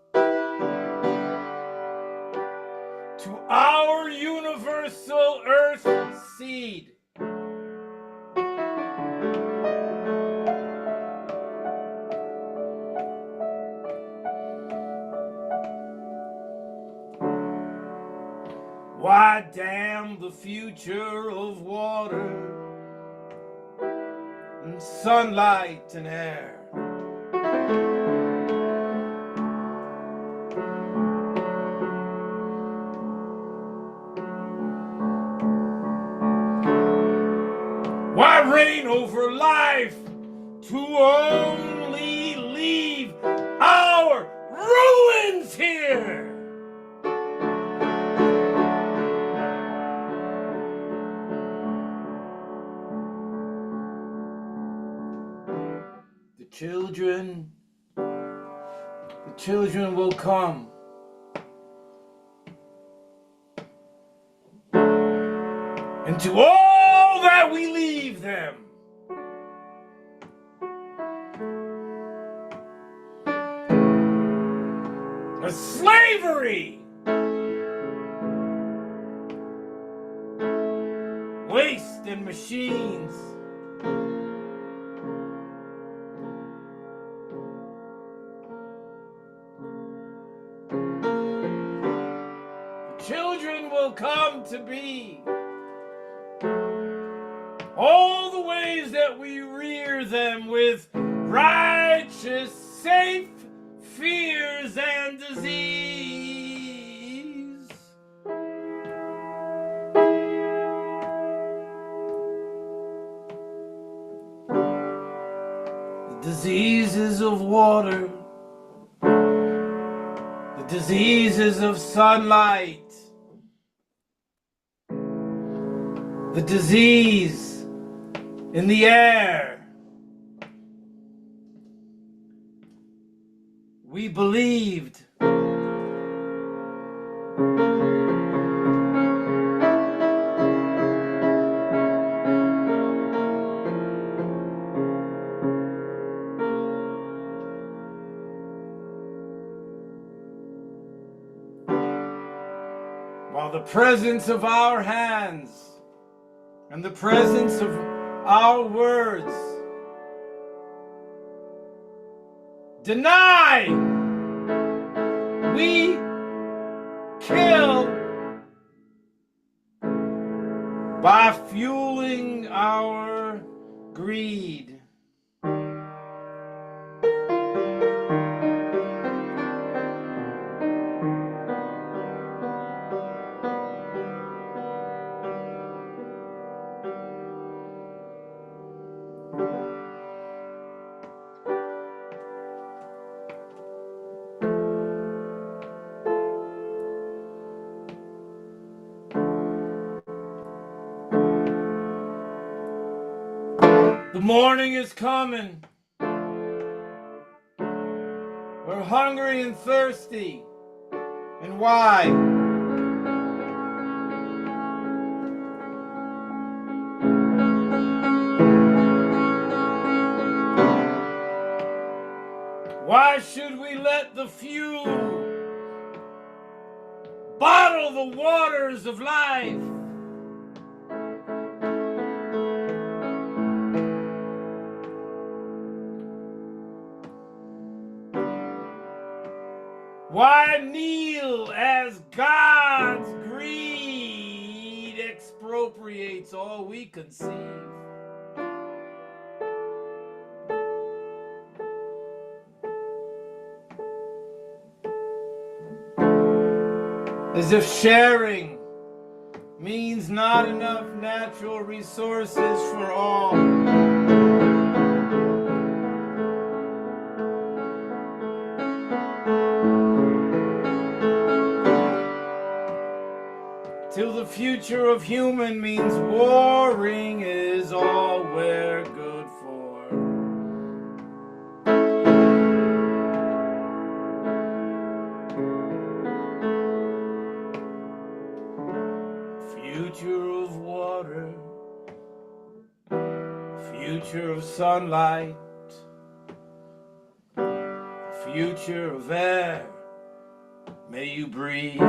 to our universal earth seed? Why damn the future of water and sunlight and air? Why reign over life to only leave our ruins here? The children will come. And to all that we leave them, a slavery, waste and machines. Children will come to be all the ways that we rear them with righteous, safe fears and disease. The diseases of water, the diseases of sunlight, the disease in the air. We believed. While the presence of our hands and the presence of our words deny, we kill by fueling our greed. The morning is coming. We're hungry and thirsty. And why? Why should we let the few bottle the waters of life? Why kneel as God's greed expropriates all we conceive? As if sharing means not enough natural resources for all. Till the future of human means warring is all we're good. future of sunlight, future of air, may you breathe.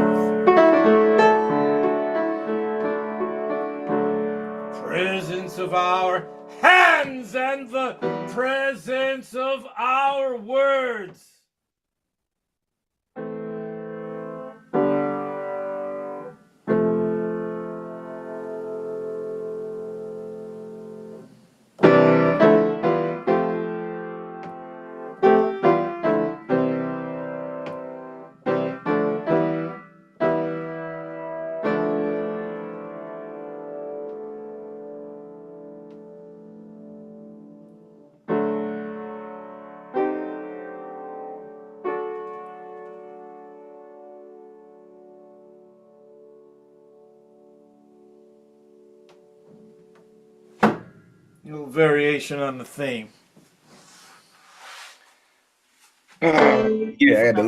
Presence of our hands and the presence of our words. A little variation on the theme. Yeah, I had to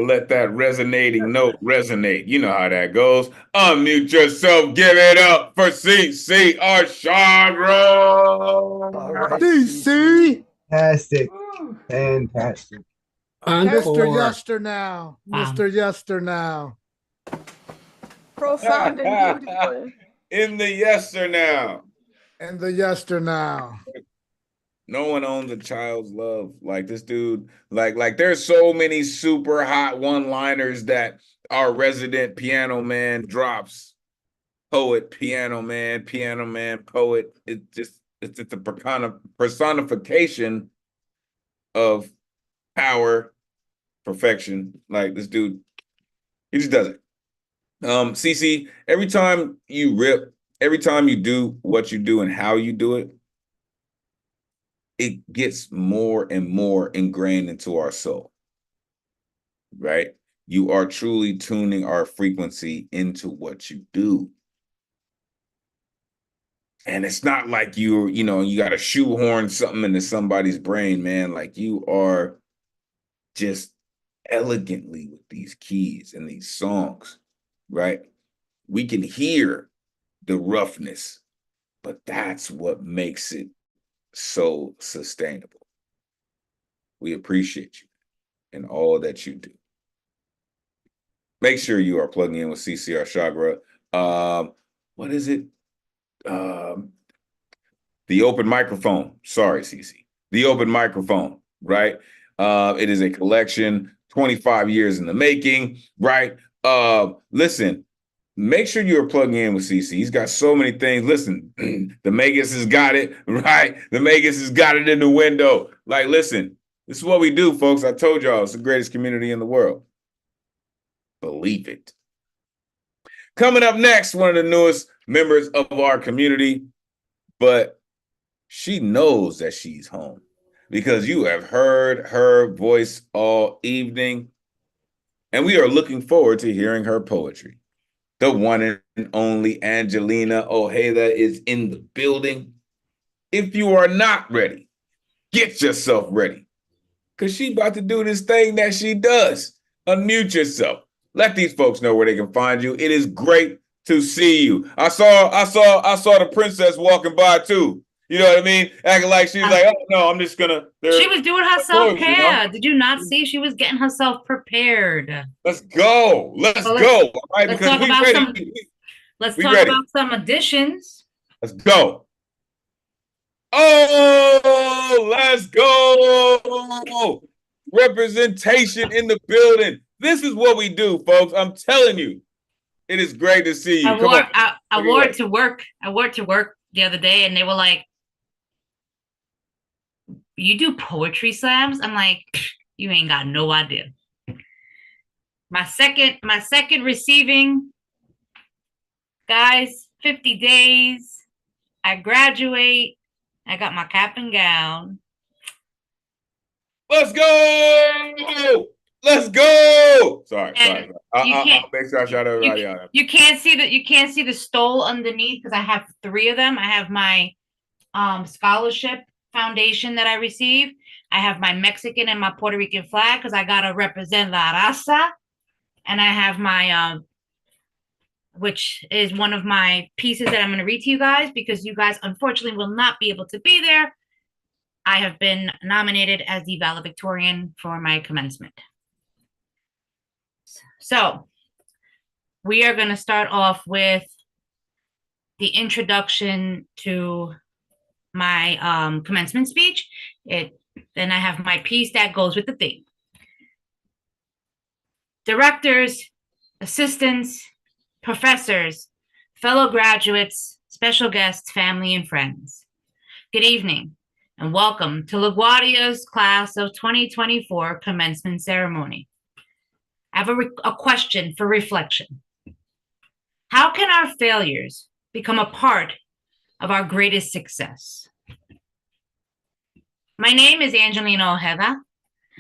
let that resonating note resonate. You know how that goes. Unmute yourself. Give it up for CC Arshagro. DC. Fantastic. Fantastic. Mr. Yester now. Mr. Yester now. Profound and beautiful. In the yester now. And the Yester now. No one owns a child's love like this dude. Like there's so many super hot one-liners that our resident piano man drops. Poet, piano man, poet. It's a personification of power, perfection. Like this dude, he just does it. CC, every time you rip, every time you do what you do and how you do it, it gets more and more ingrained into our soul, right? You are truly tuning our frequency into what you do. And it's not like you got to shoehorn something into somebody's brain, man. Like you are just elegantly with these keys and these songs, right? We can hear the roughness, but that's what makes it so sustainable. We appreciate you and all that you do. Make sure you are plugging in with CCR Chagra. What is it? The open microphone. Sorry, CC. The open microphone, right? It is a collection, 25 years in the making, right? Listen, make sure you're plugging in with CC. He's got so many things. Listen, the Magus has got it, right? The Magus has got it in the window. Like, listen, this is what we do, folks. I told y'all it's the greatest community in the world. Believe it. Coming up next, one of the newest members of our community, but she knows that she's home because you have heard her voice all evening, and we are looking forward to hearing her poetry. The one and only Angelina Ojeda is in the building. If you are not ready, get yourself ready, because she about to do this thing that she does. Unmute yourself. Let these folks know where they can find you. It is great to see you. I saw the princess walking by too. You know what I mean? Acting like she was like, oh no, I'm just gonna. She was doing her self-care. Did you not see? She was getting herself prepared. Let's go. Let's go. All right, let's because talk we about ready. Let's talk about some additions. Let's go. Oh, let's go. Representation in the building. This is what we do, folks. I'm telling you. It is great to see you. I wore it to work. I wore it to work the other day, and they were like, "You do poetry slams?" I'm like, "You ain't got no idea." My second receiving, guys, 50 days. I graduate. I got my cap and gown. Let's go. Let's go. Sorry. I'll make sure I shout everybody out. You can't see the stole underneath because I have 3 of them. I have my scholarship foundation that I received. I have my Mexican and my Puerto Rican flag because I gotta represent La Raza. And I have my which is one of my pieces that I'm going to read to you guys because you guys unfortunately will not be able to be there. I have been nominated as the valedictorian for my commencement. So we are going to start off with the introduction to my commencement speech. Then I have my piece that goes with the theme. Directors, assistants, professors, fellow graduates, special guests, family, and friends. Good evening, and welcome to LaGuardia's class of 2024 commencement ceremony. I have a question for reflection. How can our failures become a part of our greatest success? My name is Angelina Ojeda.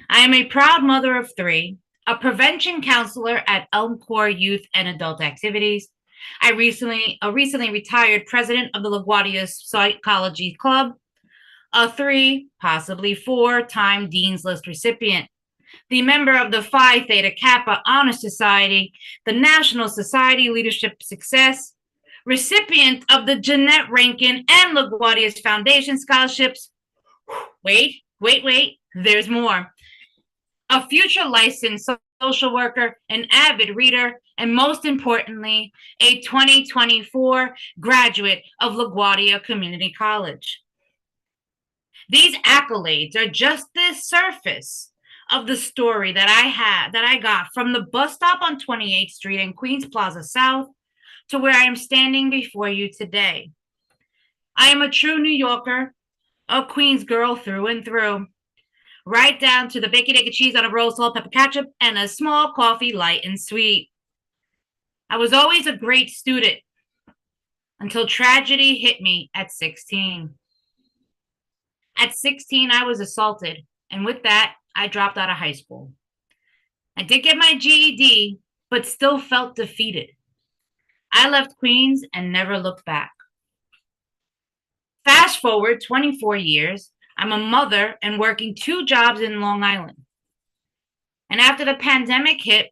I am a proud mother of 3, a prevention counselor at Elmcore Youth and Adult Activities. I recently retired president of the LaGuardia Psychology Club, a 3, possibly 4-time Dean's List recipient, the member of the Phi Theta Kappa Honor Society, the National Society Leadership Success, recipient of the Jeanette Rankin and LaGuardia's Foundation Scholarships. Wait, there's more. A future licensed social worker, an avid reader, and most importantly, a 2024 graduate of LaGuardia Community College. These accolades are just the surface of the story that I got from the bus stop on 28th Street in Queens Plaza South to where I am standing before you today. I am a true New Yorker, a Queens girl through and through. Right down to the bacon, egg, and cheese on a roll, salt, pepper, ketchup, and a small coffee, light and sweet. I was always a great student until tragedy hit me at 16. At 16, I was assaulted, and with that, I dropped out of high school. I did get my GED, but still felt defeated. I left Queens and never looked back. Fast forward 24 years, I'm a mother and working 2 jobs in Long Island. And after the pandemic hit,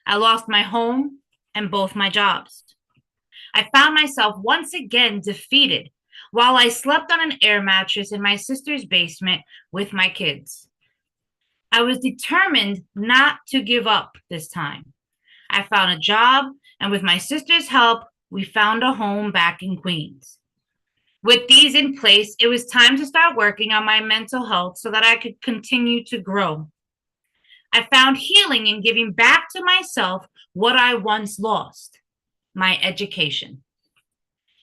I lost my home and both my jobs. I found myself once again defeated while I slept on an air mattress in my sister's basement with my kids. I was determined not to give up this time. I found a job, and with my sister's help, we found a home back in Queens. With these in place, it was time to start working on my mental health so that I could continue to grow. I found healing in giving back to myself what I once lost, my education.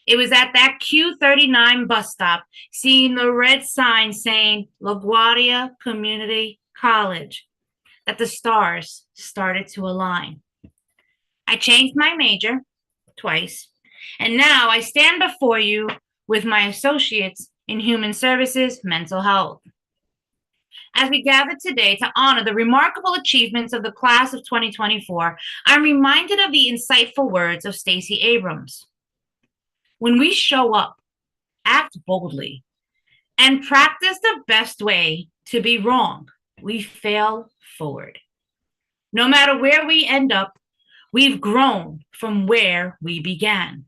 It was at that Q39 bus stop, seeing the red sign saying LaGuardia Community College, that the stars started to align. I changed my major twice, and now I stand before you with my associates in Human Services, Mental Health. As we gather today to honor the remarkable achievements of the class of 2024, I'm reminded of the insightful words of Stacey Abrams. When we show up, act boldly, and practice the best way to be wrong, we fail forward. No matter where we end up, we've grown from where we began.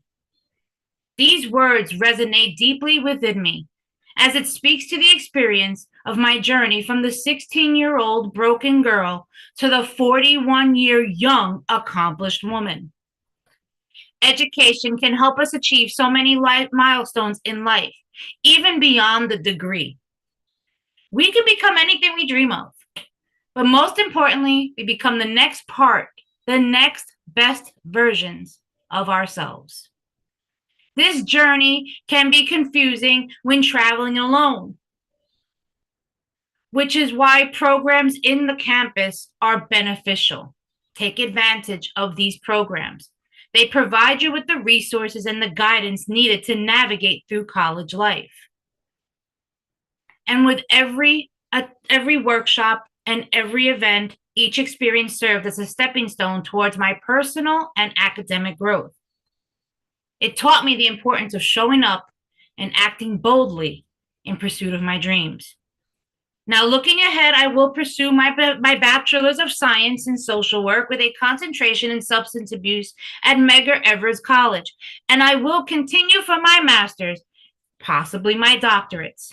These words resonate deeply within me as it speaks to the experience of my journey from the 16-year-old broken girl to the 41-year young accomplished woman. Education can help us achieve so many milestones in life, even beyond the degree. We can become anything we dream of, but most importantly, we become the next best versions of ourselves. This journey can be confusing when traveling alone, which is why programs in the campus are beneficial. Take advantage of these programs. They provide you with the resources and the guidance needed to navigate through college life. And with every workshop and every event, each experience served as a stepping stone towards my personal and academic growth. It taught me the importance of showing up and acting boldly in pursuit of my dreams. Now, looking ahead, I will pursue my Bachelor's of Science in Social Work with a concentration in substance abuse at Medgar Evers College, and I will continue for my master's, possibly my doctorates.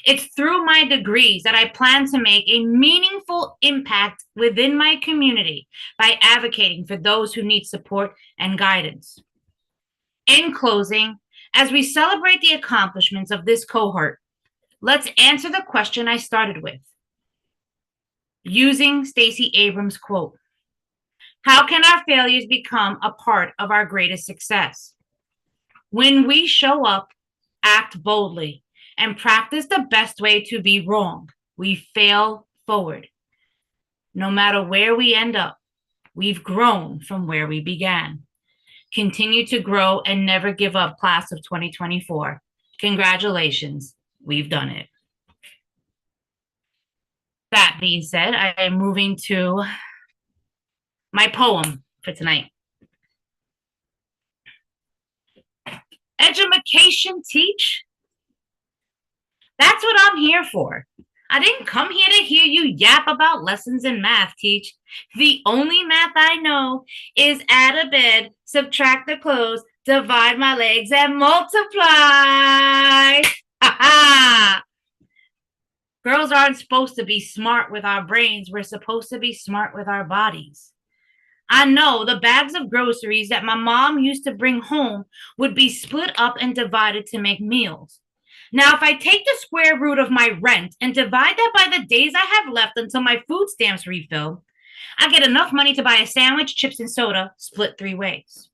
It's through my degrees that I plan to make a meaningful impact within my community by advocating for those who need support and guidance. In closing, as we celebrate the accomplishments of this cohort, let's answer the question I started with, using Stacey Abrams' quote. How can our failures become a part of our greatest success? When we show up, act boldly, and practice the best way to be wrong, we fail forward. No matter where we end up, we've grown from where we began. Continue to grow and never give up, class of 2024. Congratulations, we've done it. That being said, I am moving to my poem for tonight. Edumacation teach? That's what I'm here for. I didn't come here to hear you yap about lessons in math, teach. The only math I know is add a bed, subtract the clothes, divide my legs, and multiply. Ha ha! Girls aren't supposed to be smart with our brains. We're supposed to be smart with our bodies. I know the bags of groceries that my mom used to bring home would be split up and divided to make meals. Now, if I take the square root of my rent and divide that by the days I have left until my food stamps refill, I get enough money to buy a sandwich, chips, and soda split 3 ways.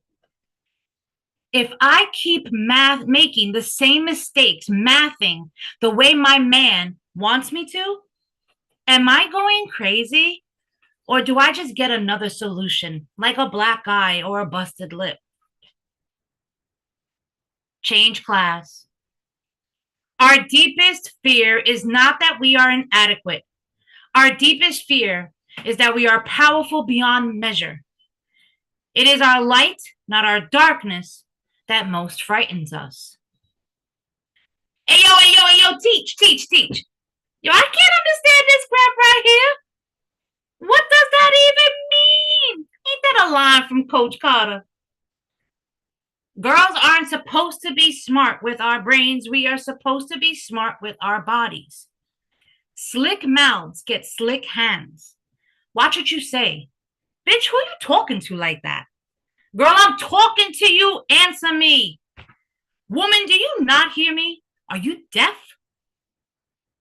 If I keep making the same mistakes, mathing the way my man wants me to, am I going crazy? Or do I just get another solution, like a black eye or a busted lip? Change class. Our deepest fear is not that we are inadequate. Our deepest fear is that we are powerful beyond measure. It is our light, not our darkness, that most frightens us. Hey, yo, teach. Yo, I can't understand this crap right here. What does that even mean? Ain't that a line from Coach Carter? Girls aren't supposed to be smart with our brains. We are supposed to be smart with our bodies. Slick mouths get slick hands. Watch what you say. Bitch, who are you talking to like that? Girl, I'm talking to you. Answer me. Woman, do you not hear me? Are you deaf?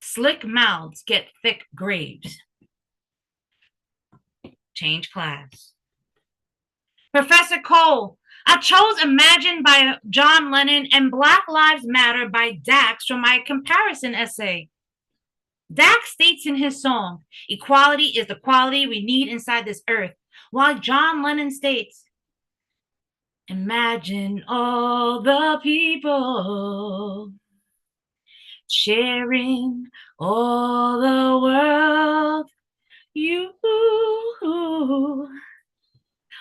Slick mouths get thick graves. Change class. Professor Cole, I chose Imagine by John Lennon and Black Lives Matter by Dax for my comparison essay. Dax states in his song, equality is the quality we need inside this earth, while John Lennon states, imagine all the people sharing all the world. You.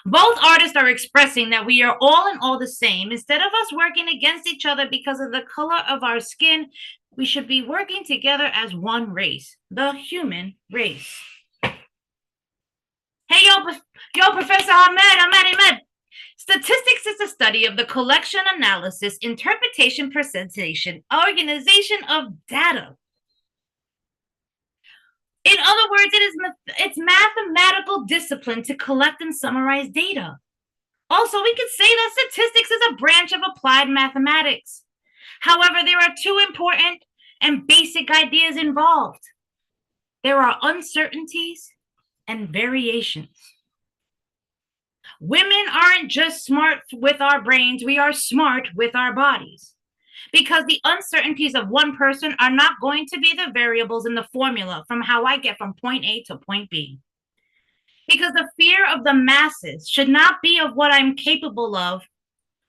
Both artists are expressing that we are all in all the same. Instead of us working against each other because of the color of our skin, we should be working together as one race, the human race. Hey, yo, Professor Ahmed. Statistics is the study of the collection, analysis, interpretation, presentation, organization of data. In other words, it's mathematical discipline to collect and summarize data. Also, we could say that statistics is a branch of applied mathematics. However, there are 2 important and basic ideas involved. There are uncertainties and variations. Women aren't just smart with our brains, we are smart with our bodies. Because the uncertainties of one person are not going to be the variables in the formula from how I get from point A to point B. Because the fear of the masses should not be of what I'm capable of,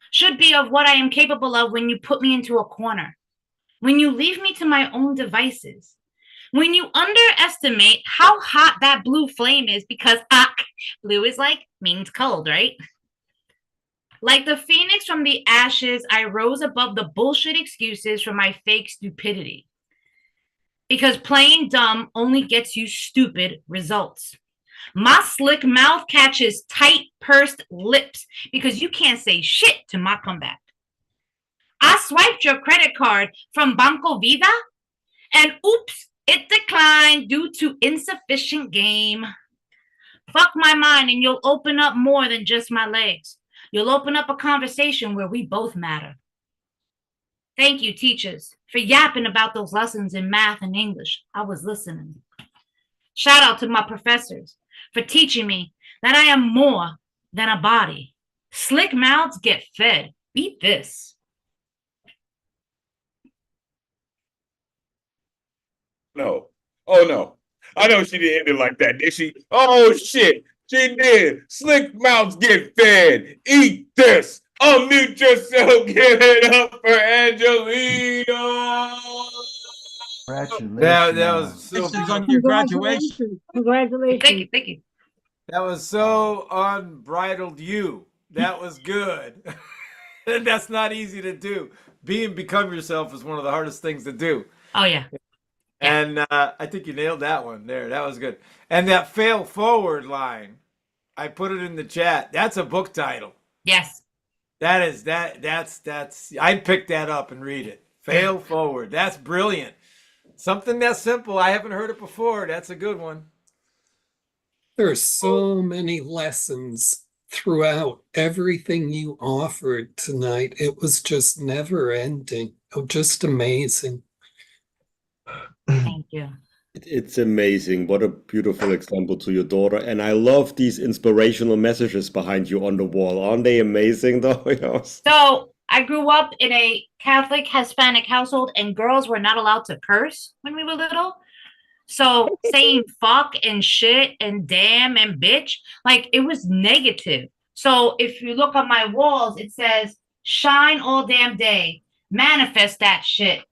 should be of what I am capable of when you put me into a corner, when you leave me to my own devices, when you underestimate how hot that blue flame is because blue is means cold, right? Like the phoenix from the ashes, I rose above the bullshit excuses for my fake stupidity. because playing dumb only gets you stupid results. My slick mouth catches tight pursed lips because you can't say shit to my comeback. I swiped your credit card from Banco Vida and oops, it declined due to insufficient game. Fuck my mind and you'll open up more than just my legs. You'll open up a conversation where we both matter. Thank you, teachers, for yapping about those lessons in math and English. I was listening. Shout out to my professors for teaching me that I am more than a body. Slick mouths get fed. Beat this. No. Oh, no. I know she didn't end it like that, did she? Oh, shit. She did. Slick mouths get fed. Eat this. Unmute yourself. Give it up for Angelina. Congratulations. That was so Congratulations beautiful. on your graduation. Congratulations. Thank you. Thank you. That was so unbridled you. That was good. And that's not easy to do. Become yourself is one of the hardest things to do. Oh, yeah. And I think you nailed that one there. That was good. And that fail forward line, I put it in the chat. That's a book title. Yes. That's I'd pick that up and read it. Fail forward. That's brilliant. Something that simple. I haven't heard it before. That's a good one. There are so many lessons throughout everything you offered tonight. It was just never ending. Oh, just amazing. Thank you. It's amazing. What a beautiful example to your daughter. And I love these inspirational messages behind you on the wall. Aren't they amazing though? So I grew up in a Catholic Hispanic household and girls were not allowed to curse when we were little. So saying fuck and shit and damn and bitch, like it was negative. So if you look on my walls, it says shine all damn day, manifest that shit.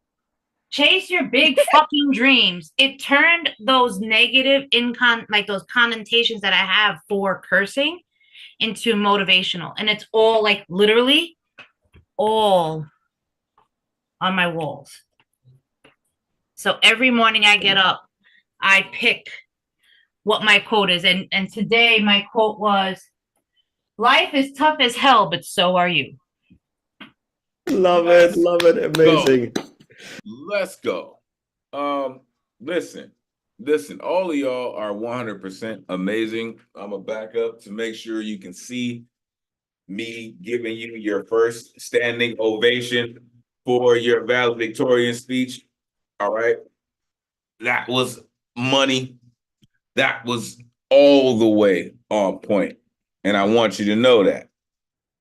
Chase your big fucking dreams. It turned those negative those connotations that I have for cursing into motivational. And it's all like literally all on my walls. So every morning I get up, I pick what my quote is. And today my quote was, life is tough as hell, but so are you. Love it. Love it. Amazing. Let's go. Listen, all of y'all are 100% amazing. I'm gonna back up to make sure you can see me giving you your first standing ovation for your valedictorian speech. All right. That was money. That was all the way on point. And I want you to know that.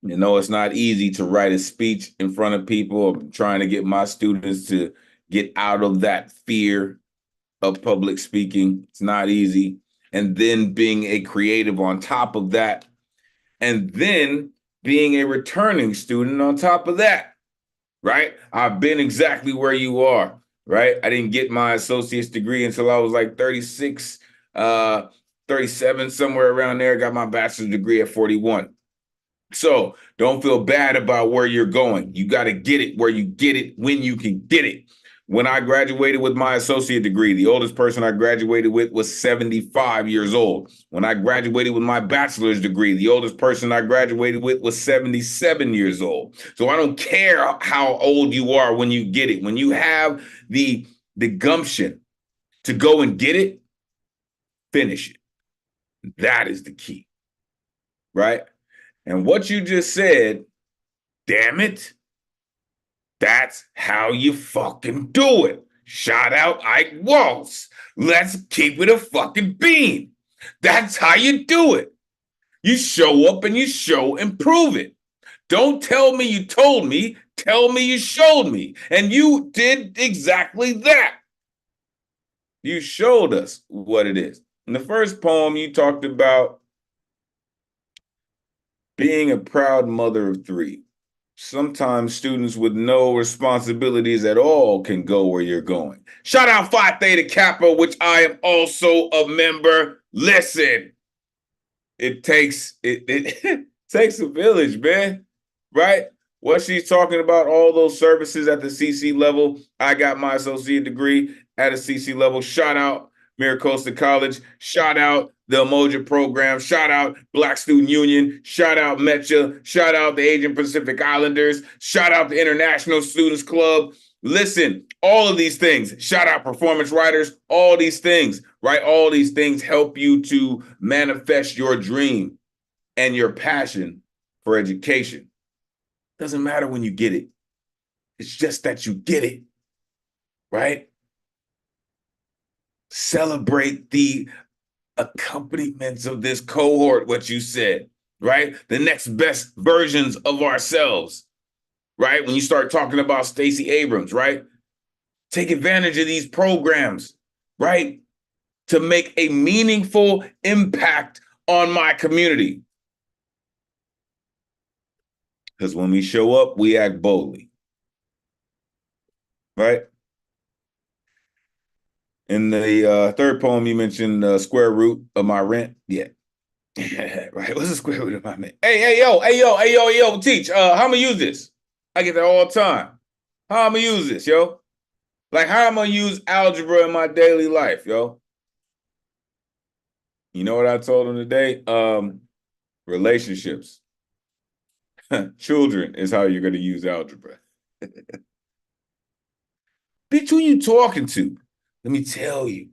You know, it's not easy to write a speech in front of people. I'm trying to get my students to get out of that fear of public speaking. It's not easy. And then being a creative on top of that. And then being a returning student on top of that, right? I've been exactly where you are, right? I didn't get my associate's degree until I was like 36, 37, somewhere around there. Got my bachelor's degree at 41. So don't feel bad about where you're going. You got to get it where you get it when you can get it. When I graduated with my associate degree, the oldest person I graduated with was 75 years old. When I graduated with my bachelor's degree, the oldest person I graduated with was 77 years old. So I don't care how old you are when you get it. When you have the gumption to go and get it, finish it. That is the key, right? And what you just said, damn it, that's how you fucking do it. Shout out Ike Waltz. Let's keep it a fucking bean. That's how you do it. You show up and you show and prove it. Don't tell me you told me, tell me you showed me. And you did exactly that. You showed us what it is. In the first poem, you talked about being a proud mother of three. Sometimes students with no responsibilities at all can go where you're going. Shout out Phi Theta Kappa, which I am also a member. Listen, it takes a village, man, right? What she's talking about, all those services at the CC level. I got my associate degree at a CC level. Shout out Miracosta College. Shout out the Emoja program. Shout out Black Student Union. Shout out METCHA. Shout out the Asian Pacific Islanders. Shout out the International Students Club. Listen, all of these things, shout out performance writers, all these things, right? All these things help you to manifest your dream and your passion for education. Doesn't matter when you get it. It's just that you get it, right? Celebrate the accompaniments of this cohort, what you said, right? The next best versions of ourselves, right? When you start talking about Stacey Abrams, right? Take advantage of these programs, right? To make a meaningful impact on my community. Because when we show up, we act boldly, right? In the third poem, you mentioned the square root of my rent. Yeah. Right. What's the square root of my rent? Hey, yo, teach. How I'm gonna use this? I get that all the time. How I'm gonna use this, yo? Like, how I'm gonna use algebra in my daily life, yo? You know what I told him today? Relationships. Children is how you're gonna use algebra. Bitch, who you talking to? Let me tell you.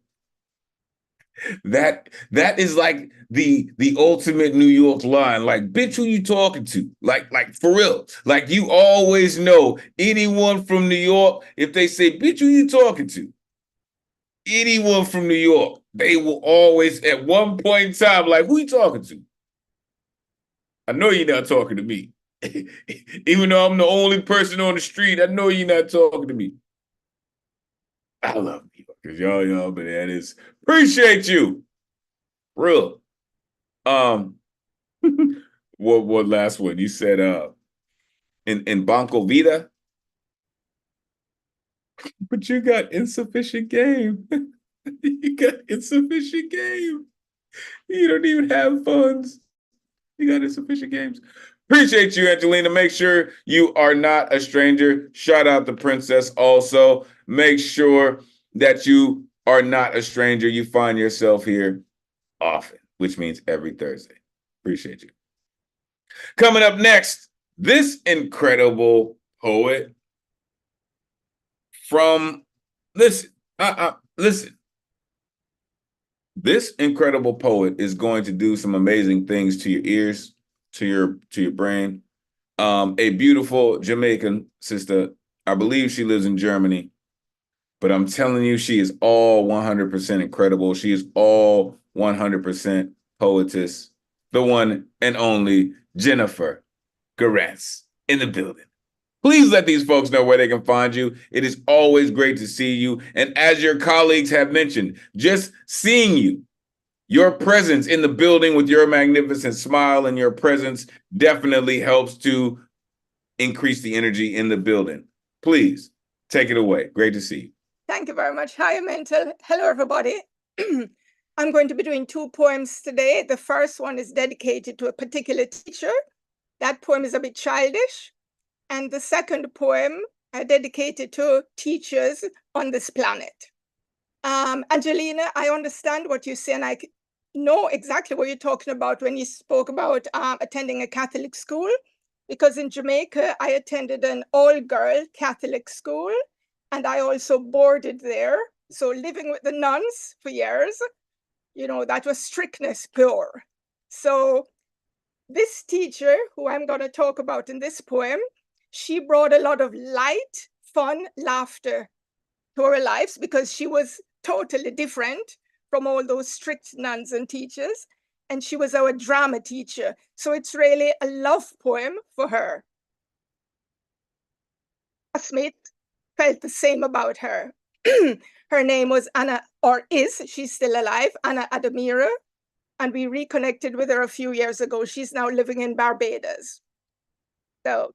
That is like the ultimate New York line. Like, bitch, who you talking to? Like for real. Like, you always know anyone from New York, if they say, bitch, who you talking to? Anyone from New York, they will always, at one point in time, like, who you talking to? I know you're not talking to me. Even though I'm the only person on the street, I know you're not talking to me. I love New Yorkers, y'all, but that is, appreciate you. Real. What last one? You said in Banco Vida, but you got insufficient game. You got insufficient game. You don't even have funds. You got insufficient games. Appreciate you, Angelina. Make sure you are not a stranger. Shout out the princess also. Make sure that you are not a stranger. You find yourself here often, which means every Thursday. Appreciate you. Coming up next, this incredible poet from, listen. This incredible poet is going to do some amazing things to your ears, to your brain. A beautiful Jamaican sister. I believe she lives in Germany, but I'm telling you, she is all 100% incredible. She is all 100% poetess. The one and only Jennifer Garance in the building. Please let these folks know where they can find you. It is always great to see you. And as your colleagues have mentioned, just seeing you, your presence in the building with your magnificent smile and your presence definitely helps to increase the energy in the building. Please take it away. Great to see you. Thank you very much. Hi, Mental. Hello, everybody. I'm going to be doing 2 poems today. The first one is dedicated to a particular teacher. That poem is a bit childish. And the second poem dedicated to teachers on this planet. Angelina, I understand what you say, and I know exactly what you're talking about when you spoke about attending a Catholic school, because in Jamaica, I attended an all-girl Catholic school, and I also boarded there. So living with the nuns for years, you know, that was strictness pure. So this teacher, who I'm going to talk about in this poem, she brought a lot of light, fun, laughter to our lives because she was totally different from all those strict nuns and teachers. And she was our drama teacher. So it's really a love poem for her. Smith felt the same about her. Her name was Anna, or is, she's still alive, Anna Adamira. And we reconnected with her a few years ago. She's now living in Barbados. So,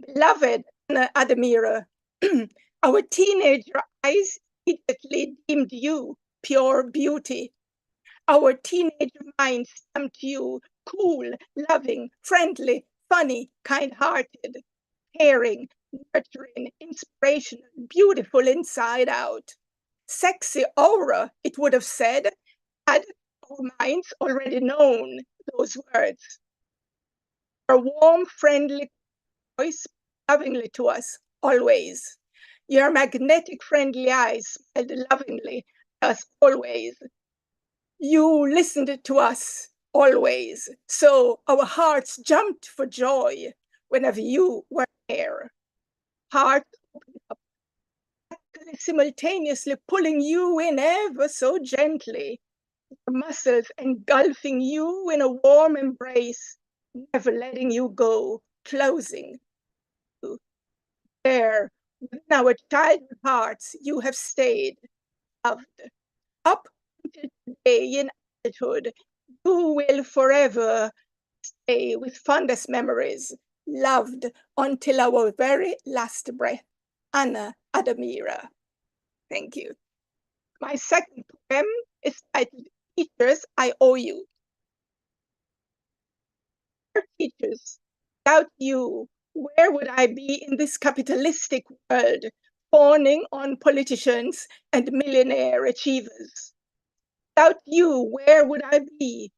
beloved Anna Adamira, our teenager eyes immediately deemed you pure beauty. Our teenage minds stamped you cool, loving, friendly, funny, kind-hearted, caring, nurturing, inspirational, beautiful inside out. Sexy aura, it would have said, had our minds already known those words. Your warm, friendly voice lovingly to us, always. Your magnetic, friendly eyes smiled lovingly at us, always. You listened to us, always. So our hearts jumped for joy whenever you were there. Hearts opened up, simultaneously pulling you in ever so gently, your muscles engulfing you in a warm embrace, never letting you go, closing you. There, within our childhood hearts, you have stayed, loved, up until today in adulthood. You will forever stay with fondest memories, loved until our very last breath. Anna Adamira. Thank you. My second poem is titled Teachers, I Owe You. Dear teachers, without you, where would I be in this capitalistic world, fawning on politicians and millionaire achievers? Without you, where would I be?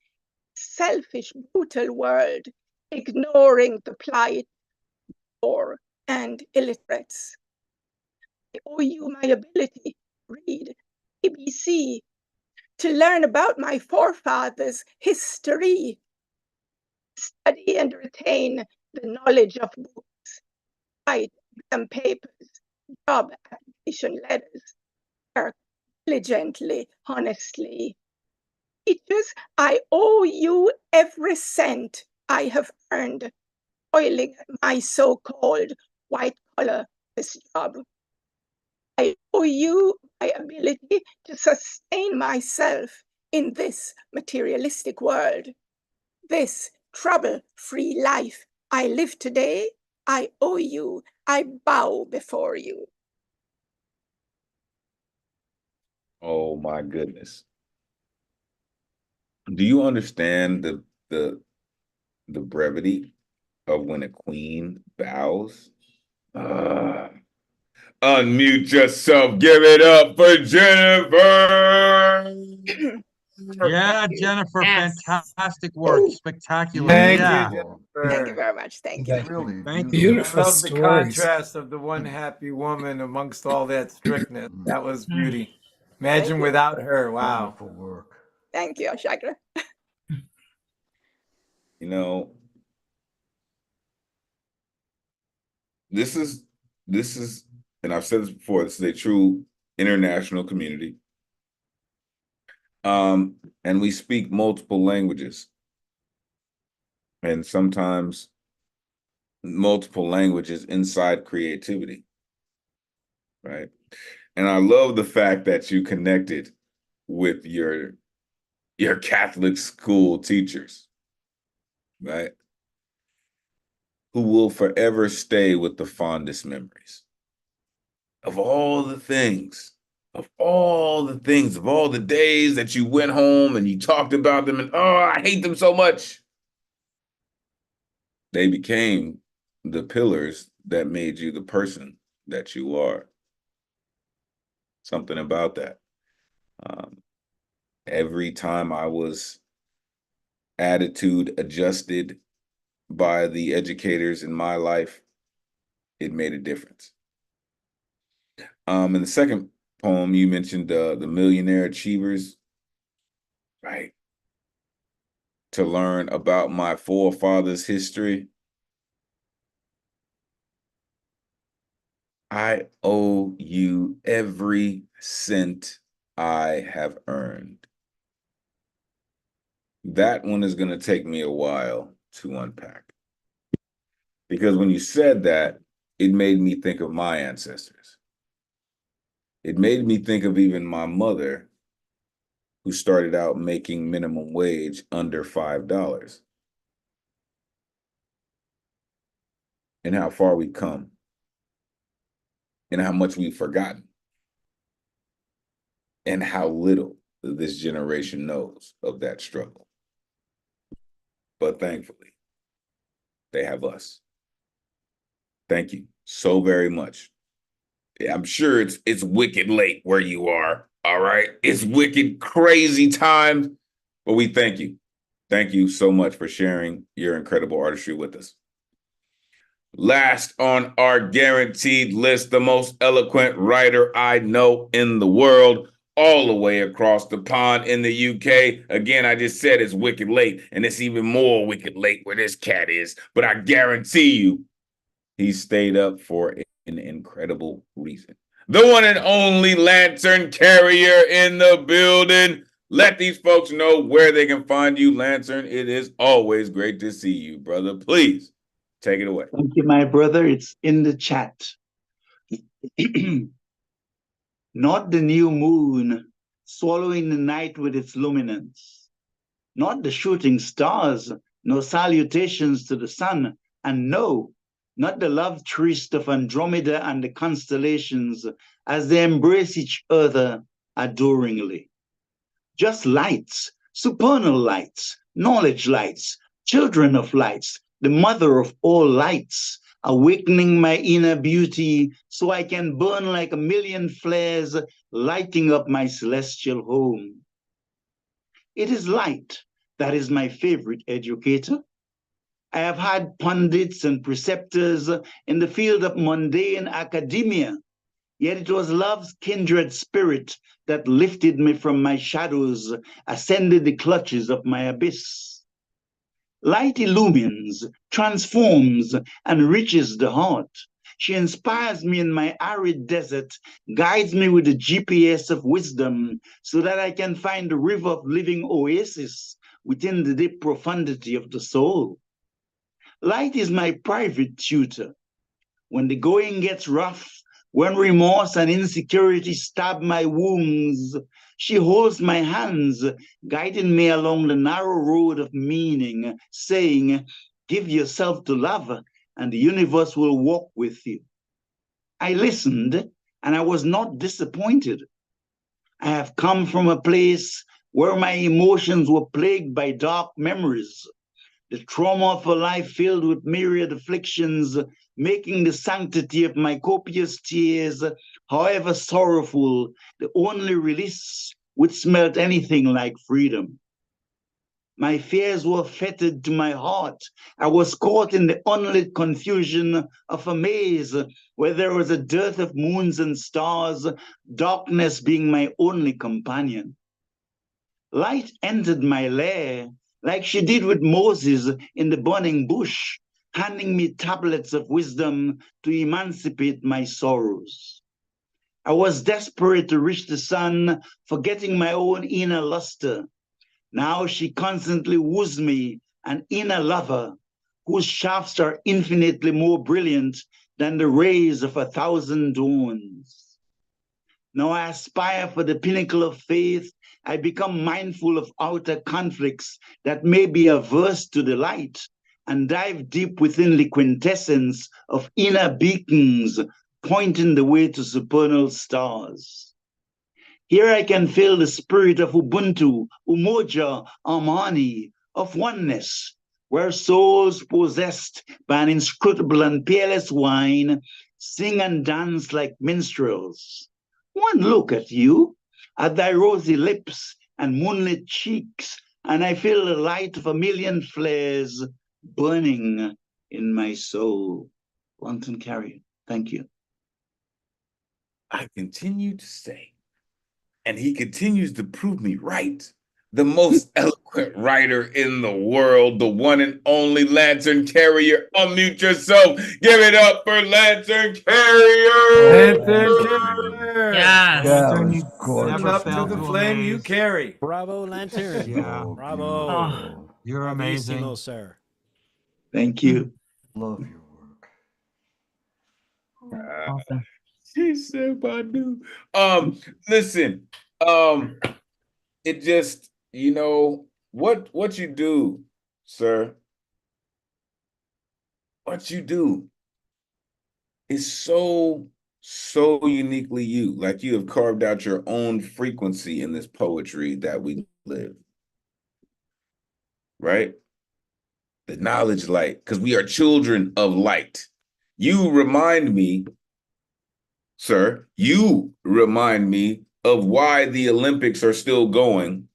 Selfish, brutal world, ignoring the plight of poor and illiterates. I owe you my ability to read ABC, to learn about my forefathers' history, study and retain the knowledge of books, write exam papers, job application letters, work diligently, honestly. Teachers, I owe you every cent I have earned, toiling my so-called white-collar job. I owe you my ability to sustain myself in this materialistic world. This trouble-free life I live today, I owe you. I bow before you. Oh my goodness. Do you understand the brevity of when a queen bows? Unmute yourself. Give it up for Jennifer. Yeah, Jennifer, Yes. fantastic work. Spectacular. Thank Yeah. you, Jennifer. Thank you very much. Thank you. Really Thank beautiful. you. I love the contrast of the one happy woman amongst all that strictness. That was beauty. Imagine without her. Wow. Wonderful work. Thank you, Ashakra. You know, this is, and I've said this before, this is a true international community. And we speak multiple languages. And sometimes multiple languages inside creativity, right? And I love the fact that you connected with your Catholic school teachers, right? Who will forever stay with the fondest memories of all the things, of all the days that you went home and you talked about them and, oh, I hate them so much. They became the pillars that made you the person that you are. Something about that. Every time I was attitude adjusted by the educators in my life, it made a difference. In the second poem, you mentioned the millionaire achievers, right? To learn about my forefathers' history. I owe you every cent I have earned. That one is going to take me a while to unpack. Because when you said that, it made me think of my ancestors. It made me think of even my mother, who started out making minimum wage under $5. And how far we've come. And how much we've forgotten. And how little this generation knows of that struggle. But thankfully, they have us. Thank you so very much. Yeah, I'm sure it's wicked late where you are. All right. It's wicked crazy times, but we thank you. Thank you so much for sharing your incredible artistry with us. Last on our guaranteed list, the most eloquent writer I know in the world, all the way across the pond in the UK. Again, I just said it's wicked late, and it's even more wicked late where this cat is. But I guarantee you, he stayed up for an incredible reason. The one and only Lantern Carrier in the building. Let these folks know where they can find you, Lantern. It is always great to see you, brother. Please take it away. Thank you, my brother. It's in the chat. Not the new moon swallowing the night with its luminance. Not the shooting stars, no salutations to the sun, and no, not the love tryst of Andromeda and the constellations as they embrace each other adoringly. Just lights, supernal lights, knowledge lights, children of lights, the mother of all lights, awakening my inner beauty so I can burn like a million flares, lighting up my celestial home. It is light that is my favorite educator. I have had pundits and preceptors in the field of mundane academia, yet it was love's kindred spirit that lifted me from my shadows, ascended the clutches of my abyss. Light illumines, transforms, and enriches the heart. She inspires me in my arid desert, guides me with the GPS of wisdom so that I can find the river of living oasis within the deep profundity of the soul. Light is my private tutor. When the going gets rough, when remorse and insecurity stab my wounds, she holds my hands, guiding me along the narrow road of meaning, saying, give yourself to love, and the universe will walk with you. I listened, and I was not disappointed. I have come from a place where my emotions were plagued by dark memories, the trauma of a life filled with myriad afflictions, making the sanctity of my copious tears, however sorrowful, the only release which smelt anything like freedom. My fears were fettered to my heart. I was caught in the unlit confusion of a maze where there was a dearth of moons and stars, darkness being my only companion. Light entered my lair, like she did with Moses in the burning bush, handing me tablets of wisdom to emancipate my sorrows. I was desperate to reach the sun, forgetting my own inner luster. Now she constantly woos me, an inner lover, whose shafts are infinitely more brilliant than the rays of 1,000 dawns. Now I aspire for the pinnacle of faith. I become mindful of outer conflicts that may be averse to the light, and dive deep within the quintessence of inner beacons, pointing the way to supernal stars. Here I can feel the spirit of Ubuntu, Umoja, Amani, of oneness, where souls possessed by an inscrutable and peerless wine sing and dance like minstrels. One look at you, at thy rosy lips and moonlit cheeks, and I feel the light of a million flares burning in my soul. Lantern Carrier, thank you. I continue to say, and he continues to prove me right, the most eloquent writer in the world, the one and only Lantern Carrier. Unmute yourself. Give it up for Lantern Carrier. Lantern Carrier. Yes. Lantern, was gorgeous. stand up to the flame you carry. Bravo, Lantern. Yeah. Bravo. Oh, you're amazing. Bravissimo, sir. Thank you. Love your work. Awesome. She said, Badu. Listen, it just, what you do, sir, what you do is so uniquely you. Like you have carved out your own frequency in this poetry that we live. Right? the knowledge light, because we are children of light. You remind me, sir, you remind me of why the Olympics are still going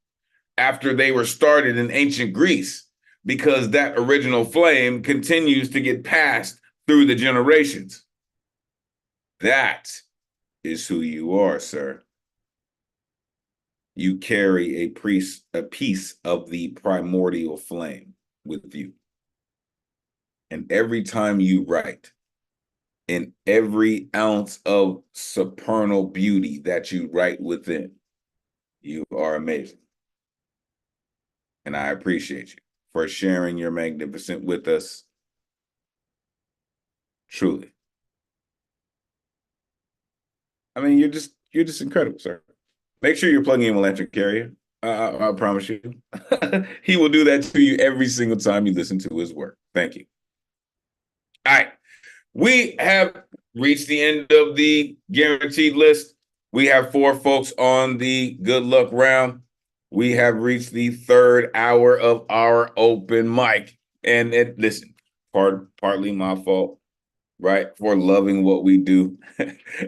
after they were started in ancient Greece, because that original flame continues to get passed through the generations. That is who you are, sir. You carry a piece of the primordial flame with you. And every time you write, in every ounce of supernal beauty that you write within, you are amazing. And I appreciate you for sharing your magnificent with us. Truly. I mean, you're just incredible, sir. Make sure you're plugging in electric carrier. I promise you. He will do that to you every single time you listen to his work. Thank you. All right. We have reached the end of the guaranteed list. We have 4 folks on the good luck round. We have reached the 3rd hour of our open mic. And listen, partly my fault, right? For loving what we do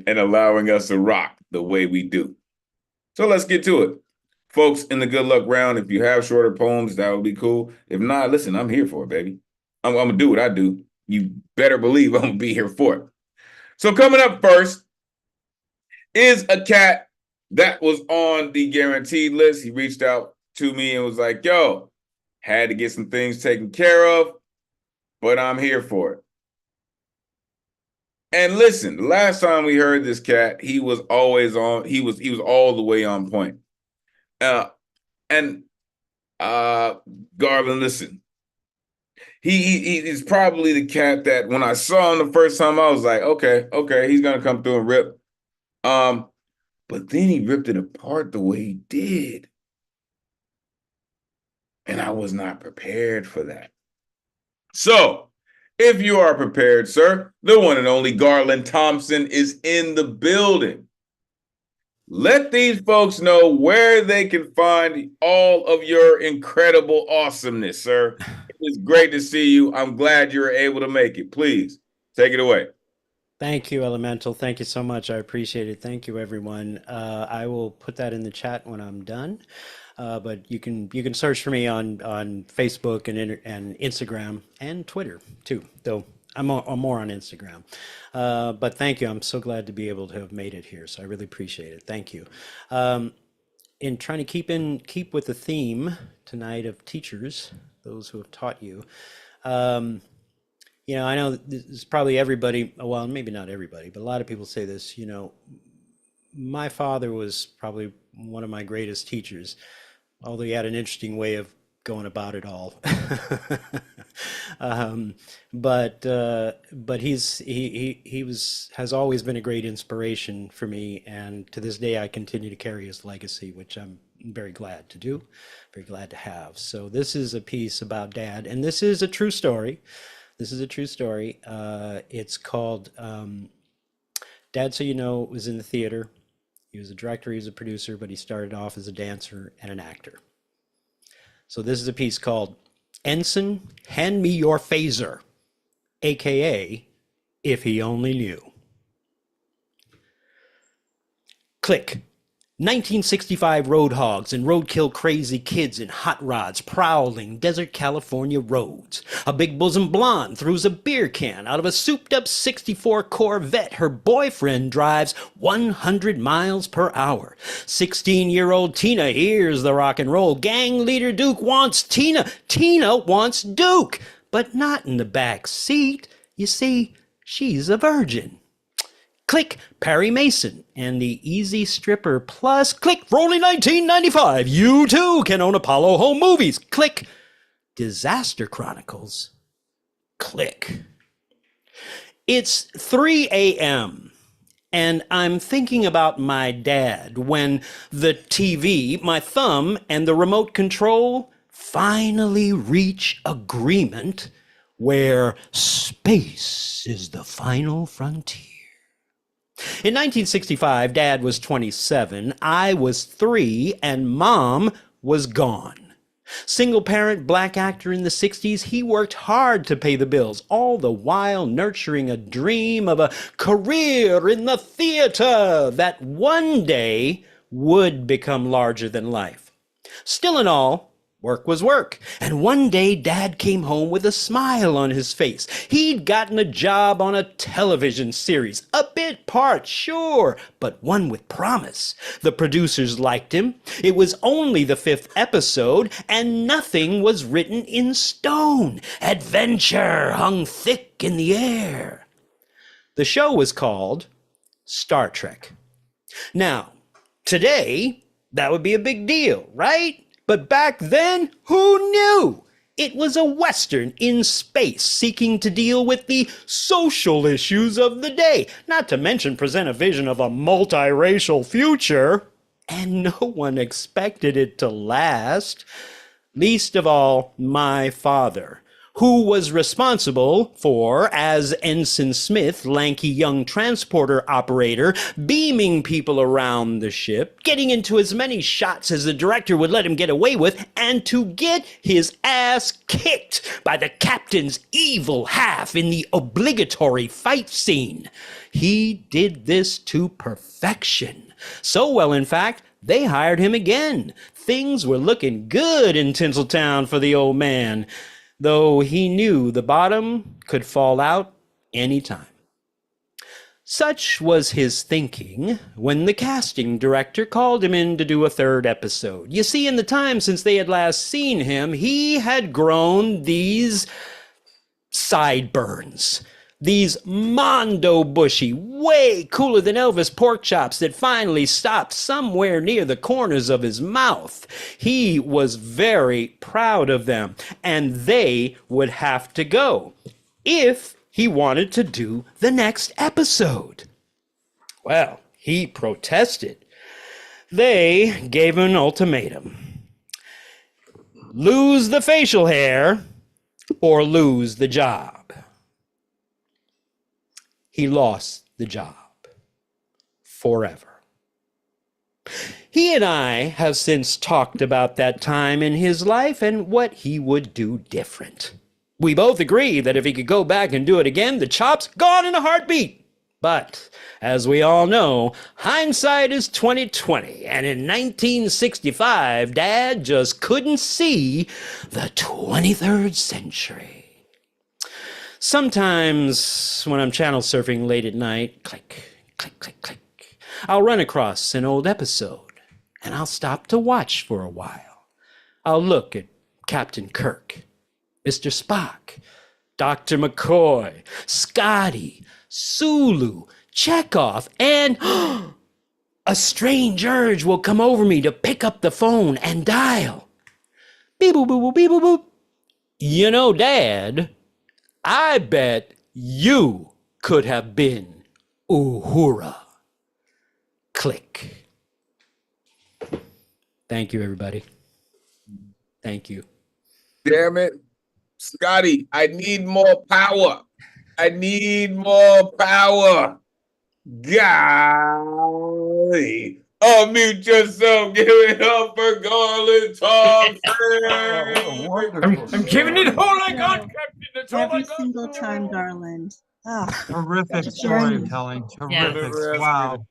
and allowing us to rock the way we do. So let's get to it. Folks, in the good luck round, if you have shorter poems, that would be cool. If not, listen, I'm here for it, baby. I'm going to do what I do. You better believe I'm going to be here for it. So coming up first is a cat that was on the guaranteed list. He reached out to me and was like, yo, had to get some things taken care of, but I'm here for it. And listen, the last time we heard this cat, he was always on, he was all the way on point. Garland, listen, he's probably the cat that when I saw him the first time, I was like, okay, he's gonna come through and rip. But then he ripped it apart the way he did. And I was not prepared for that. So, if you are prepared, sir, the one and only Garland Thompson is in the building. Let these folks know where they can find all of your incredible awesomeness, sir. It is great to see you. I'm glad you were able to make it. Please, take it away. Thank you, Elemental. Thank you so much. I appreciate it. Thank you, everyone. I will put that in the chat when I'm done. But you can search for me on Facebook and Instagram and Twitter too, though I'm more on Instagram. But thank you. I'm so glad to be able to have made it here. So I really appreciate it. Thank you. In trying to keep with the theme tonight of teachers, those who have taught you. You know, I know this is probably everybody, well, maybe not everybody, but a lot of people say this, you know, my father was probably one of my greatest teachers, although he had an interesting way of going about it all. But he has always been a great inspiration for me, and to this day I continue to carry his legacy, which I'm very glad to do, very glad to have. So this is a piece about Dad, and this is a true story. This is a true story. It's called Dad, So You Know, was in the theater. He was a director, he was a producer, but he started off as a dancer and an actor. So this is a piece called Ensign, Hand Me Your Phaser, AKA If He Only Knew. Click. 1965 road hogs and roadkill crazy kids in hot rods prowling desert California roads. A big bosom blonde throws a beer can out of a souped up 64 Corvette her boyfriend drives 100 miles per hour. 16-year-old Tina hears the rock and roll. Gang leader Duke wants Tina. Tina wants Duke, but not in the back seat. You see, she's a virgin. Click Perry Mason and the Easy Stripper Plus. Click for only $19.95. You too can own Apollo Home Movies. Click Disaster Chronicles. Click. It's 3 a.m. and I'm thinking about my dad when the TV, my thumb, and the remote control finally reach agreement where space is the final frontier. In 1965, Dad was 27, I was 3, and Mom was gone. Single parent black actor in the 60s, he worked hard to pay the bills, all the while nurturing a dream of a career in the theater that one day would become larger than life. Still in all, work was work, and one day Dad came home with a smile on his face. He'd gotten a job on a television series, a bit part, sure, but one with promise. The producers liked him. It was only the 5th episode, and nothing was written in stone. Adventure hung thick in the air. The show was called Star Trek. Now, today, that would be a big deal, right? But back then, who knew? It was a Western in space seeking to deal with the social issues of the day, not to mention present a vision of a multiracial future. And no one expected it to last, least of all my father, who was responsible for, as Ensign Smith, lanky young transporter operator, beaming people around the ship, getting into as many shots as the director would let him get away with, and to get his ass kicked by the captain's evil half in the obligatory fight scene. He did this to perfection. So well, in fact, they hired him again. Things were looking good in Tinseltown for the old man, though he knew the bottom could fall out any time. Such was his thinking when the casting director called him in to do a 3rd episode. You see, in the time since they had last seen him, he had grown these sideburns. These mondo bushy, way cooler than Elvis pork chops that finally stopped somewhere near the corners of his mouth. He was very proud of them, and they would have to go if he wanted to do the next episode. Well, he protested. They gave him an ultimatum. Lose the facial hair or lose the job. He lost the job forever. He and I have since talked about that time in his life and what he would do different. We both agree that if he could go back and do it again, the chop's gone in a heartbeat. But as we all know, hindsight is 20/20, and in 1965, Dad just couldn't see the 23rd century. Sometimes when I'm channel surfing late at night, click, click, click, click, I'll run across an old episode, and I'll stop to watch for a while. I'll look at Captain Kirk, Mr. Spock, Dr. McCoy, Scotty, Sulu, Chekhov, and a strange urge will come over me to pick up the phone and dial. Beep, boop, boop, boop, beep, boop, boop. You know, Dad, I bet you could have been Uhura. Click. Thank you, everybody. Thank you. Damn it. Scotty, I need more power. I need more power. Golly. Unmute yourself. Give it up for Garland Thompson. I'm giving it all I got, Captain. That's all I Every got. single time, Garland. Oh, Terrific just sharing. storytelling. Terrific. Yeah. Wow.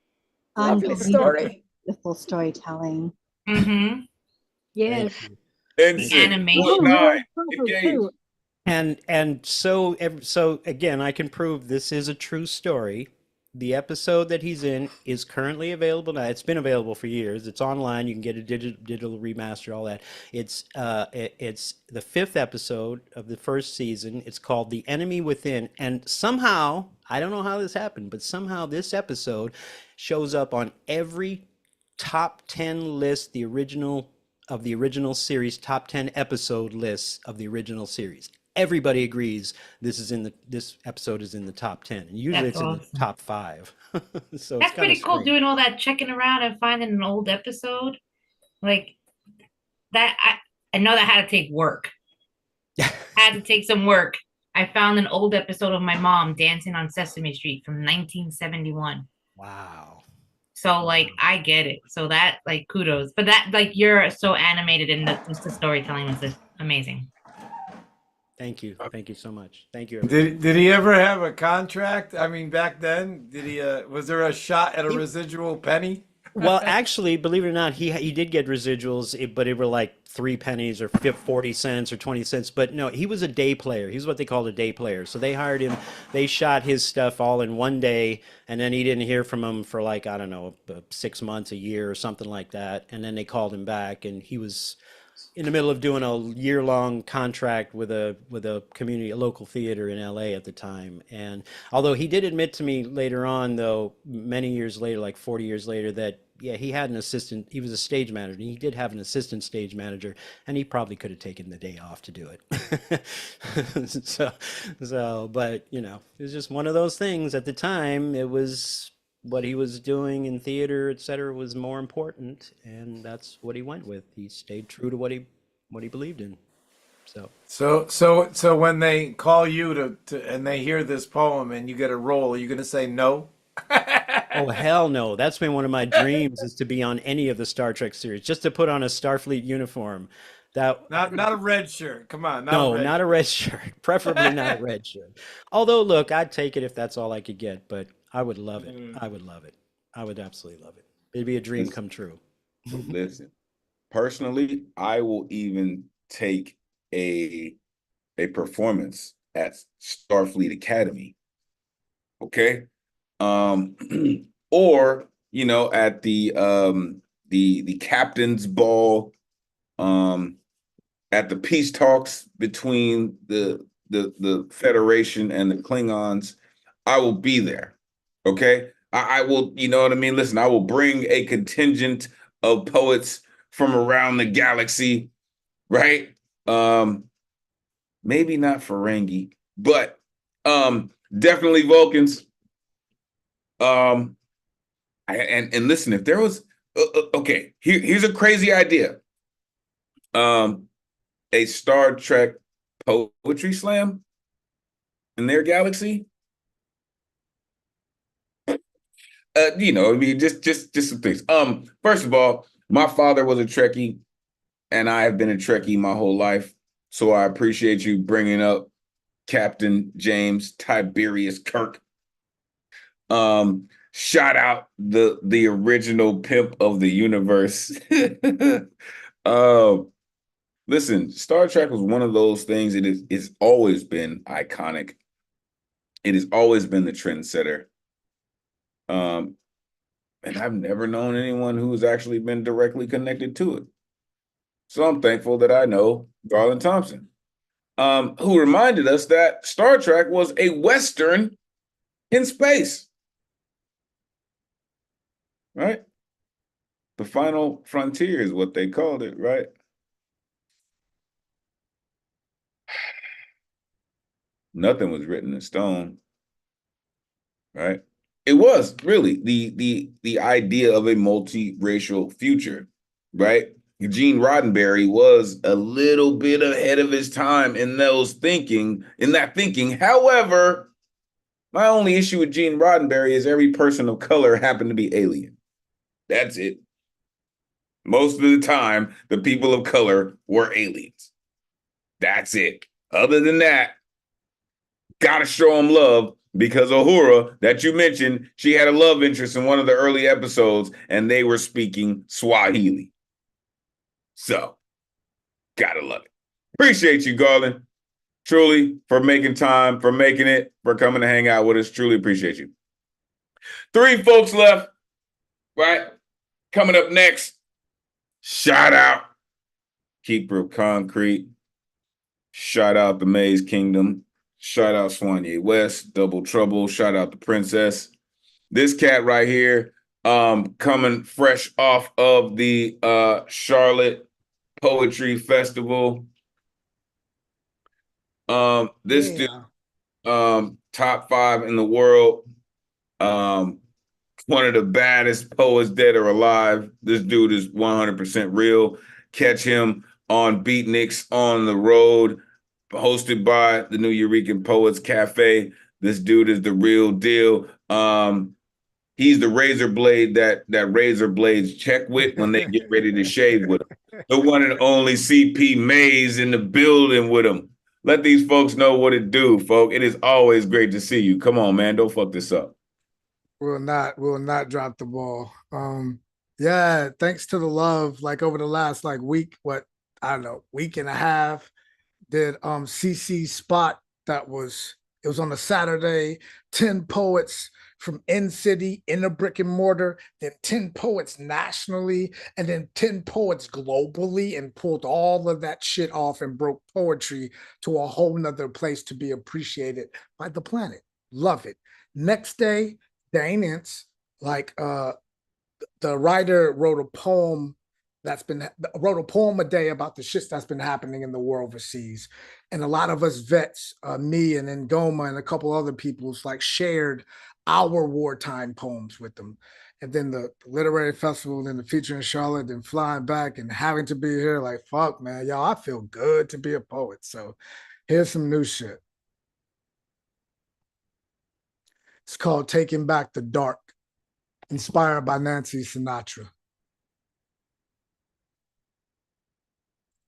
Lovely story. Beautiful storytelling. Mm-hmm. Yes. Animation. And so again, I can prove this is a true story. The episode that he's in is currently available now. It's been available for years. It's online. You can get a digital remaster, all that. It's the 5th episode of the 1st season. It's called The Enemy Within. And somehow, I don't know how this happened, but somehow this episode shows up on every top 10 list, the original series, top 10 episode lists of the original series. Everybody agrees this episode is in the top 10. And usually it's in the top 5. So that's pretty cool, doing all that checking around and finding an old episode. Like that, I know that had to take work. Had to take some work. I found an old episode of my mom dancing on Sesame Street from 1971. Wow. So like I get it. So that like kudos. But that like you're so animated and just the storytelling was just amazing. Thank you. Thank you so much. Thank you, Did everybody. he ever have a contract? I mean, back then, did he? Was there a shot at a residual penny? Well, actually, believe it or not, he did get residuals, but it were like 3 pennies or 40 cents or 20 cents. But no, he was a day player. He's what they called a day player. So they hired him. They shot his stuff all in one day, and then he didn't hear from him for like, I don't know, 6 months, a year, or something like that. And then they called him back, and he was in the middle of doing a year-long contract with a community, a local theater in LA at the time. And although he did admit to me later on, though, many years later, like 40 years later, that yeah, he had an assistant. He was a stage manager, and he did have an assistant stage manager, and he probably could have taken the day off to do it. But you know, it was just one of those things. At the time, it was what he was doing in theater, etc., was more important, and that's what he went with. He stayed true to what he believed in. So when they call you to and they hear this poem and you get a role, are you going to say no? Oh hell no! That's been one of my dreams, is to be on any of the Star Trek series, just to put on a Starfleet uniform. That Not a red shirt. Come on, no, not a red shirt. Preferably not a red shirt. Although, look, I'd take it if that's all I could get. But I would love it. I would love it. I would absolutely love it. It'd be a dream come true. Listen, personally, I will even take a performance at Starfleet Academy. Okay. Or, you know, at the captain's ball, at the peace talks between the Federation and the Klingons. I will be there. Okay. I will, you know what I mean? Listen, I will bring a contingent of poets from around the galaxy, right? Maybe not Ferengi, but definitely Vulcans. And listen, if there was okay, here's a crazy idea. A Star Trek poetry slam in their galaxy. You know, I mean, just some things. First of all, my father was a Trekkie, and I have been a Trekkie my whole life. So I appreciate you bringing up Captain James Tiberius Kirk. Shout out the original pimp of the universe. Listen, Star Trek was one of those things. It's always been iconic. It has always been the trendsetter. And I've never known anyone who's actually been directly connected to it. So I'm thankful that I know Garland Thompson, who reminded us that Star Trek was a Western in space. Right? The final frontier is what they called it, right? Nothing was written in stone, right? It was really the idea of a multiracial future, right? Gene Roddenberry was a little bit ahead of his time in that thinking. However, my only issue with Gene Roddenberry is every person of color happened to be alien. That's it. Most of the time, the people of color were aliens. That's it. Other than that, gotta show them love, because Uhura, that you mentioned, she had a love interest in one of the early episodes, and they were speaking Swahili. So, gotta love it. Appreciate you, Garland. Truly, for making time, for making it, for coming to hang out with us. Truly appreciate you. 3 folks left, right? Coming up next, shout out Keeper of Concrete. Shout out the Maze Kingdom. Shout out Swanye West, Double Trouble. Shout out the Princess. This cat right here, coming fresh off of the Charlotte Poetry Festival. This dude, top 5 in the world. One of the baddest poets dead or alive. This dude is 100% real. Catch him on Beatniks on the Road, hosted by the Nuyorican Poets Cafe. This dude is the real deal. He's the razor blade that razor blades check with when they get ready to shave with him. The one and only CP Mays in the building with him. Let these folks know what it do, folk. It is always great to see you. Come on, man. Don't fuck this up. Will not drop the ball. Yeah, thanks to the love, like over the last like week, week and a half, did CC spot that was on a Saturday, 10 poets from N-City in a brick and mortar, then 10 poets nationally, and then 10 poets globally, and pulled all of that shit off and broke poetry to a whole nother place to be appreciated by the planet. Love it. Next day, Dane Ince, like the writer wrote a poem a day about the shit that's been happening in the war overseas. And a lot of us vets, me and Ngoma and a couple other people's like shared our wartime poems with them. And then the literary festival, then the feature in Charlotte, then flying back and having to be here, like, fuck, man, y'all, I feel good to be a poet. So here's some new shit. It's called Taking Back the Dark, inspired by Nancy Sinatra.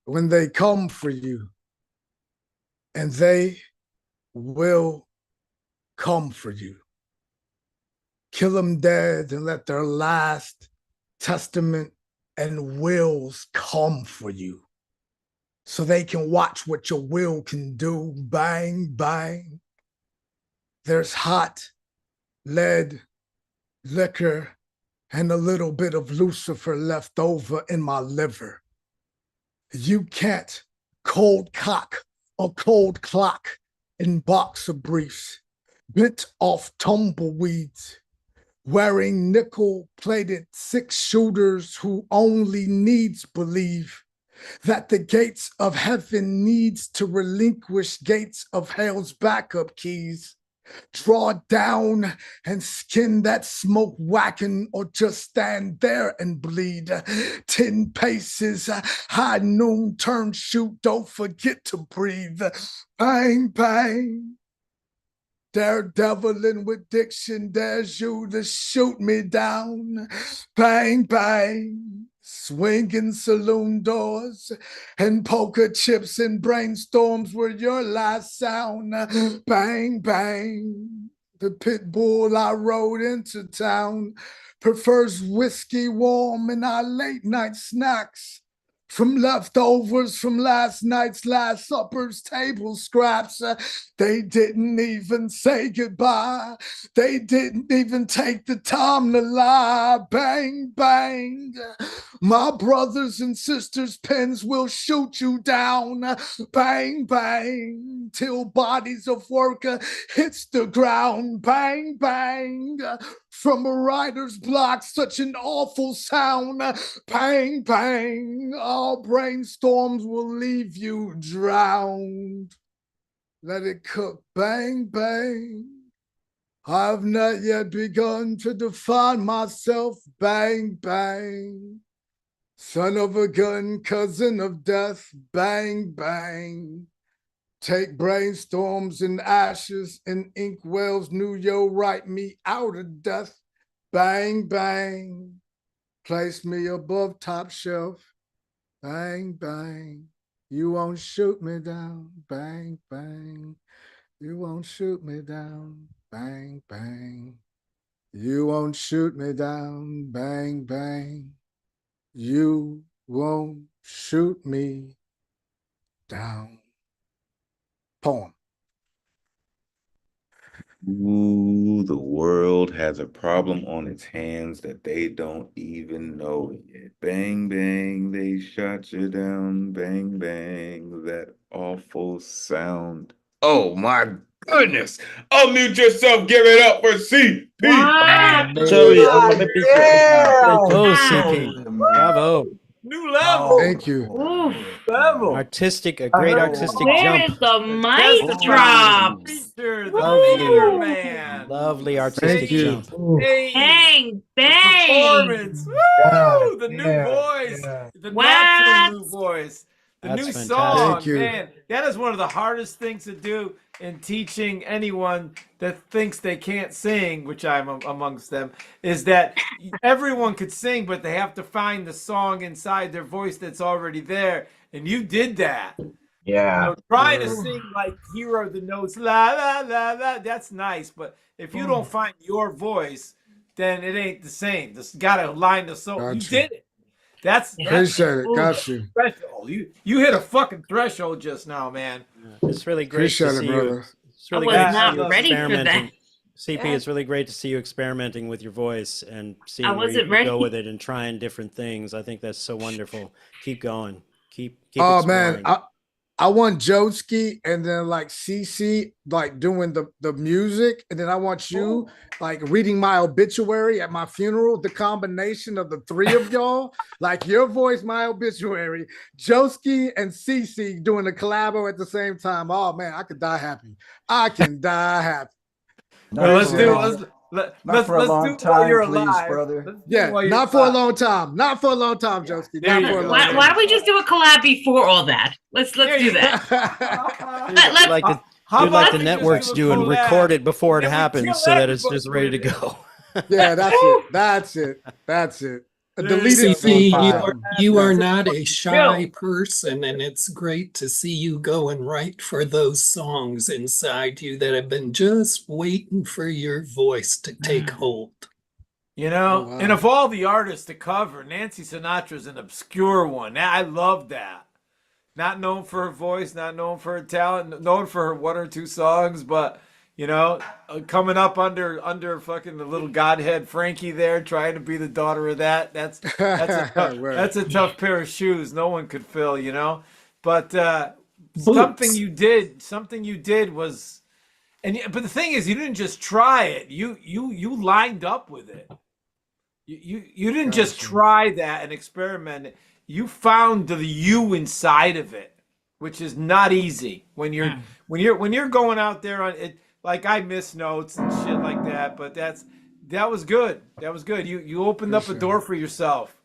When they come for you, and they will come for you. Kill them dead and let their last testament and wills come for you, so they can watch what your will can do. Bang, bang. There's hot lead, liquor, and a little bit of Lucifer left over in my liver. You can't cold cock a cold clock in boxer briefs, bent off tumbleweeds, wearing nickel-plated six-shooters who only needs believe that the gates of heaven needs to relinquish gates of hell's backup keys. Draw down and skin that smoke whacking, or just stand there and bleed. 10 paces, high noon, turn, shoot, don't forget to breathe. Bang, bang. Daredeviling with diction, dares you to shoot me down. Bang, bang. Swinging saloon doors and poker chips and brainstorms were your last sound. Bang, bang. The pit bull I rode into town prefers whiskey warm in our late night snacks. From leftovers from last night's last supper's table scraps. They didn't even say goodbye. They didn't even take the time to lie. Bang, bang. My brothers and sisters' pens will shoot you down. Bang, bang. Till bodies of work hits the ground. Bang, bang. From a writer's block, such an awful sound. Bang, bang. All brainstorms will leave you drowned. Let it cook. Bang, bang. I've not yet begun to define myself. Bang, bang. Son of a gun, cousin of death. Bang, bang. Take brainstorms and ashes and inkwells, write me out of death. Bang, bang. Place me above top shelf. Bang, bang. You won't shoot me down. Bang, bang. You won't shoot me down. Bang, bang. You won't shoot me down. Bang, bang. You won't shoot me down. Poem. Ooh, the world has a problem on its hands that they don't even know yet. Bang, bang, they shot you down. Bang, bang, that awful sound. Oh my goodness. Unmute yourself, give it up for CP. Wow. Joey, let me Go, CP. Bravo. New level. Thank you. Oof. Level. A great artistic Where jump. is the mic drop? Feature the Lovely. mayor man. Lovely artistic jump. Hey, Bang, the bang. performance. Woo! The new voice. The What? natural new voice. The That's new fantastic. song, Thank you. man, that is one of the hardest things to do in teaching anyone that thinks they can't sing, which I'm amongst them, is that everyone could sing, but they have to find the song inside their voice that's already there. And you did that. Yeah. You know, trying to sing like Hero the notes, la, la, la, la, that's nice. But if you don't find your voice, then it ain't the same. Just gotta line the soul. You Gotcha. did it. That's Appreciate it. ooh, Got you. threshold. You hit a fucking threshold just now, man. It's really great to Appreciate it, see you. brother. It's really I great was to not see you ready for that. experimenting. CP, Yeah. it's really great to see you experimenting with your voice and seeing I where you wasn't can go ready. with it and trying different things. I think that's so wonderful. Keep going. Keep Oh exploring. man, I want Joski and then like CC like doing the music, and then I want you like reading my obituary at my funeral. The combination of the three of y'all, like your voice, my obituary, Joski and CC doing the collabo at the same time. Oh man, I could die happy. I can die happy. Well, let's do Not for a long do it time, while you're please, alive. brother. Let's do it Yeah, while you're not for a alive. long time. Not for a long time, Joski. There Not you for a go. long time. Why don't we just do a collab before all that? Let's do that. You'd like to, How you'd like about the we just networks do a do and collab, record it before it and then we happens kill so that it's everybody just ready to with it? go. Yeah, that's it. That's it. That's it. A There you deleted go. scene CP, file. you are Yeah. not a shy person, and it's great to see you go and write for those songs inside you that have been just waiting for your voice to take hold. You know, Oh, wow. and of all the artists to cover, Nancy Sinatra's an obscure one. I love that. Not known for her voice, not known for her talent, known for her one or two songs, but you know, coming up under fucking the little godhead Frankie there, trying to be the daughter of that. That's a tough pair of shoes. No one could fill, you know. But something you did was, but the thing is, you didn't just try it. You lined up with it. You didn't just try that and experiment it. You found the you inside of it, which is not easy when you're going out there on it. Like I miss notes and shit like that, but that was good. That was good. You opened up a door for yourself.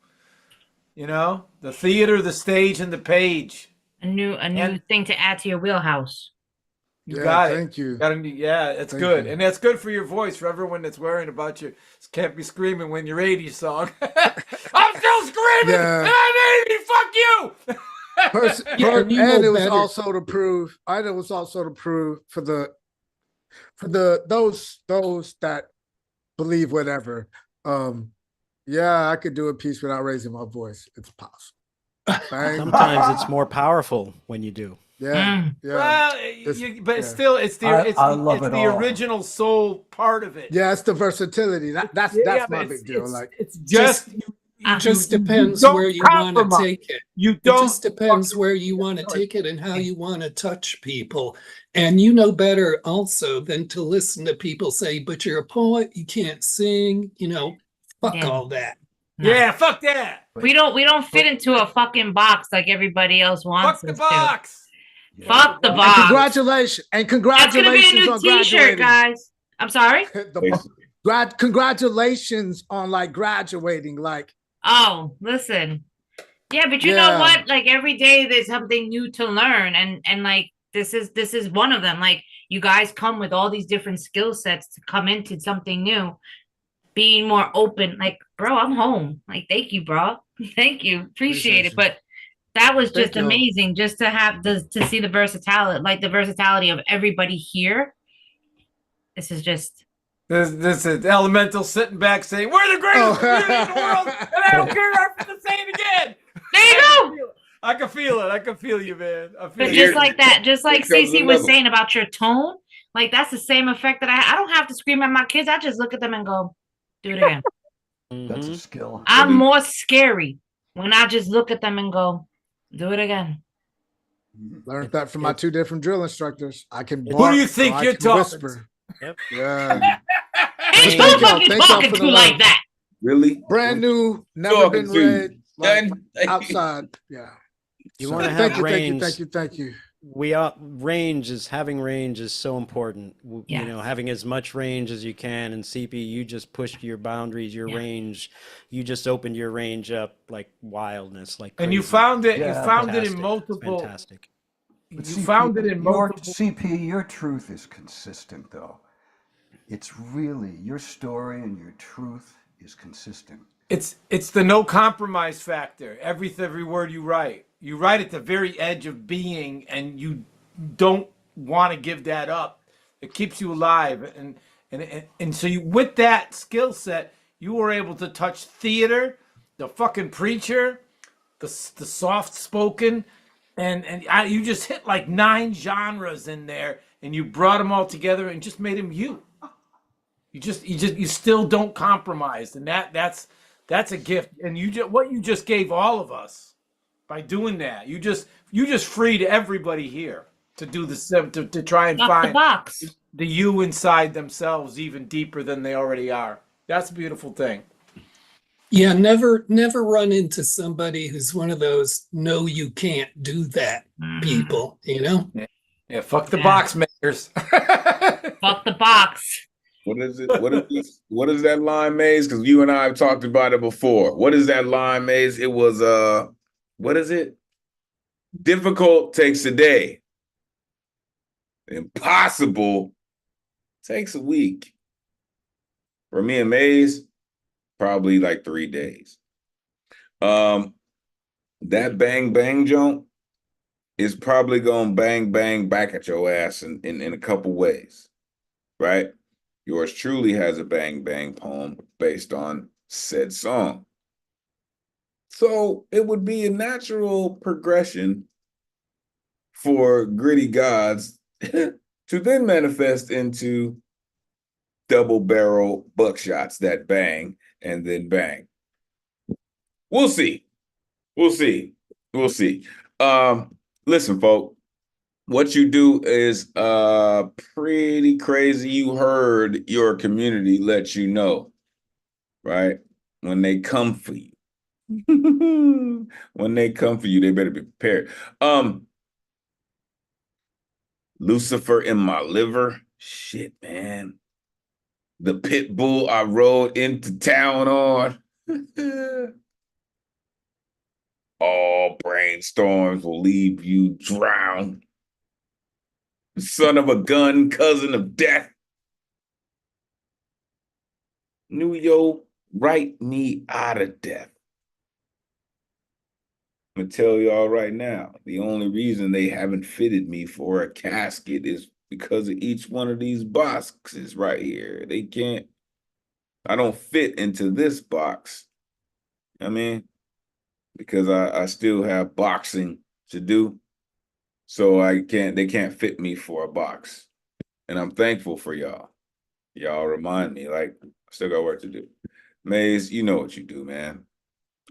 You know, the theater, the stage, and the page. A new thing to add to your wheelhouse. You got it. Thank you. Yeah, it's Thank good. you. And that's good for your voice, for everyone that's worrying about you. Can't be screaming when you're 80 song. I'm still screaming Yeah. and I'm 80, fuck you. And it was also to prove, it was also to prove for those that believe whatever. Yeah, I could do a piece without raising my voice. It's possible. Sometimes it's more powerful when you do. Yeah, yeah. Well, but still, it's the original soul part of it. Yeah, it's the versatility. That's my big deal. Like it's just It just depends don't where you want to compromise. take it. It just depends where you want to take it and how you want to touch people. And you know better also than to listen to people say, but you're a poet, you can't sing, fuck all that. Yeah, fuck that. We don't fit into a fucking box like everybody else wants Fuck the us box. to. Fuck the box. And congratulations That's gonna be a new on T-shirt, graduating. guys. I'm sorry. Congratulations on like graduating. Like, oh, listen. Yeah, but you know what? Like every day there's something new to learn, and like this is one of them. Like you guys come with all these different skill sets to come into something new, being more open. Like, bro, I'm home. Like, thank you, bro. Thank you, appreciate it. But that was just amazing, just to have to see the versatility of everybody here. This is just. This is Elemental sitting back saying, "We're the greatest community in the world, and I don't care if to say it again." There you go. I can feel it. I can feel you, man. But just like that, just like Cece was saying about your tone, like that's the same effect that I don't have to scream at my kids. I just look at them and go, "Do it again." That's a skill. I'm more scary when I just look at them and go, "Do it again." Learned that from my two different drill instructors. I can bark, Who do you think or I you're can talking whisper. Yep. Yeah. Ain't Thank y'all. fucking Thank y'all talking for to the like love. that. Really? Brand new, never Talking been to you. read. Like, outside. Yeah. You So, want to have thank you, range. thank you. having range is so important. You know, having as much range as you can. And CP, you just pushed your boundaries, your range. You just opened your range up like wildness, like crazy. And you found it. Yeah, you found it in Fantastic. multiple. Fantastic. But You CP, found it in multiple. CP, your truth is consistent, though. It's really your story and your truth is consistent. It's the no compromise factor. Every word you write at the very edge of being, and you don't want to give that up. It keeps you alive, and so you, with that skill set, you were able to touch theater, the fucking preacher, the soft spoken, and you just hit like 9 genres in there, and you brought them all together and just made them you. You still don't compromise, and that's a gift. And what you just gave all of us by doing that, you just freed everybody here to do to try and find the you inside themselves even deeper than they already are. That's a beautiful thing. Yeah, never run into somebody who's one of those "no, you can't do that" people, you know? Yeah, fuck the box makers. Fuck the box. What is it? What is that line, Maze? Because you and I have talked about it before. What is that line, Maze? It was what is it? Difficult takes a day. Impossible takes a week. For me and Maze, probably like 3 days. That bang bang jump is probably gonna bang bang back at your ass in a couple ways, right? Yours truly has a bang bang poem based on said song. So it would be a natural progression for Gritty Gods to then manifest into double barrel buckshots that bang and then bang. We'll see. Listen, folks. What you do is pretty crazy. You heard your community let you know, right? When they come for you. When they come for you, they better be prepared. Lucifer in my liver. Shit, man. The pit bull I rode into town on. All brainstorms will leave you drowned. Son of a gun, cousin of death. Nuyo, write me out of death. I'm gonna tell y'all right now, the only reason they haven't fitted me for a casket is because of each one of these boxes right here. They can't, I don't fit into this box. I mean, because I still have boxing to do. So they can't fit me for a box. And I'm thankful for y'all. Y'all remind me, like, I still got work to do. Maze, you know what you do, man.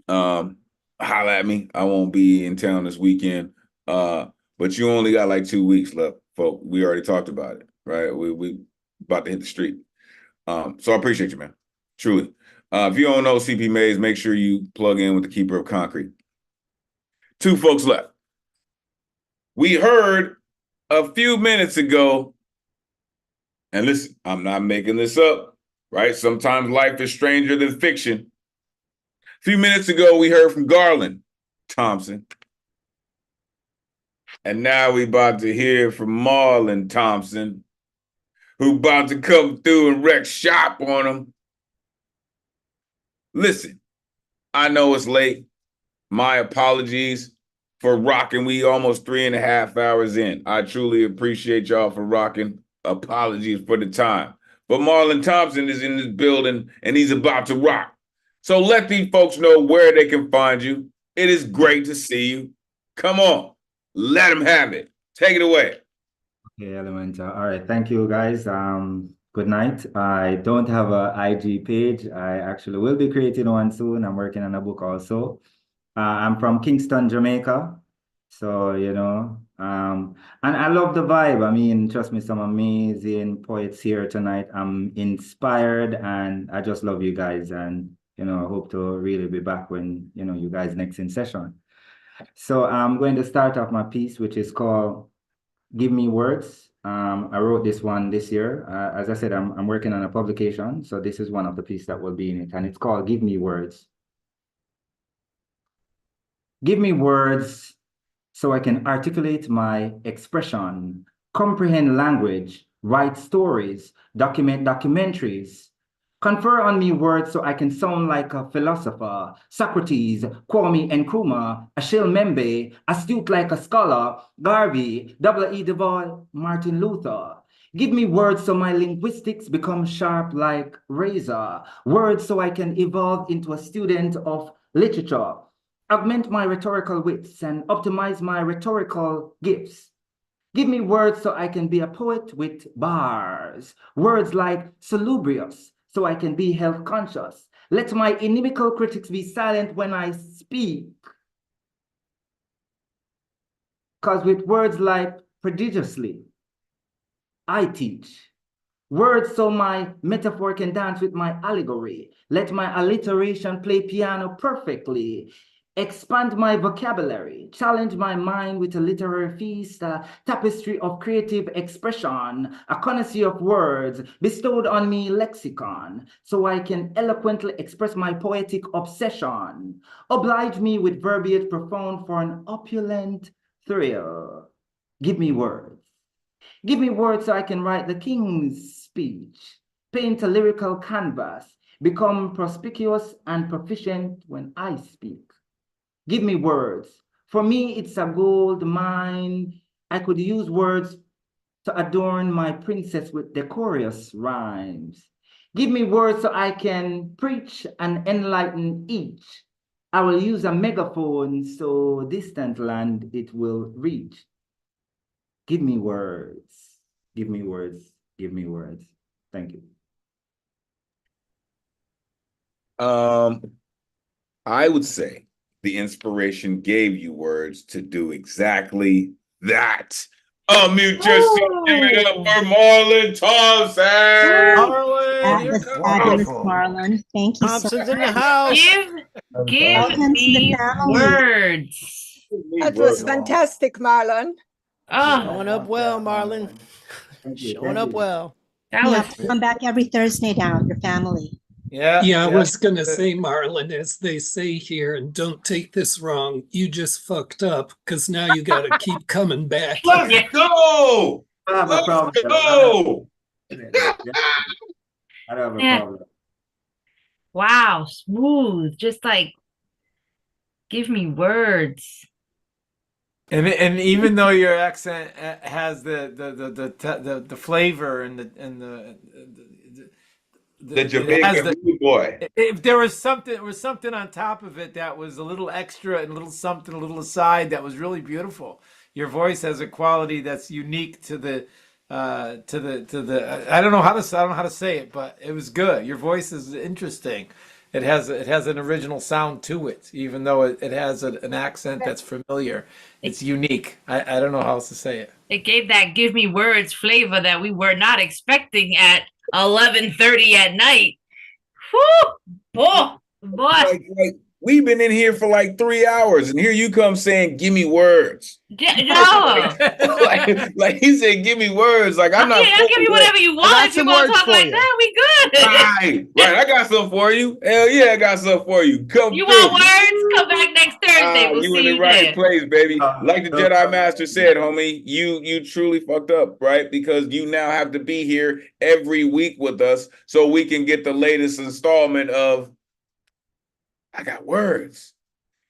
Holla at me. I won't be in town this weekend. But you only got like 2 weeks left, folks. We already talked about it, right? We about to hit the street. So I appreciate you, man. Truly. If you don't know CP Maze, make sure you plug in with the Keeper of Concrete. 2 folks left. We heard a few minutes ago, and listen, I'm not making this up, right? Sometimes life is stranger than fiction. A few minutes ago, we heard from Garland Thompson. And now we about to hear from Marlon Thompson, who about to come through and wreck shop on him. Listen, I know it's late. My apologies for rocking. We almost 3.5 hours in. I truly appreciate y'all for rocking. Apologies for the time. But Marlon Thompson is in this building and he's about to rock. So let these folks know where they can find you. It is great to see you. Come on, let them have it. Take it away. Okay, Elemen2al. All right, thank you guys. Good night. I don't have an IG page. I actually will be creating one soon. I'm working on a book also. I'm from Kingston, Jamaica. So, you know, and I love the vibe. I mean, trust me, some amazing poets here tonight. I'm inspired and I just love you guys. And, you know, I hope to really be back when, you know, you guys next in session. So I'm going to start off my piece, which is called Give Me Words. I wrote this one this year. As I said, I'm working on a publication, so this is one of the pieces that will be in it, and it's called Give Me Words. Give me words so I can articulate my expression, comprehend language, write stories, document documentaries. Confer on me words so I can sound like a philosopher, Socrates, Kwame Nkrumah, Achille Mbembe, astute like a scholar, Garvey, W.E. Du Bois, Martin Luther. Give me words so my linguistics become sharp like razor, words so I can evolve into a student of literature, augment my rhetorical wits and optimize my rhetorical gifts. Give me words so I can be a poet with bars, words like salubrious, so I can be health conscious. Let my inimical critics be silent when I speak. Because with words like prodigiously, I teach. Words so my metaphor can dance with my allegory. Let my alliteration play piano perfectly. Expand my vocabulary, challenge my mind with a literary feast, a tapestry of creative expression, a connoisseur of words bestowed on me lexicon, so I can eloquently express my poetic obsession. Oblige me with verbiage profound for an opulent thrill. Give me words. Give me words so I can write the king's speech, paint a lyrical canvas, become perspicuous and proficient when I speak. Give me words. For me, it's a gold mine. I could use words to adorn my princess with decorous rhymes. Give me words so I can preach and enlighten each. I will use a megaphone so distant land it will reach. Give me words. Give me words. Give me words. Thank you. I would say the inspiration gave you words to do exactly that. Unmute yourself. Give it up for Marlon Thompson. Marlon, That was fabulous, Marlon. Thank you so Thompson's much. in the house. Give Welcome to the me family. words. That was fantastic, Marlon. Showing up well, Marlon. Showing up well. That You was have to come back every Thursday now, your family. Yeah, I was going to say, Marlon, as they say here, and don't take this wrong, you just fucked up because now you got to keep coming back. Let's go. I have a problem. Go. I don't have a Yeah. problem. wow, smooth. Just like give me words. And even though your accent has the flavor and the Jamaican boy. If there was something on top of it that was a little extra and a little something, a little aside that was really beautiful. Your voice has a quality that's unique to the I don't know how to say it, but it was good. Your voice is interesting. It has an original sound to it, even though it has an accent that's familiar. It's unique. I don't know how else to say it. It gave that give me words flavor that we were not expecting at 11:30 at night. Whew! Boy. Like, we've been in here for like 3 hours, and here you come saying, "Give me words." No. like he said, "Give me words." Like I'm not. I'll give you whatever you want. If you want to talk like that, we good. Right. I got something for you. Hell yeah, I got something for you. Come. You want words? Come back next Thursday. We'll you see in the you right there. place, baby. Like the Jedi Master said, homie, you truly fucked up, right? Because you now have to be here every week with us so we can get the latest installment of I got words.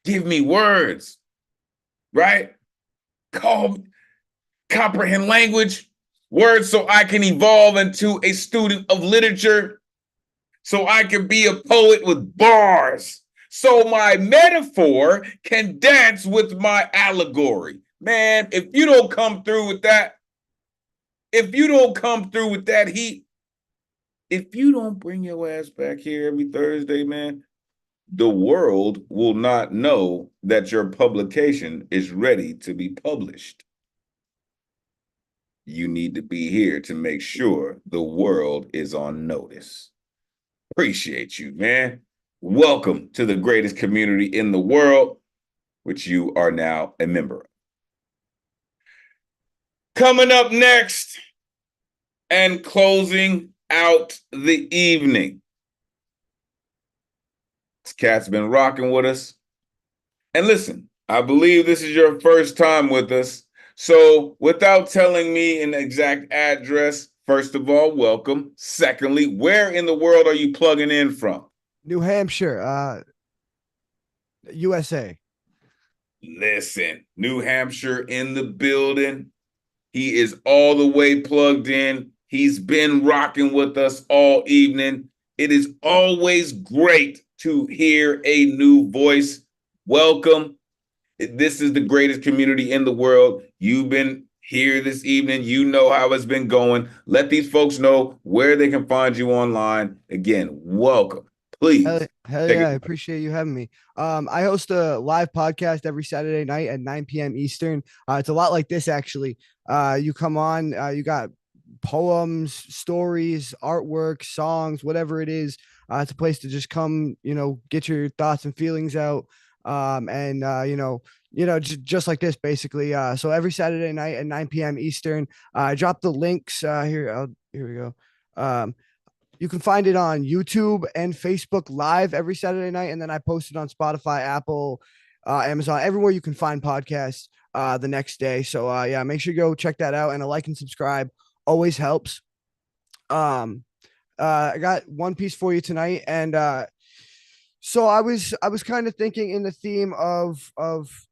Give me words. Right? Comprehend language. Words so I can evolve into a student of literature. So I can be a poet with bars. So my metaphor can dance with my allegory. Man, if you don't come through with that, heat, if you don't bring your ass back here every Thursday, man, the world will not know that your publication is ready to be published. You need to be here to make sure the world is on notice. Appreciate you, man. Welcome to the greatest community in the world, which you are now a member of. Coming up next and closing out the evening. This cat's been rocking with us. And listen, I believe this is your first time with us. So without telling me an exact address, first of all, welcome. Secondly, where in the world are you plugging in from? New Hampshire, USA. Listen, New Hampshire in the building. He is all the way plugged in. He's been rocking with us all evening. It is always great to hear a new voice. Welcome. This is the greatest community in the world. You've been here this evening. You know how it's been going. Let these folks know where they can find you online. Again, welcome. Please. Hell yeah, I appreciate you having me. I host a live podcast every Saturday night at 9 p.m. Eastern. It's a lot like this, actually. You come on, you got poems, stories, artwork, songs, whatever it is. It's a place to just come, get your thoughts and feelings out. Just like this, basically. So every Saturday night at 9 p.m. Eastern, I drop the links here. Here we go. You can find it on YouTube and Facebook Live every Saturday night, and then I post it on Spotify, Apple, Amazon, everywhere you can find podcasts the next day. So yeah, make sure you go check that out, and a like and subscribe always helps. I got one piece for you tonight, and so I was kind of thinking in the theme of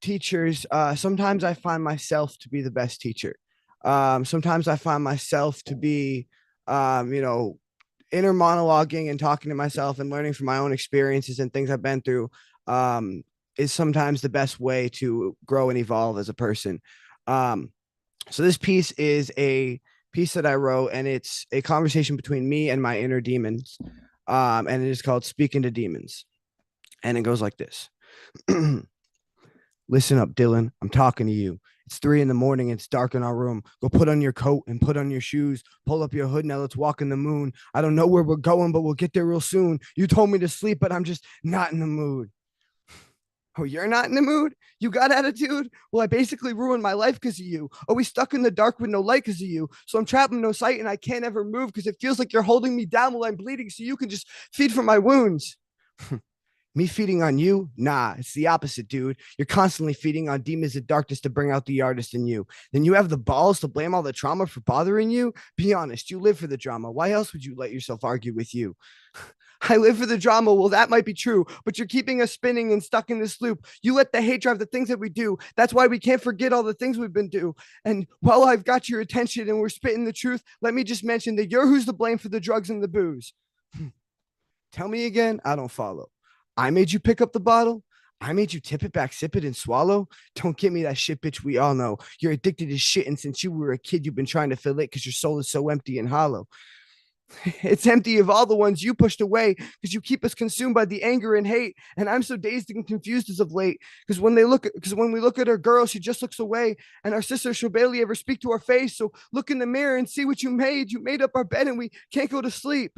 teachers. Sometimes I find myself to be the best teacher. Sometimes I find myself to be, inner monologuing and talking to myself and learning from my own experiences and things I've been through is sometimes the best way to grow and evolve as a person. So this piece is a piece that I wrote, and it's a conversation between me and my inner demons. And it is called Speaking to Demons. And it goes like this. Listen up, Dylan. I'm talking to you. It's 3 a.m. It's dark in our room. Go put on your coat and put on your shoes. Pull up your hood. Now let's walk in the moon. I don't know where we're going, but we'll get there real soon. You told me to sleep, but I'm just not in the mood. Oh, you're not in the mood? You got attitude? Well, I basically ruined my life because of you. Oh, we stuck in the dark with no light because of you. So I'm trapped in no sight and I can't ever move because it feels like you're holding me down while I'm bleeding so you can just feed from my wounds. Me feeding on you? Nah, it's the opposite, dude. You're constantly feeding on demons of darkness to bring out the artist in you. Then you have the balls to blame all the trauma for bothering you? Be honest, you live for the drama. Why else would you let yourself argue with you? I live for the drama. Well, that might be true, but you're keeping us spinning and stuck in this loop. You let the hate drive the things that we do. That's why we can't forget all the things we've been doing. And while I've got your attention and we're spitting the truth, let me just mention that you're who's to blame for the drugs and the booze. Tell me again. I don't follow. I made you pick up the bottle. I made you tip it back, sip it, and swallow. Don't give me that shit, bitch. We all know you're addicted to shit. And since you were a kid, you've been trying to fill it because your soul is so empty and hollow. It's empty of all the ones you pushed away because you keep us consumed by the anger and hate. And I'm so dazed and confused as of late because when we look at our girl, she just looks away. And our sister, she'll barely ever speak to our face. So look in the mirror and see what you made. You made up our bed and we can't go to sleep.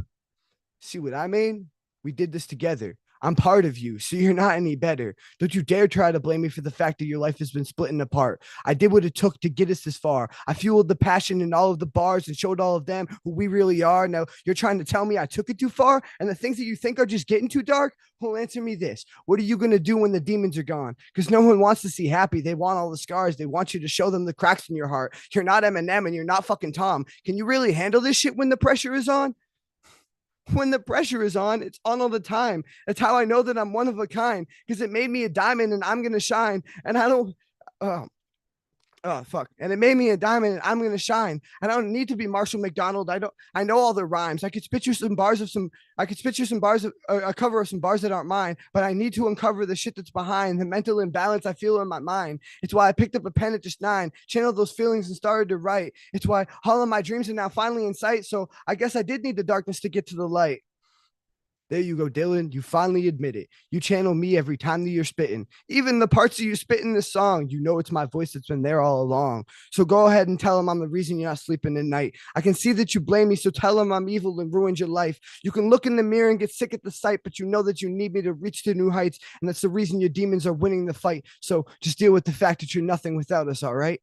See what I mean? We did this together. I'm part of you, so you're not any better. Don't you dare try to blame me for the fact that your life has been splitting apart. I did what it took to get us this far. I fueled the passion in all of the bars and showed all of them who we really are. Now you're trying to tell me I took it too far and the things that you think are just getting too dark? Well, answer me this. What are you going to do when the demons are gone? Because no one wants to see happy. They want all the scars. They want you to show them the cracks in your heart. You're not Eminem and you're not fucking Tom. Can you really handle this shit when the pressure is on? When the pressure is on, it's on all the time. That's how I know that I'm one of a kind because it made me a diamond and I'm going to shine. And I don't, fuck. And it made me a diamond and I'm going to shine. And I don't need to be Marshall McDonald. I know all the rhymes. I could spit you some bars of a cover of some bars that aren't mine, but I need to uncover the shit that's behind the mental imbalance I feel in my mind. It's why I picked up a pen at just 9, channeled those feelings and started to write. It's why all of my dreams are now finally in sight. So I guess I did need the darkness to get to the light. There you go, Dylan. You finally admit it. You channel me every time that you're spitting. Even the parts of you spit in this song, you know it's my voice that's been there all along. So go ahead and tell him I'm the reason you're not sleeping at night. I can see that you blame me, so tell him I'm evil and ruined your life. You can look in the mirror and get sick at the sight, but you know that you need me to reach to new heights, and that's the reason your demons are winning the fight. So just deal with the fact that you're nothing without us, all right?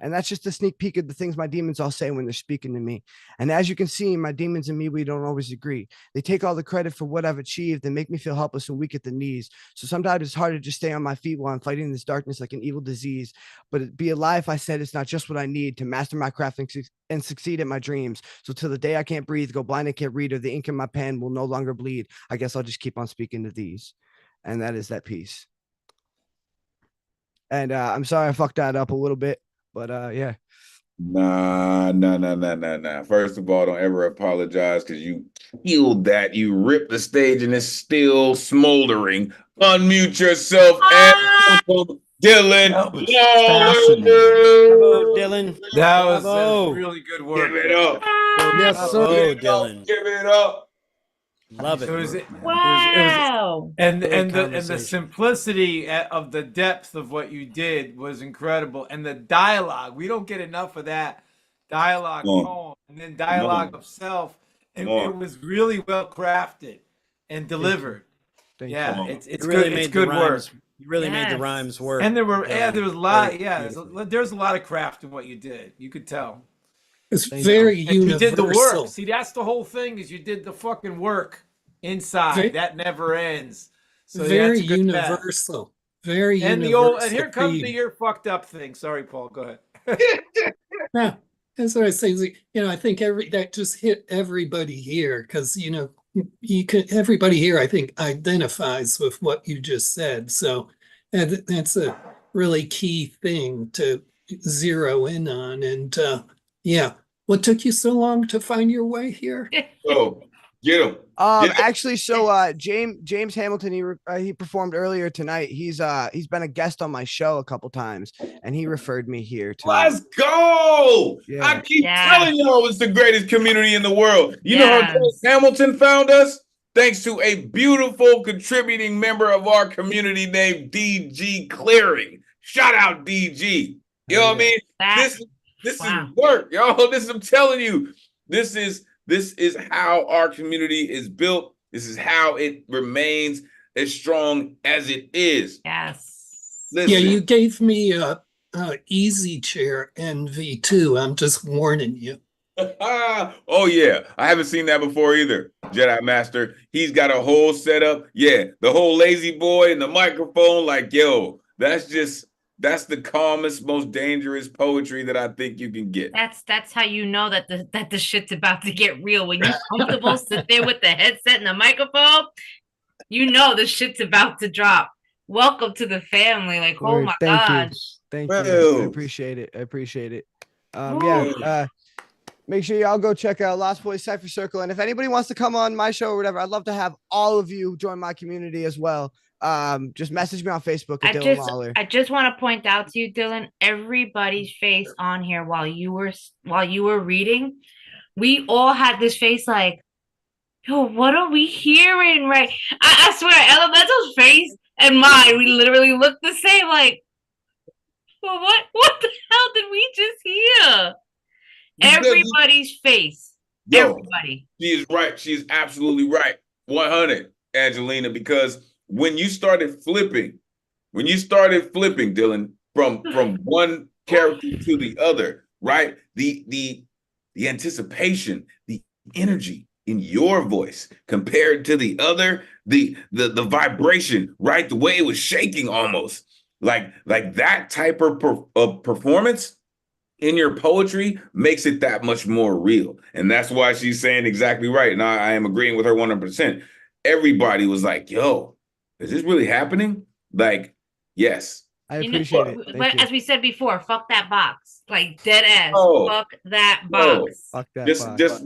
And that's just a sneak peek of the things my demons all say when they're speaking to me. And as you can see, my demons and me, we don't always agree. They take all the credit for what I've achieved and make me feel helpless and weak at the knees. So sometimes it's hard to just stay on my feet while I'm fighting this darkness like an evil disease. But it'd be a lie if I said it's not just what I need to master my craft and succeed at my dreams. So till the day I can't breathe, go blind and can't read, or the ink in my pen will no longer bleed, I guess I'll just keep on speaking to these. And that is that piece. And I'm sorry I fucked that up a little bit. But yeah. Nah. First of all, don't ever apologize because you killed that. You ripped the stage and it's still smoldering. Unmute yourself and Dylan. Bravo, Dylan. That was Bravo. really good work. Give it up. Yes, sir. Bravo, Dylan. Give it up. Love it. Wow. And the simplicity of the depth of what you did was incredible. And the dialogue, we don't get enough of that dialogue poem and then dialogue of self. And it was really well crafted and delivered. Thank you. It's really good. made It's good work. You really made the rhymes work. And there was a lot. There's a lot of craft in what you did. You could tell. It's very universal. You did the work. See, that's the whole thing. Is you did the fucking work inside. That never ends. So very that's universal. Very and universal. And here comes the your fucked up thing. Sorry, Paul. Go ahead. No, that's what I say. I think that just hit everybody here because everybody here I think identifies with what you just said. So that's a really key thing to zero in on. And what took you so long to find your way here? Oh, get him. Actually, so James Hamilton, he performed earlier tonight. He's been a guest on my show a couple times, and he referred me here tonight. Let's go! Yeah. I keep telling y'all it's the greatest community in the world. You know how James Hamilton found us? Thanks to a beautiful contributing member of our community named DG Clearing. Shout out DG. You know what I mean? This is work, y'all. I'm telling you, this is how our community is built. This is how it remains as strong as it is. Yes. Listen. Yeah, you gave me a easy chair envy too. I'm just warning you. Oh yeah, I haven't seen that before either. Jedi Master, he's got a whole setup. Yeah, the whole lazy boy and the microphone. Like, yo, that's the calmest, most dangerous poetry that I think you can get. That's how you know that the shit's about to get real. When you're comfortable, sit there with the headset and the microphone, you know the shit's about to drop. Welcome to the family. Like, oh my gosh. Thank you. I appreciate it. Make sure y'all go check out Lost Boys Cypher Circle. And if anybody wants to come on my show or whatever, I'd love to have all of you join my community as well. Just message me on Facebook at Dylan Lawler. I just want to point out to you, Dylan, everybody's face on here while you were reading, we all had this face like, yo, what are we hearing? Right? I swear, Elemental's face and mine, we literally looked the same. Like, well, what the hell did we just hear? Everybody's face. Yo, everybody. She is right. She is absolutely right. 100, Angelina, because when you started flipping, Dylan, from one character to the other, right? The anticipation, the energy in your voice compared to the other, the vibration, right? The way it was shaking almost. Like that type of performance in your poetry makes it that much more real. And that's why she's saying exactly right. And I am agreeing with her 100%. Everybody was like, yo, is this really happening? Like, yes. I appreciate it. But as we said before, fuck that box. Like dead ass. Fuck that box. Fuck that box.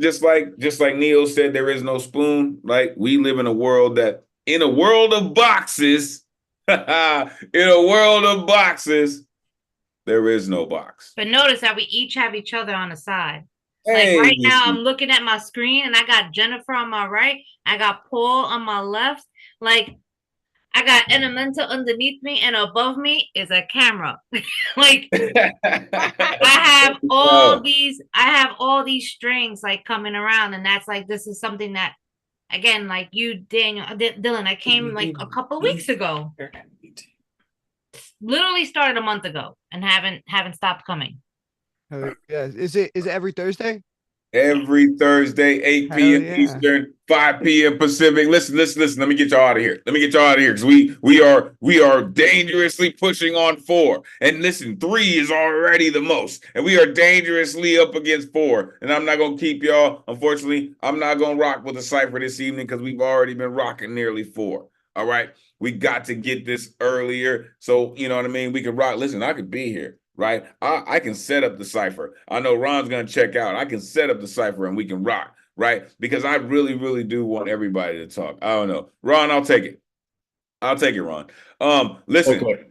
Just like Neo said, there is no spoon. Like, we live in a world of boxes. In a world of boxes, there is no box. But notice that we each have each other on the side. Like right now, I'm looking at my screen and I got Jennifer on my right. I got Paul on my left. Like, I got Elemental underneath me, and above me is a camera. Like, I have all these strings like coming around, and that's like, this is something that, again, like you, Daniel, Dylan, I came like a couple weeks ago. Literally started a month ago and haven't stopped coming. Yeah. Is it every Thursday? Every Thursday, 8 p.m. Eastern, 5 p.m. Pacific. Listen. Let me get y'all out of here. Because we are dangerously pushing on 4. And listen, 3 is already the most. And we are dangerously up against 4. And I'm not gonna keep y'all. Unfortunately, I'm not gonna rock with a cipher this evening because we've already been rocking nearly 4. All right. We got to get this earlier. So you know what I mean? We can rock. Listen, I could be here. Right, I can set up the cipher. I know Ron's gonna check out. I can set up the cipher and we can rock, right? Because I really do want everybody to talk. I don't know, Ron. I'll take it, Ron. Listen, Okay.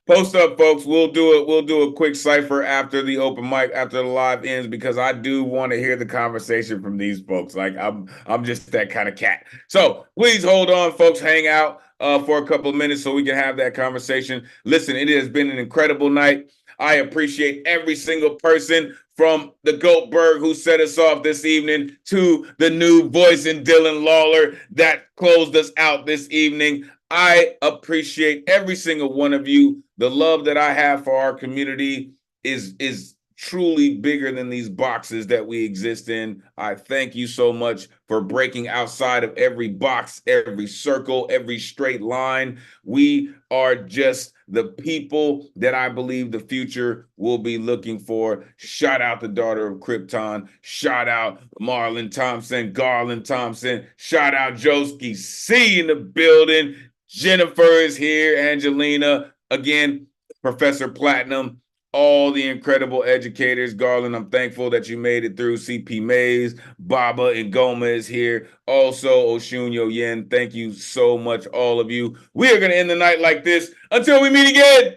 post up, folks. We'll do a quick cipher after the open mic, after the live ends, because I do want to hear the conversation from these folks. Like I'm just that kind of cat. So please hold on, folks. Hang out for a couple of minutes so we can have that conversation. Listen, it has been an incredible night. I appreciate every single person from the Goldberg who set us off this evening to the new voice in Dylan Lawler that closed us out this evening. I appreciate every single one of you. The love that I have for our community is truly bigger than these boxes that we exist in. I thank you so much for breaking outside of every box, every circle, every straight line. We are just the people that I believe the future will be looking for. Shout out the daughter of Krypton. Shout out Marlon Thompson, Garland Thompson. Shout out Joski C in the building. Jennifer is here. Angelina. Again, Professor Platinum. All the incredible educators. Garland, I'm thankful that you made it through. CP Mays, Baba, and Gomez here. Also, Oshunyo Yen, thank you so much, all of you. We are going to end the night like this until we meet again.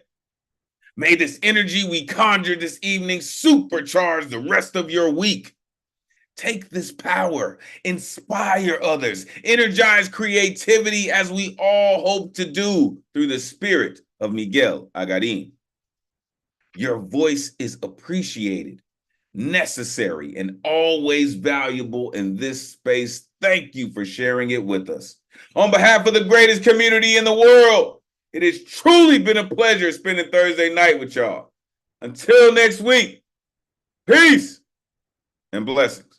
May this energy we conjured this evening supercharge the rest of your week. Take this power, inspire others, energize creativity as we all hope to do through the spirit of Miguel Agarin. Your voice is appreciated, necessary, and always valuable in this space. Thank you for sharing it with us. On behalf of the greatest community in the world, it has truly been a pleasure spending Thursday night with y'all. Until next week, peace and blessings.